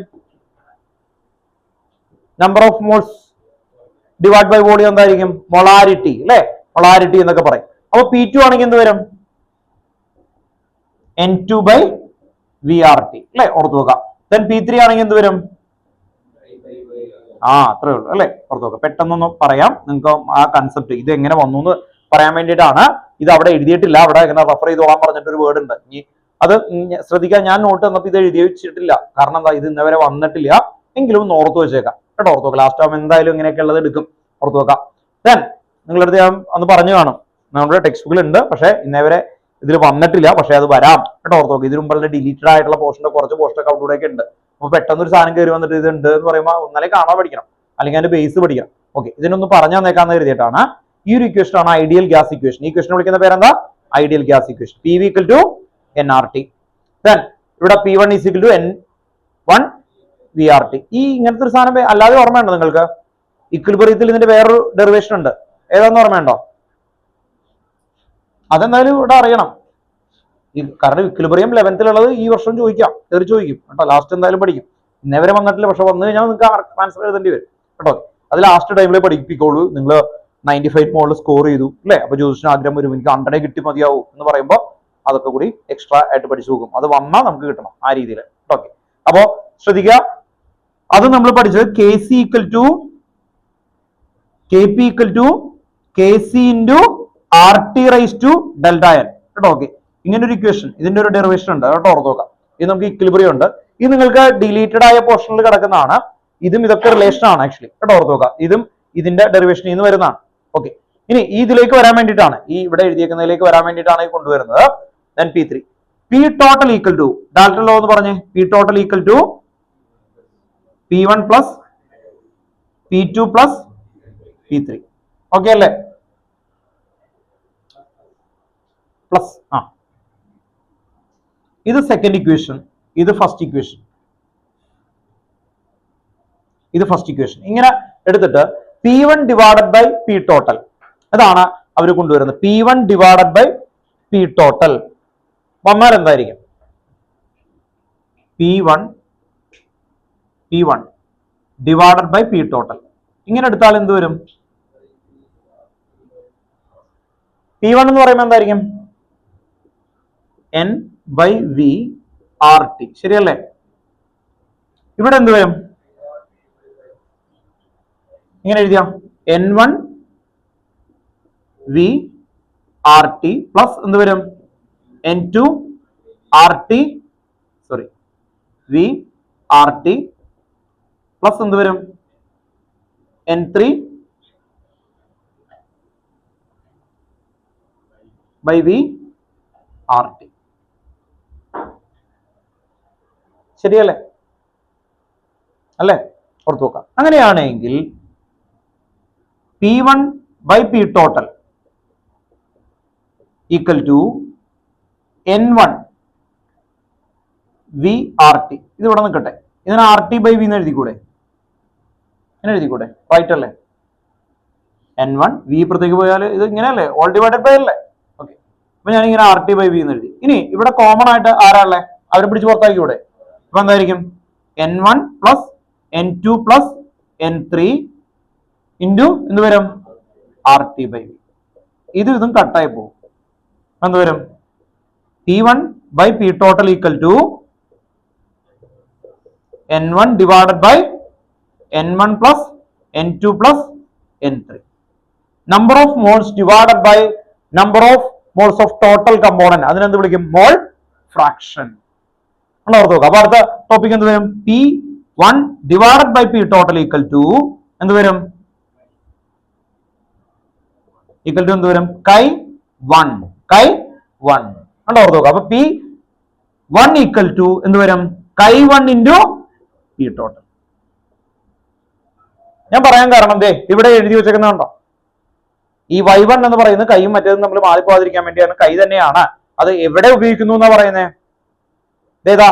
Number of moles divide by volume എന്തായിരിക്കും? മൊളാരിറ്റി അല്ലെ, മൊളാരിറ്റി എന്നൊക്കെ പറയും. അപ്പൊ P2 ആണെങ്കിൽ എന്ത് വരും? N2 ബൈ VRT അല്ലെ, ഓർത്ത് നോക്കാം. ദെൻ P3 ആണെങ്കിൽ എന്ത് വരും? അത്രേ ഉള്ളൂ അല്ലെ, ഓർത്ത് നോക്കാം. പെട്ടെന്നൊന്ന് പറയാം നിങ്ങൾക്ക് ആ കൺസെപ്റ്റ് ഇത് എങ്ങനെ വന്നു എന്ന് പറയാൻ വേണ്ടിയിട്ടാണ്. ഇത് അവിടെ എഴുതിയിട്ടില്ല, അവിടെ ഇങ്ങനെ റെഫർ ചെയ്തോളാൻ പറഞ്ഞിട്ടൊരു വേർഡ് ഉണ്ട്. അത് ശ്രദ്ധിക്കാൻ, ഞാൻ നോട്ട് തന്നപ്പോൾ ഇത് എഴുതി വെച്ചിട്ടില്ല, കാരണം എന്താ, ഇത് ഇന്നവരെ വന്നിട്ടില്ല. എങ്കിലും ഒന്ന് ഓർത്ത് വെച്ചേക്കാം കേട്ടോ, ഓർത്ത് നോക്കാം. ലാസ്റ്റ് ആവുമ്പോൾ എന്തായാലും ഇങ്ങനെയൊക്കെ ഉള്ളത് എടുക്കും, ഓർത്ത് നോക്കാം. ദെൻ നിങ്ങളടുത്ത് ഞാൻ ഒന്ന് പറഞ്ഞു കാണും, നമ്മുടെ ടെക്സ്റ്റ് ബുക്കിൽ ഉണ്ട്, പക്ഷേ ഇന്നേവരെ ഇതിൽ വന്നിട്ടില്ല, പക്ഷെ അത് വരാം കേട്ടോ, ഓർത്ത് നോക്കാം. ഇതിന് മുമ്പുള്ള ഡിലീറ്റഡ് ആയിട്ടുള്ള പോർഷന്റെ കുറച്ച് പോസ്റ്റൊക്കെ അവിടെ ഒക്കെ ഉണ്ട്. അപ്പൊ പെട്ടെന്ന് ഒരു സാധനം കയറി വന്നിട്ട് ഇത് ഉണ്ട് എന്ന് പറയുമ്പോൾ ഒന്നാലേ കാണാൻ പഠിക്കണം, അല്ലെങ്കിൽ അതിന്റെ ബേസ് പഠിക്കണം. ഓക്കെ, ഇതിനൊന്ന് പറഞ്ഞു തന്നേക്കാന്ന് കരുതിയിട്ടാണ്. ഈ ഒരു ഇക്വേഷൻ ആണ് ഐഡിയൽ ഗ്യാസ് ഇക്വേഷൻ. ഈ ഇക്വേഷൻ വിളിക്കുന്ന പേരെന്താ? Ideal gas equation. PV equal to NRT. Then ഇവിടെ P1 is equal to N1 VRT. ഈ ഇങ്ങനത്തെ ഒരു സാധനം അല്ലാതെ ഓർമ്മയുണ്ടോ നിങ്ങൾക്ക്? ഇക്വിലിബ്രിയത്തിൽ ഇതിന്റെ വേറൊരു ഡെറിവേഷൻ ഉണ്ട്, ഏതാന്ന് ഓർമ്മയുണ്ടോ? അതെന്തായാലും ഇവിടെ അറിയണം. കാരണം ഇക്വിലിബ്രിയം 11th ഉള്ളത് ഈ വർഷം ചോദിക്കാം, ചോദിക്കും കേട്ടോ. ലാസ്റ്റ് എന്തായാലും പഠിക്കും. ഇന്നേവരെ വന്നിട്ടില്ല, പക്ഷെ വന്നു കഴിഞ്ഞാൽ നിങ്ങൾക്ക് ആൻസർ എഴുതേണ്ടി വരും കേട്ടോ. അത് ലാസ്റ്റ് ടൈമിൽ പഠിപ്പിക്കുള്ളൂ. നിങ്ങൾ 95 മുകളിൽ സ്കോർ ചെയ്തു അല്ലേ, അപ്പൊ ജ്യോതിഷന് ആഗ്രഹം വരും എനിക്ക് 100 കിട്ടി മതിയാവും എന്ന് പറയുമ്പോൾ അതൊക്കെ കൂടി എക്സ്ട്രാ ആയിട്ട് പഠിച്ചു പോകും. അത് വന്നാൽ നമുക്ക് കിട്ടണം ആ രീതിയിൽ. ഓക്കെ, അപ്പോ ശ്രദ്ധിക്കുക, അത് നമ്മൾ പഠിച്ചത് KC equal to KP equal to KC into RT raise to delta n കേട്ടോ. ഓക്കെ, ഇങ്ങനെ ഒരു ഇക്വേഷൻ, ഇതിന്റെ ഒരു ഡെറിവേഷൻ ഉണ്ട് കേട്ടോ, ഓർത്ത് നോക്കാം. ഇത് നമുക്ക് ഇക്വിലിബ്രിയം ഉണ്ട്. ഇത് നിങ്ങൾക്ക് ഡിലീറ്റഡ് ആയ പോർഷനിൽ കിടക്കുന്നതാണ്. ഇതും ഇതൊക്കെ റിലേഷൻ ആണ് ആക്ച്വലി കേട്ടോ, ഓർത്ത് നോക്കാം. ഇതും ഇതിന്റെ ഡെറിവേഷനിൽ നിന്ന് വരുന്നതാണ്. ഓക്കെ, ഇനി ഇതിലേക്ക് വരാൻ വേണ്ടിയിട്ടാണ്, ഈ ഇവിടെ എഴുതിയേക്കുന്നതിലേക്ക് വരാൻ വേണ്ടിയിട്ടാണ് ഈ കൊണ്ടുവരുന്നത്. Then P3 P total equal to Dalton law എന്ന് പറഞ്ഞേ. P total equal to P1 plus P2 plus P3. Okay അല്ലേ? പ്ലസ് ഇത് സെക്കൻഡ് ഇക്വേഷൻ, ഇത് ഫസ്റ്റ് ഇക്വേഷൻ, ഇത് ഫസ്റ്റ് ഇക്വേഷൻ. ഇങ്ങനെ എടുത്തിട്ട് P1 divided by P total, അതാണ് അവർ കൊണ്ടുവരുന്നത്. P1 divided by P total വന്നാൽ എന്തായിരിക്കും? P1 divided by P total. ഇങ്ങനെ എടുത്താൽ എന്ത് വരും? P1 എന്ന് പറയുമ്പോൾ എന്തായിരിക്കും? N by V RT, ശരിയല്ലേ? ഇവിടെ എന്ത് വരും? ഇങ്ങനെ എഴുതിയാ N1 V RT പ്ലസ് എന്ത് വരും? N2 RT V RT plus എന്ത് വരും? N3 by V RT. ശരിയല്ലേ? അല്ലേ? ഓർത്ത് നോക്കാം. അങ്ങനെയാണെങ്കിൽ P1 by P total equal to N1 V RT. ഇത് ഇവിടെ നിൽക്കട്ടെ, ഇതിന് RT by V എന്ന് എഴുതിക്കൂടെ? ഇങ്ങനെ എഴുതിക്കൂടെ? റൈറ്റ് അല്ലേ? N1 V പുറത്തേക്ക് പോയാൽ ഇത് ഇങ്ങനെയല്ലേ, ഓൾ ഡിവൈഡഡ് ബൈ അല്ലേ? ഓക്കെ, അപ്പൊ ഞാൻ ഇങ്ങനെ RT by V എന്ന് എഴുതി. ഇനി ഇവിടെ കോമൺ ആയിട്ട് ആരാളെ? അവരെ പിടിച്ച് പുറത്താക്കിക്കൂടെ? അപ്പൊ എന്തായിരിക്കും? N1 plus N2 plus N3 into എന്ത് വരും? RT by V. ഇതും കട്ടായി പോകും. എന്ത് വരും? P1 by P total equal to N1 divided by N1 plus N2 plus N3. Number of moles divided by number of moles of total component. അതിനെന്ത് വിളിക്കും? Mole fraction. ഓർത്ത് നോക്കുക. അപ്പൊ അടുത്ത ടോപ്പിക് എന്ത് വരും? P1 divided by P total equal to എന്ത് വരും? Equal to എന്ത് വരും? Chi1. Chi1. ഓർത്ത് നോക്കുക. അപ്പൊ P1 equal to എന്ത് വരും? Chi1 into P total. ഞാൻ പറയാൻ കാരണം ദേ ഇവിടെ എഴുതി വെച്ചേക്കുന്നുണ്ടോ? ഈ Y1 എന്ന് പറയുന്നത് കൈയും മറ്റേതും നമ്മൾ മാറിപ്പോകാതിരിക്കാൻ വേണ്ടിയാണ്. കൈ തന്നെയാണ്. അത് എവിടെ ഉപയോഗിക്കുന്നു എന്നാ പറയുന്നത്? ഏതാ?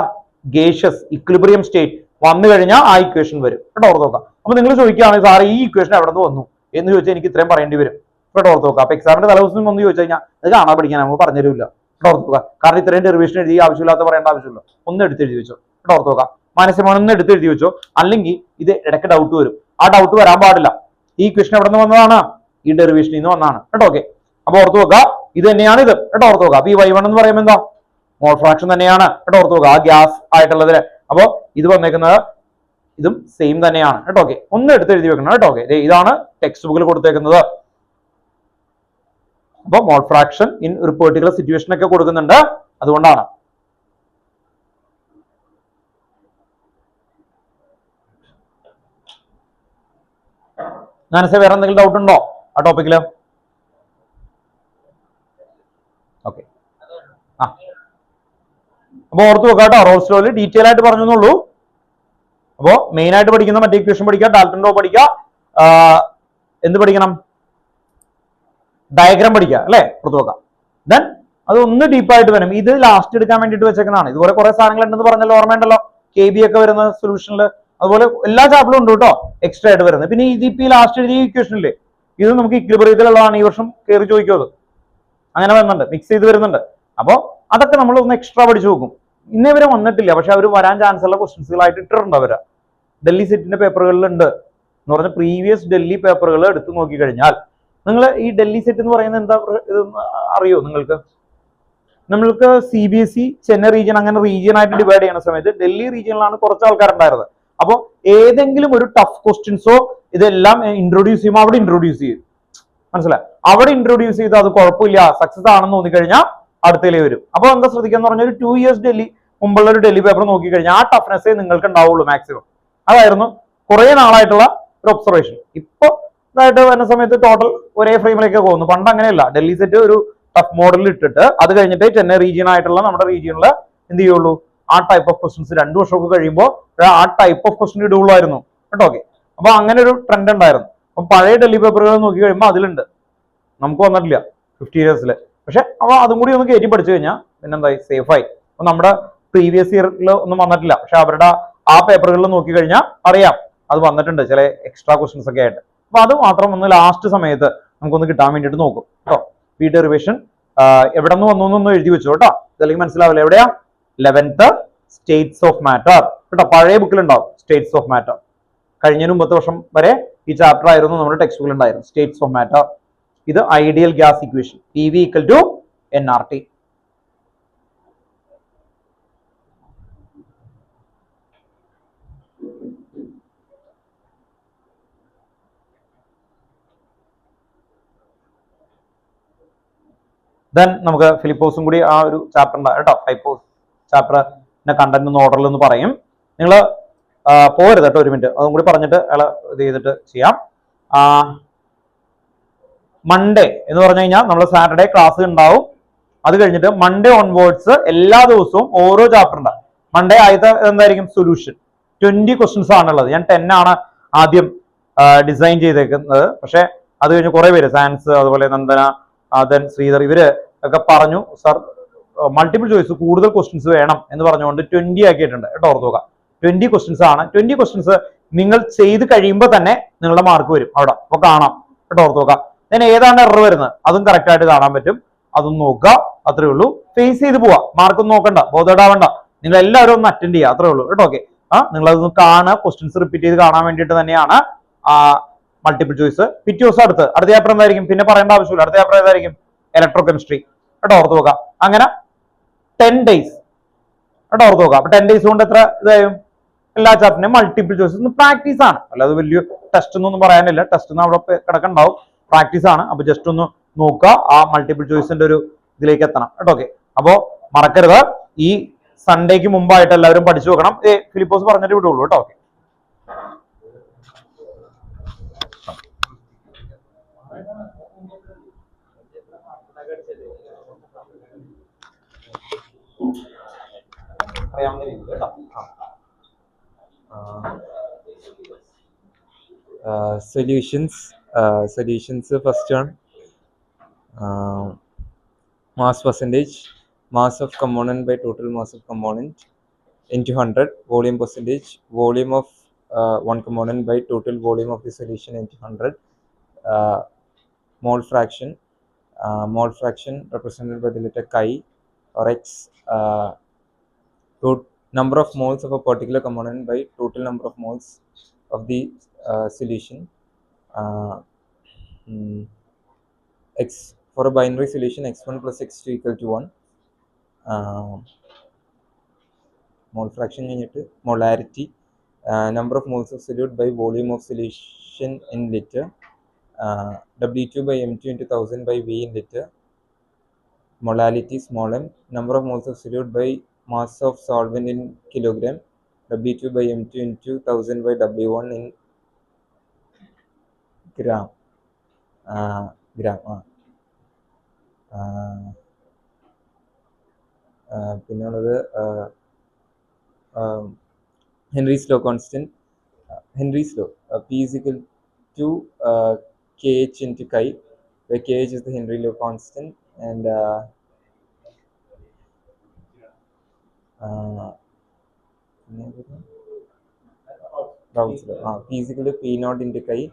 ഗേഷ്യസ് ഇക്വിലിബ്രിയം സ്റ്റേറ്റ് വന്നു കഴിഞ്ഞാൽ ആ ഇക്വേഷൻ വരും കേട്ടോ, ഓർത്ത് നോക്കാം. അപ്പൊ നിങ്ങൾ ചോദിക്കുകയാണെങ്കിൽ സാർ ഈ ഇക്വേഷൻ എവിടെ നിന്ന് വന്നു എന്ന് ചോദിച്ചാൽ എനിക്ക് ഇത്രയും പറയേണ്ടി വരും കേട്ടോ, ഓർത്ത് നോക്കാം. അപ്പൊ എക്സാമിന്റെ തലേദിവസം ഒന്ന് ചോദിച്ചു കഴിഞ്ഞാൽ അത് കാണാൻ പഠിക്കാൻ നമുക്ക് പറഞ്ഞു തരില്ല കേട്ടോ, ഓർത്ത് നോക്കാം. കാരണം ഇത്രയും ഡെറിവേഷൻ എഴുതി ആവശ്യമില്ലാത്ത പറയേണ്ട ആവശ്യമില്ല. ഒന്ന് എടുത്തെഴുതി വെച്ചോ കേട്ടോ, ഓർത്ത് നോക്കാം. മാനസികമായി ഒന്ന് എടുത്തെഴുതി വെച്ചോ, അല്ലെങ്കിൽ ഇത് ഇടയ്ക്ക് ഡൗട്ട് വരും. ആ ഡൗട്ട് വരാൻ പാടില്ല. ഈ ഇക്വേഷൻ എവിടെ നിന്ന് വന്നതാണ്? ഈ ഡെറിവേഷനിൽ നിന്ന് വന്നതാണ് കേട്ടോ. ഓക്കെ, അപ്പൊ ഓർത്ത് നോക്കുക, ഇത് തന്നെയാണ് ഇത് കേട്ടോ, ഓർത്ത് നോക്കുക. അപ്പൊ ഈ Y1 എന്ന് പറയുമ്പോൾ എന്താ? മോൾ ഫ്രാക്ഷൻ തന്നെയാണ് കേട്ടോ, ഓർത്ത് നോക്കുക. ആ ഗ്യാസ് ആയിട്ടുള്ളതിന് അപ്പൊ ഇത് വന്നേക്കുന്നത് ഇതും സെയിം തന്നെയാണ് കേട്ടോ. ഓക്കെ, ഒന്ന് എടുത്ത് എഴുതി വെക്കണം കേട്ടോ. ഓക്കെ, ഇതാണ് ടെക്സ്റ്റ് ബുക്കിൽ കൊടുത്തേക്കുന്നത്. അപ്പൊ മോൾ ഫ്രാക്ഷൻ ഇൻ ഒരു പെർട്ടിക്കുലർ സിറ്റുവേഷൻ ഒക്കെ കൊടുക്കുന്നുണ്ട്, അതുകൊണ്ടാണ്. മനസ്സിൽ വേറെ എന്തെങ്കിലും ഡൗട്ട് ഉണ്ടോ ആ ടോപ്പിക്കില്? ഓക്കെ, അപ്പൊ ഓർത്ത് നോക്കാം കേട്ടോ. റോൾസ് ലോയിൽ ഡീറ്റെയിൽ ആയിട്ട് പറഞ്ഞെന്നുള്ളൂ. അപ്പോ മെയിൻ ആയിട്ട് പഠിക്കുന്ന മറ്റേ ഇക്വേഷൻ പഠിക്കുക, ഡാൽട്ടൺ ലോ പഠിക്കുക, എന്ത് പഠിക്കണം? ഡയഗ്രാം പഠിക്കുക അല്ലെ, ഓർത്ത് നോക്കാം. ദെൻ അതൊന്ന് ഡീപ്പായിട്ട് വരും. ഇത് ലാസ്റ്റ് എടുക്കാൻ വേണ്ടിയിട്ട് വെച്ചേക്കുന്നതാണ്. ഇതുപോലെ കുറെ സാധനങ്ങൾ ഉണ്ടെന്ന് പറഞ്ഞല്ലോ, ഓർമ്മയുണ്ടല്ലോ, KB ഒക്കെ വരുന്ന സൊല്യൂഷനിൽ. അതുപോലെ എല്ലാ ചാപ്റ്ററിലും ഉണ്ട് കേട്ടോ എക്സ്ട്രാ ആയിട്ട് വരുന്നത്. പിന്നെ ഇതിപ്പോ ഈ ലാസ്റ്റ് എഴുതിയ ഇക്വേഷനില്ലേ, ഇത് നമുക്ക് ഇക്വിലിബ്രിയത്തിലുള്ളതാണ്. ഈ വർഷം കയറി ചോദിക്കും അത്. അങ്ങനെ വരുന്നുണ്ട്, മിക്സ് ചെയ്ത് വരുന്നുണ്ട്. അപ്പോൾ അതൊക്കെ നമ്മൾ ഒന്ന് എക്സ്ട്രാ പഠിച്ചു നോക്കും. ഇന്നേ വരെ വന്നിട്ടില്ല, പക്ഷെ അവർ വരാൻ ചാൻസ് ഉള്ള ക്വസ്റ്റ്യൻസുകളായിട്ട് ഇട്ടിട്ടുണ്ട് അവര്. ഡൽഹി സെറ്റിന്റെ പേപ്പറുകളിലുണ്ട് എന്ന് പറഞ്ഞ പ്രീവിയസ് ഡൽഹി പേപ്പറുകൾ എടുത്തു നോക്കി കഴിഞ്ഞാൽ നിങ്ങൾ ഈ ഡൽഹി സെറ്റ് എന്ന് പറയുന്നത് എന്താ അറിയോ നിങ്ങൾക്ക്? നമ്മൾക്ക് CBSE ചെന്നൈ റീജിയൻ അങ്ങനെ റീജിയൻ ആയിട്ട് ഡിവൈഡ് ചെയ്യുന്ന സമയത്ത് ഡൽഹി റീജിയനിലാണ് കുറച്ച് ആൾക്കാരുണ്ടായിരുന്നത്. അപ്പോൾ ഏതെങ്കിലും ഒരു ടഫ് ക്വസ്റ്റ്യൻസോ ഇതെല്ലാം ഇൻട്രൊഡ്യൂസ് ചെയ്യുമ്പോൾ അവിടെ ഇൻട്രൊഡ്യൂസ് ചെയ്യും. മനസ്സിലായി? അവിടെ ഇൻട്രൊഡ്യൂസ് ചെയ്ത് അത് കുഴപ്പമില്ല, സക്സസ് ആണെന്ന് തോന്നിക്കഴിഞ്ഞാൽ അടുത്തേലേ വരും. അപ്പോൾ എന്താ ശ്രദ്ധിക്കാന്ന് പറഞ്ഞാൽ ഒരു 2 years ഡൽഹി മുമ്പുള്ള ഒരു ഡൽഹി പേപ്പർ നോക്കിക്കഴിഞ്ഞാൽ ആ ടഫ്നെസ്സേ നിങ്ങൾക്ക് ഉണ്ടാവുള്ളൂ മാക്സിമം. അതായിരുന്നു കുറെ നാളായിട്ടുള്ള ഒരു ഒബ്സർവേഷൻ. ഇപ്പൊ ഇതായിട്ട് വരുന്ന സമയത്ത് ടോട്ടൽ ഒരേ ഫ്രെയിമിലേക്ക് പോകുന്നു. പണ്ട് അങ്ങനെയല്ല, ഡൽഹി സെറ്റ് ഒരു ടഫ് മോഡലിൽ ഇട്ടിട്ട് അത് കഴിഞ്ഞിട്ട് ചെന്നൈ റീജിയൻ ആയിട്ടുള്ള നമ്മുടെ റീജിയനിൽ എന്ത് ചെയ്യുള്ളൂ, ആ ടൈപ്പ് ഓഫ് ക്വസ്റ്റൻസ് 2 വർഷമൊക്കെ കഴിയുമ്പോൾ ആ ടൈപ്പ് ഓഫ് ക്വസ്റ്റൻ ഇടുള്ളായിരുന്നു കേട്ടോ. ഓക്കെ, അപ്പൊ അങ്ങനെ ഒരു ട്രെൻഡ് ഉണ്ടായിരുന്നു. അപ്പൊ പഴയ ഡൽഹി പേപ്പറുകൾ നോക്കി കഴിയുമ്പോൾ അതിലുണ്ട്, നമുക്ക് വന്നിട്ടില്ല 50 yearsൽ. പക്ഷെ അപ്പൊ അതും കൂടി ഒന്ന് കയറ്റി പഠിച്ചു കഴിഞ്ഞാൽ പിന്നെന്തായി, സേഫായി. അപ്പൊ നമ്മുടെ പ്രീവിയസ് ഇയറിൽ ഒന്നും വന്നിട്ടില്ല, പക്ഷെ അവരുടെ ആ പേപ്പറുകളിൽ നോക്കി കഴിഞ്ഞാൽ അറിയാം അത് വന്നിട്ടുണ്ട് ചില എക്സ്ട്രാ ക്വസ്റ്റൻസ് ഒക്കെ ആയിട്ട്. അപ്പൊ അത് മാത്രം ഒന്ന് ലാസ്റ്റ് സമയത്ത് നമുക്കൊന്ന് കിട്ടാൻ വേണ്ടിയിട്ട് നോക്കും കേട്ടോ. പി ഡെറിവേഷൻ എവിടെ നിന്ന് വന്നു എന്നൊന്നും എഴുതി വെച്ചു കേട്ടോ, ഇതല്ലെങ്കിൽ മനസ്സിലാവില്ല. എവിടെയാ? 11th സ്റ്റേറ്റ്സ് ഓഫ് മാറ്റർ കേട്ടോ. പഴയ ബുക്കിലുണ്ടാവും സ്റ്റേറ്റ്സ് ഓഫ് മാറ്റർ. കഴിഞ്ഞ മുമ്പത്തെ വർഷം വരെ ഈ ചാപ്റ്റർ ആയിരുന്നു നമ്മുടെ ടെക്സ്റ്റ് ബുക്കിൽ ഉണ്ടായിരുന്നു, സ്റ്റേറ്റ്സ് ഓഫ് മാറ്റർ. ഇത് ideal gas equation, PV = nRT. Then നമുക്ക് ഫിലിപ്പോസും കൂടി ആ ഒരു ചാപ്റ്റർ ഉണ്ട് കേട്ടോ. ഫൈപ്പോസ് ചാപ്റ്ററിന്റെ കണ്ടന്റ് ഒന്ന് ഓർഡറിൽ ഒന്ന് പറയും. നിങ്ങൾ പോരുത് കേട്ടോ, ഒരു മിനിറ്റ് അതും കൂടി പറഞ്ഞിട്ട് ഇത് ചെയ്തിട്ട് ചെയ്യാം. മൺഡേ എന്ന് പറഞ്ഞു കഴിഞ്ഞാൽ നമ്മൾ സാറ്റർഡേ ക്ലാസ് ഉണ്ടാവും. അത് കഴിഞ്ഞിട്ട് മൺഡേ ഓൺവേർഡ്സ് എല്ലാ ദിവസവും ഓരോ ചാപ്റ്റർ ഉണ്ടാവും. മൺഡേ ആദ്യത്തെ എന്തായിരിക്കും? സൊല്യൂഷൻ. 20 ക്വസ്റ്റ്യൻസ് ആണുള്ളത്. ഞാൻ 10 ആണ് ആദ്യം ഡിസൈൻ ചെയ്തേക്കുന്നത്. പക്ഷെ അത് കഴിഞ്ഞ് കുറെ പേര്, സയൻസ്, അതുപോലെ നന്ദന, ദെൻ ശ്രീധർ, ഇവര് ഒക്കെ പറഞ്ഞു സർ മൾട്ടിപ്പിൾ ചോയ്സ് കൂടുതൽ ക്വസ്റ്റ്യൻസ് വേണം എന്ന് പറഞ്ഞുകൊണ്ട് 20 ആക്കിയിട്ടുണ്ട് കേട്ടോ. ഓർത്ത് നോക്കുക, 20 ക്വസ്റ്റ്യൻസ് ആണ്. 20 ക്വസ്റ്റ്യൻസ് നിങ്ങൾ ചെയ്ത് കഴിയുമ്പോൾ തന്നെ നിങ്ങളുടെ മാർക്ക് വരും അവിടെ. അപ്പൊ കാണാം കേട്ടോ, ഓർത്ത് നോക്കുക. ഞാൻ ഏതാണ് എറർ വരുന്നത് അതും കറക്റ്റ് ആയിട്ട് കാണാൻ പറ്റും. അതും നോക്കുക, അത്രേ ഉള്ളൂ. ഫേസ് ചെയ്ത് പോവാ, മാർക്കൊന്നും നോക്കണ്ട, ബോധേടാവണ്ട. നിങ്ങൾ എല്ലാവരും ഒന്ന് അറ്റൻഡ് ചെയ്യുക, അത്രേ ഉള്ളൂ കേട്ടോ. ഓക്കെ, നിങ്ങൾ അതൊന്ന് കാണുക, ക്വസ്റ്റ്യൻസ് റിപ്പീറ്റ് ചെയ്ത് കാണാൻ വേണ്ടിയിട്ട് തന്നെയാണ് മൾട്ടിപ്പിൾ ചോയ്സ്. പിറ്റേ ദിവസം അടുത്ത ചാപ്റ്റർ എന്തായിരിക്കും? പിന്നെ പറയേണ്ട ആവശ്യമില്ല. അടുത്ത ചാപ്റ്റർ ഏതായിരിക്കും? ഇലക്ട്രോ കെമിസ്ട്രി കേട്ടോ, ഓർത്ത് നോക്കുക. അങ്ങനെ 10 days കേട്ടോ, ഓർത്ത് നോക്കുക. അപ്പൊ 10 days കൊണ്ട് എത്ര ഇതായും? എല്ലാ ചാപ്റ്ററിനും മൾട്ടിപ്പിൾ ചോയ്സ്. ഒന്ന് പ്രാക്ടീസ് ആണ്, അല്ലാതെ വലിയ ടെസ്റ്റ് ഒന്നും പറയാനില്ല. ടെസ്റ്റ് ഒന്നും അവിടെ കിടക്കണ്ടാവും, പ്രാക്ടീസ് ആണ്. അപ്പൊ ജസ്റ്റ് ഒന്ന് നോക്കുക, ആ മൾട്ടിപ്പിൾ ചോയ്സിന്റെ ഒരു ഇതിലേക്ക് എത്തണം കേട്ടോ. ഓക്കെ, അപ്പോ മറക്കരുത്, ഈ സൺഡേക്ക് മുമ്പായിട്ട് എല്ലാവരും പഠിച്ചു നോക്കണം. ഫിലിപ്പോസ് പറഞ്ഞിട്ട് വിടുള്ളൂ കേട്ടോ. ഓക്കെ, അറിയാവുന്ന രീതിയിൽ കേട്ടോ. Solutions first one, mass percentage, mass of component by total mass of component into 100, volume percentage, volume of one component by total volume of the solution into 100, mole fraction represented by the letter chi or x, number of moles of a particular component by total number of moles of the solution. X for a binary solution, x1 plus x2 equal to 1. Mole fraction unit, molarity, number of moles of solute by volume of solution in liter, W2 by M2 into 1000 by V in liter. Molality small m, number of moles of solute by mass of solvent in kilogram, W2 by M2 into 1000 by W1 in gram. പിന്നുള്ളത് Henry's law constant. Henry's law, P is equal to kh into chi, where kh is the Henry law constant and Raoult's law. P is equal to P naught into chi.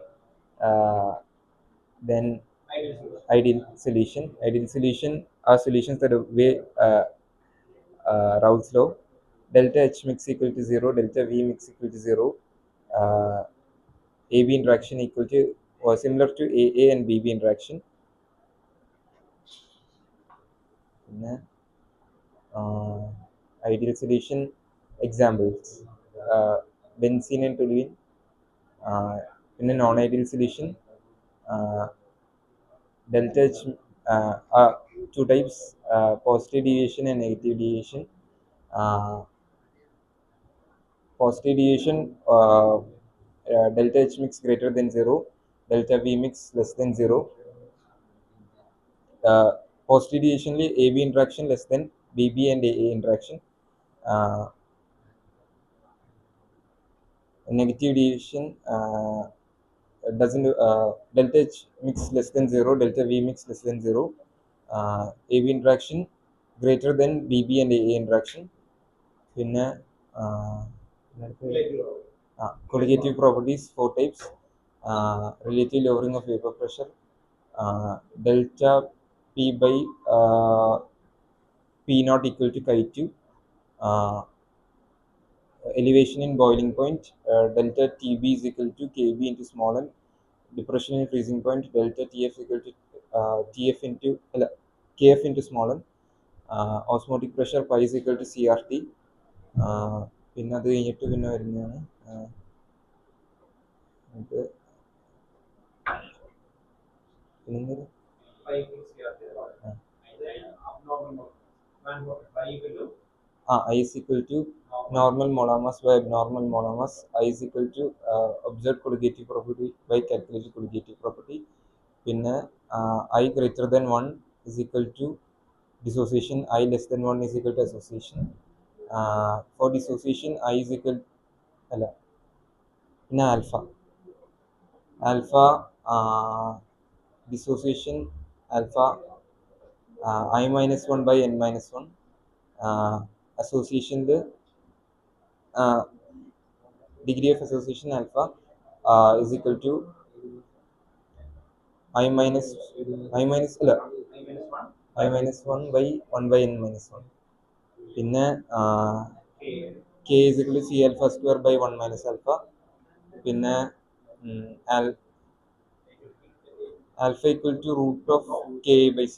Then ideal solution. Ideal solution are solutions that obey Raoult's law. Delta H mix equal to 0, delta V mix equal to 0. AB interaction equal to or similar to AA and BB interaction. Ideal solution examples: benzene and toluene. In a non-ideal solution, delta H are two types: positive deviation and negative deviation. Positive deviation, delta H mix greater than 0, delta V mix less than 0. Positive deviation AB interaction less than BB and AA interaction. Negative deviation doesn't delta H mix less than 0, delta V mix less than 0. AB interaction greater than BB and AA interaction. പിന്നെ colligative properties 4 types: relative lowering of vapor pressure, delta P by P naught equal to chi 2, elevation in boiling point, delta TB is equal to KB into small m, depression in freezing point, delta TF equal to TF into KF into small m, osmotic pressure pi is equal to CRT. പിന്നെ അത് കഴിഞ്ഞിട്ട് പിന്നെ വരുന്നതാണ് I is equal to normal molar mass by abnormal molar mass. I is equal to observed colligative property by calculated colligative property. പിന്നെ I greater than 1 is equal to dissociation, I less than 1 is equal to association. For dissociation, I is equal പിന്നെ alpha dissociation alpha I minus 1 by n minus 1. Association degree of association alpha is equal to I minus 1 by 1 by n minus 1. പിന്നെ k is equal to C alpha square by 1 minus alpha. പിന്നെ alpha equal to root of k by c.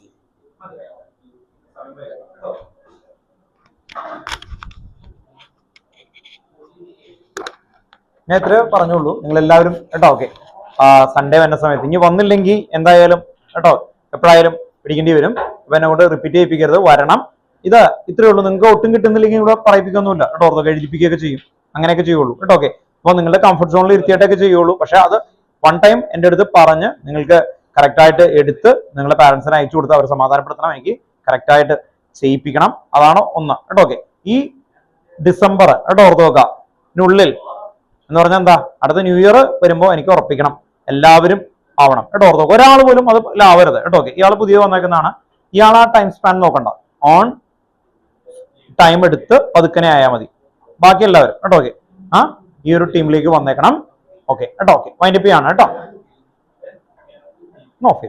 ഞാൻ ഇത്രേ പറഞ്ഞുള്ളൂ. നിങ്ങൾ എല്ലാവരും കേട്ടോ. Okay, Sunday വരുന്ന സമയത്ത് ഇനി വന്നില്ലെങ്കിൽ എന്തായാലും കേട്ടോ എപ്പോഴായാലും പിടിക്കേണ്ടി വരും. അപ്പൊ എന്നെ കൊണ്ട് റിപ്പീറ്റ് ചെയ്യിപ്പിക്കരുത്, വരണം. ഇത് ഇത്രയേ ഉള്ളൂ. നിങ്ങൾക്ക് ഒട്ടും കിട്ടുന്നില്ലെങ്കിൽ ഇവിടെ പറയിപ്പിക്കൊന്നുമില്ല കേട്ടോ. ഓർത്തോ എഴുതിപ്പിക്കുകയൊക്കെ ചെയ്യും, അങ്ങനെയൊക്കെ ചെയ്യുള്ളൂ കേട്ടോ. ഓക്കെ, അപ്പൊ നിങ്ങളുടെ കംഫർട്ട് സോണിൽ ഇരുത്തിയിട്ടൊക്കെ ചെയ്യുള്ളൂ. പക്ഷെ അത് വൺ ടൈം എൻ്റെ അടുത്ത് പറഞ്ഞ് നിങ്ങൾക്ക് കറക്റ്റായിട്ട് എടുത്ത് നിങ്ങളുടെ പാരൻസിനെ അയച്ചു കൊടുത്ത് അവരെ സമാധാനപ്പെടുത്തണം. എനിക്ക് കറക്റ്റായിട്ട് ചെയ്യിപ്പിക്കണം. അതാണ് ഒന്ന് കേട്ടോ. ഓക്കെ, ഈ ഡിസംബർ കേട്ടോ ഓർത്ത് നോക്കാം നുള്ളിൽ എന്ന് പറഞ്ഞാൽ എന്താ, അടുത്ത ന്യൂ ഇയർ വരുമ്പോൾ എനിക്ക് ഉറപ്പിക്കണം എല്ലാവരും ആവണം കേട്ടോ. ഓർത്ത് നോക്കുക, ഒരാൾ പോലും അത് ആവരുത് കേട്ടോ. ഓക്കെ, ഇയാൾ പുതിയ വന്നേക്കുന്നതാണ്. ഇയാൾ ആ ടൈം സ്പാൻ നോക്കണ്ട, ഓൺ ടൈം എടുത്ത് പതുക്കനെ ആയാൽ മതി. ബാക്കി എല്ലാവരും കേട്ടോ. ഓക്കെ, ഈ ഒരു ടീമിലേക്ക് വന്നേക്കണം. ഓക്കെ കേട്ടോ. ഓക്കെ, വൈൻഡപ്പ് ചെയ്യാണ് കേട്ടോ. ഓക്കെ.